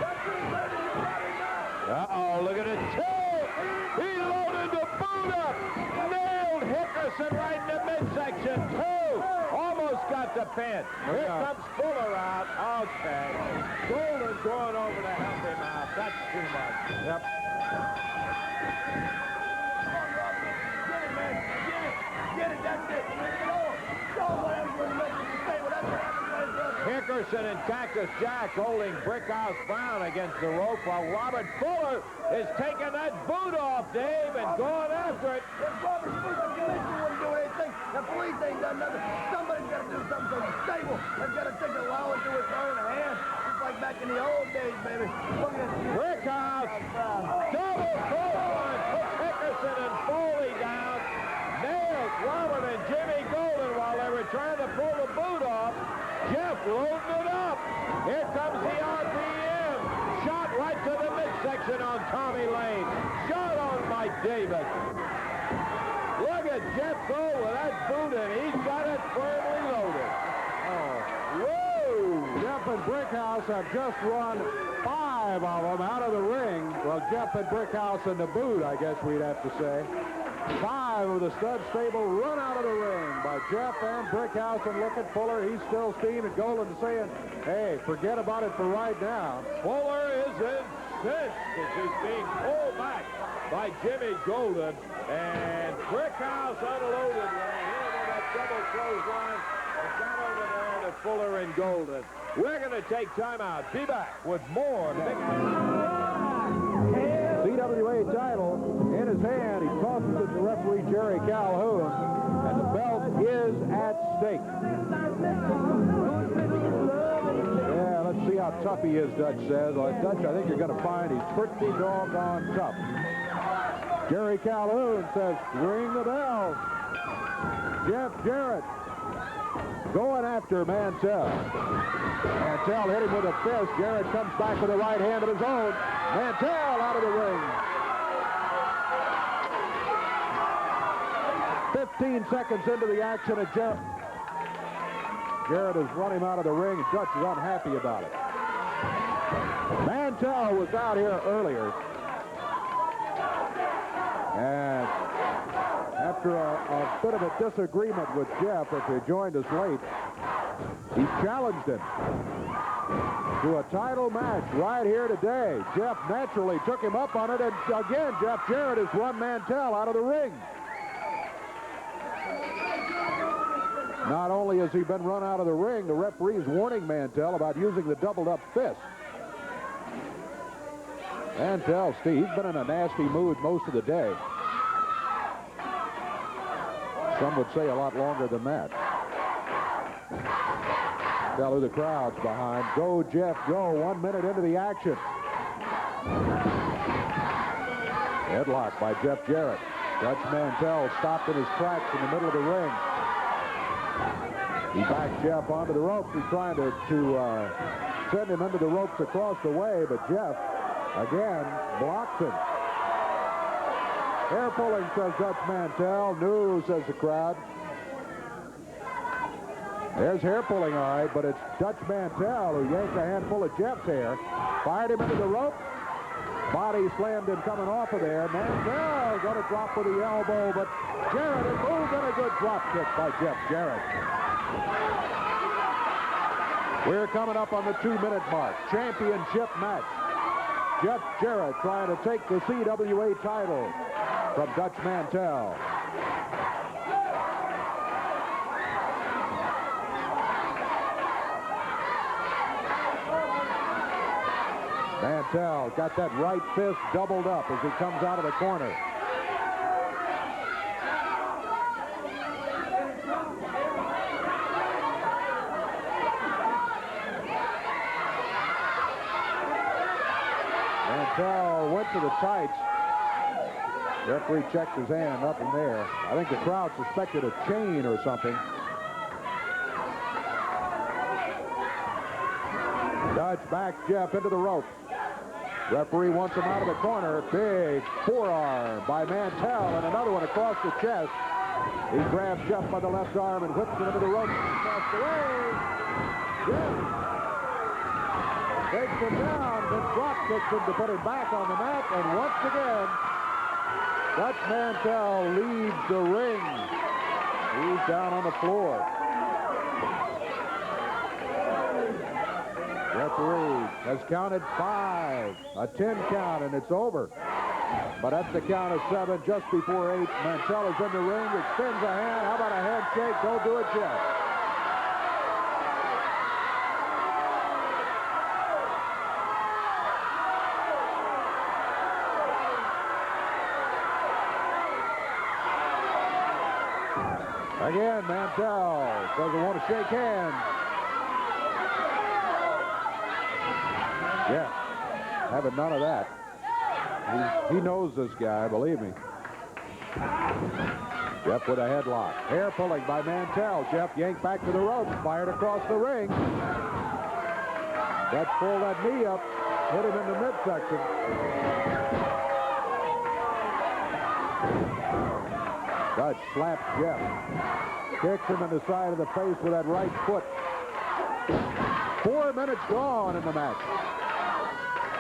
That's it, baby. Uh-oh, look at it. Two. He loaded the boot up. Nailed Hickerson right in the midsection. Two. Almost got the pin. Here comes Fuller out. Okay. Golden going over to help him out. That's too much. Yep. Hickerson and Cactus Jack holding Brickhouse Brown against the rope while Robert Fuller is taking that boot off, Dave, and going after it. If Robert Fuller wouldn't do anything, the police ain't done nothing. Somebody's got to do something so stable. They've got to take the law into its own hands. Just like back in the old days, baby. Look at Brickhouse. Double clothesline. Puts Hickerson and Foley down. Nails Robert and Jimmy Golden while they were trying to pull the boot off. Jeff loading it up. Here comes the RPM. Shot right to the midsection on Tommy Lane. Shot on Mike Davis. Look at Jeff go with that boot, and he's got it firmly loaded. Oh, whoa! Jeff and Brickhouse have just run 5 of them out of the ring. Well, Jeff and Brickhouse and the boot, I guess we'd have to say. 5 of the stud stable run out of the ring by Jeff and Brickhouse, and look at Fuller. He's still steaming. Golden saying, hey, forget about it for right now. Fuller is incensed as he's being pulled back by Jimmy Golden, and Brickhouse unloaded when he hit him with that double clothesline and got over there to Fuller and Golden. We're going to take time out. Be back with more. CWA title in his hand. He tosses it to referee Jerry Calhoun, and the belt is at stake. Yeah, let's see how tough he is, Dutch says. Well, Dutch, I think you're going to find he's pretty doggone tough. Jerry Calhoun says, ring the bell. Jeff Jarrett going after Mantell. Mantell hit him with a fist. Jarrett comes back with a right hand of his own. Mantell out of the ring. 15 seconds into the action, and Jarrett has run him out of the ring, and Dutch is unhappy about it. Mantell was out here earlier. And after a bit of a disagreement with Jeff, if he joined us late, he challenged him to a title match right here today. Jeff naturally took him up on it, and again, Jeff Jarrett has run Mantell out of the ring. Not only has he been run out of the ring, the referee is warning Mantell about using the doubled-up fist. Mantell, Steve, he's been in a nasty mood most of the day. Some would say a lot longer than that. Tell who the crowd's behind. Go, Jeff, go. 1 minute into the action. Headlock by Jeff Jarrett. Dutch Mantell stopped in his tracks in the middle of the ring. He backed Jeff onto the ropes. He's trying to send him into the ropes across the way, but Jeff, again, blocks him. Hair pulling, says Dutch Mantell. No, says the crowd. There's hair pulling, all right, but it's Dutch Mantell who yanked a handful of Jeff's hair, fired him into the rope. Body slammed him coming off of there. Mantell got a drop with the elbow, but Jarrett has moved in a good drop kick by Jeff Jarrett. We're coming up on the 2-minute mark. Championship match. Jeff Jarrett trying to take the CWA title from Dutch Mantell. Mantell got that right fist doubled up as he comes out of the corner. Mantell went to the tights. Referee checked his hand up in there. I think the crowd suspected a chain or something. Dutch backs Jeff into the ropes. Referee wants him out of the corner. Big forearm by Mantell and another one across the chest. He grabs Jeff by the left arm and whips him into the ropes across the way. Jeff takes him down, then drop kicks him to put him back on the mat. And once again, Dutch Mantell leaves the ring. He's down on the floor. Referee has counted 5, a 10 count, and it's over. But at the count of 7, just before 8, Mantell is in the ring, extends a hand. How about a handshake? Don't do it, Jeff. Again, Mantell doesn't want to shake hands. Yeah, having none of that. He knows this guy, believe me. Jeff with a headlock. Hair pulling by Mantell. Jeff yanked back to the ropes, fired across the ring. Dutch pulled that knee up, hit him in the midsection. Dutch slaps Jeff. Kicks him in the side of the face with that right foot. 4 minutes gone in the match.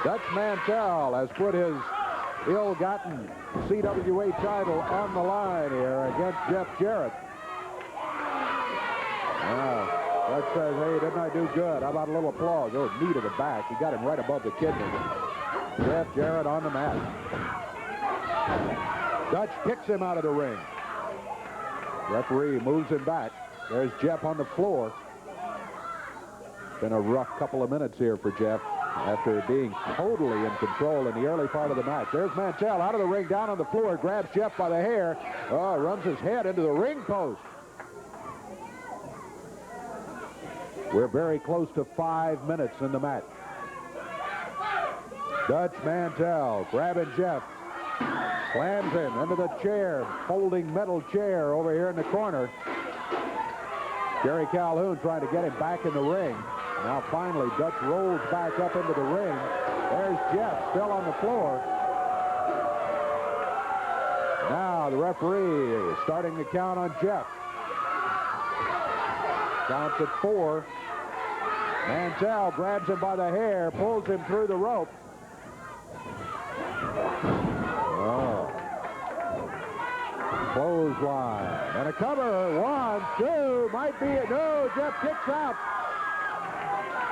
Dutch Mantell has put his ill-gotten CWA title on the line here against Jeff Jarrett. Dutch says, hey, didn't I do good? How about a little applause? Oh, knee to the back. He got him right above the kidney. Jeff Jarrett on the mat. Dutch kicks him out of the ring. Referee moves him back. There's Jeff on the floor. Been a rough couple of minutes here for Jeff after being totally in control in the early part of the match. There's Mantell out of the ring, down on the floor, grabs Jeff by the hair. Oh, runs his head into the ring post. We're very close to 5 minutes in the match. Dutch Mantell grabbing Jeff. Slams him into the chair, folding metal chair over here in the corner. Jerry Calhoun trying to get him back in the ring. Now finally, Dutch rolls back up into the ring. There's Jeff still on the floor. Now the referee is starting the count on Jeff. Counts at 4. Mantell grabs him by the hair, pulls him through the rope. Oh. Clothesline. And a cover. 1, 2. Might be it. No, Jeff kicks out.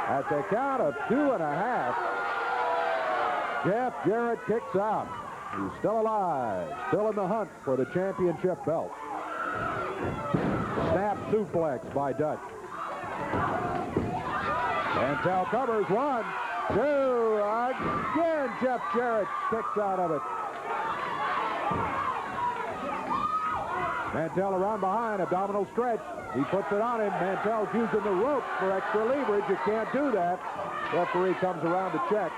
At the count of 2.5, Jeff Jarrett kicks out. He's still alive. Still in the hunt for the championship belt. Snap suplex by Dutch. Mantell covers 1, 2. Again, Jeff Jarrett kicks out of it. Mantell around behind, abdominal stretch. He puts it on him. Mantell's using the rope for extra leverage. You can't do that. Referee comes around to check.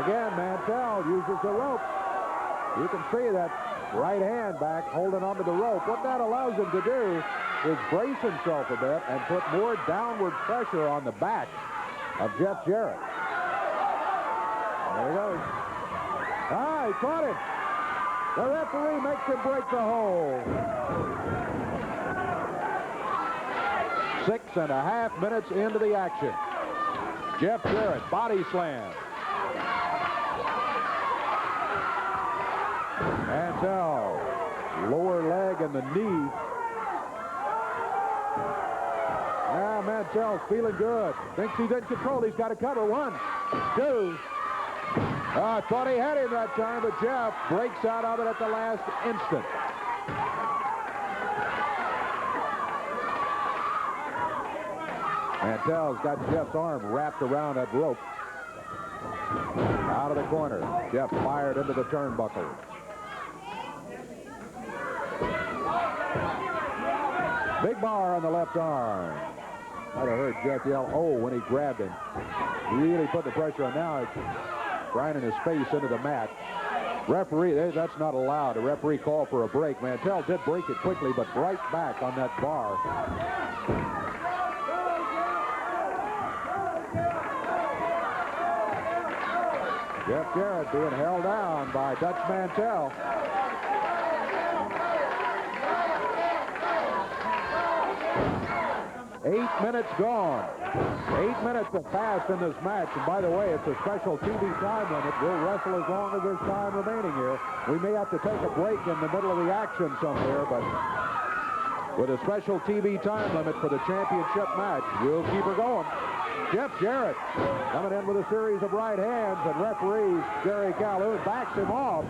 Again, Mantell uses the rope. You can see that right hand back holding onto the rope. What that allows him to do is brace himself a bit and put more downward pressure on the back of Jeff Jarrett. There he goes. Ah, he caught him. The referee makes him break the hold. 6.5 minutes into the action. Jeff Jarrett, body slam. Mantell, lower leg and the knee. Now Mantell's feeling good. Thinks he's in control. He's got to cover. 1, 2. I thought he had him that time, but Jeff breaks out of it at the last instant. Mantell's got Jeff's arm wrapped around that rope. Out of the corner. Jeff fired into the turnbuckle. Big bar on the left arm. Might have heard Jeff yell, "Oh," when he grabbed him. He really put the pressure on. Now it's grinding his face into the mat. Referee, that's not allowed. The referee called for a break. Mantell did break it quickly, but right back on that bar. Jeff Jarrett being held down by Dutch Mantell. Eight minutes gone. 8 minutes have passed in this match. And by the way, it's a special TV time limit. We'll wrestle as long as there's time remaining here. We may have to take a break in the middle of the action somewhere, but with a special TV time limit for the championship match, we'll keep her going. Jeff Jarrett coming in with a series of right hands, and referee Jerry Calhoun backs him off.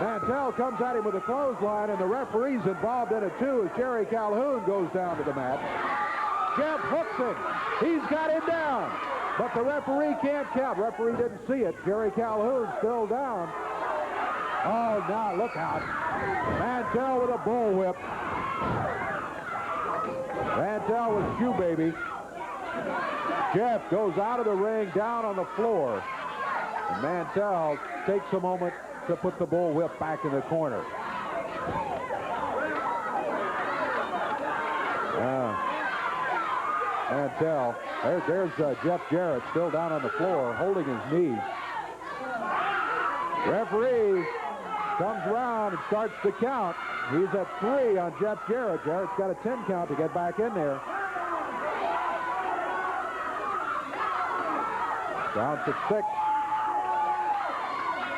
Mantell comes at him with a clothesline, and the referee's involved in it too as Jerry Calhoun goes down to the mat. Jeff hooks him. He's got him down, but the referee can't count. Referee didn't see it. Jerry Calhoun still down. Oh, now look out. Mantell with a bullwhip. Mantell with shoe baby. Jeff goes out of the ring, down on the floor. And Mantell takes a moment to put the bullwhip back in the corner. Mantell, there's Jeff Jarrett still down on the floor, holding his knee. Referee comes around and starts the count. He's at 3 on Jeff Jarrett. Jarrett's got a 10 count to get back in there. Down to 6.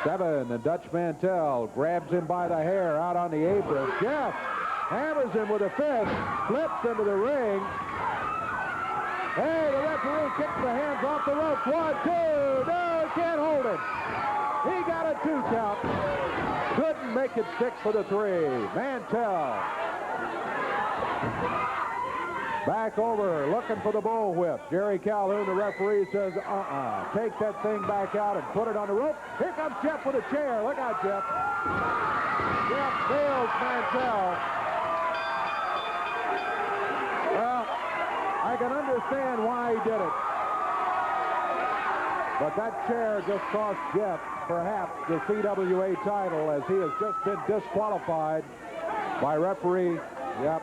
7, and Dutch Mantell grabs him by the hair out on the apron. Jeff hammers him with a fist, flips into the ring. Hey, the referee kicks the hands off the rope. 1, 2. No, he can't hold him. He got a 2 count. Couldn't make it stick for the 3. Mantell back over, looking for the bullwhip. Jerry Calhoun, the referee, says, take that thing back out and put it on the rope. Here comes Jeff with a chair. Look out, Jeff. Jeff nails Mantell. Well, I can understand why he did it. But that chair just cost Jeff, perhaps, the CWA title, as he has just been disqualified by referee, Jerry.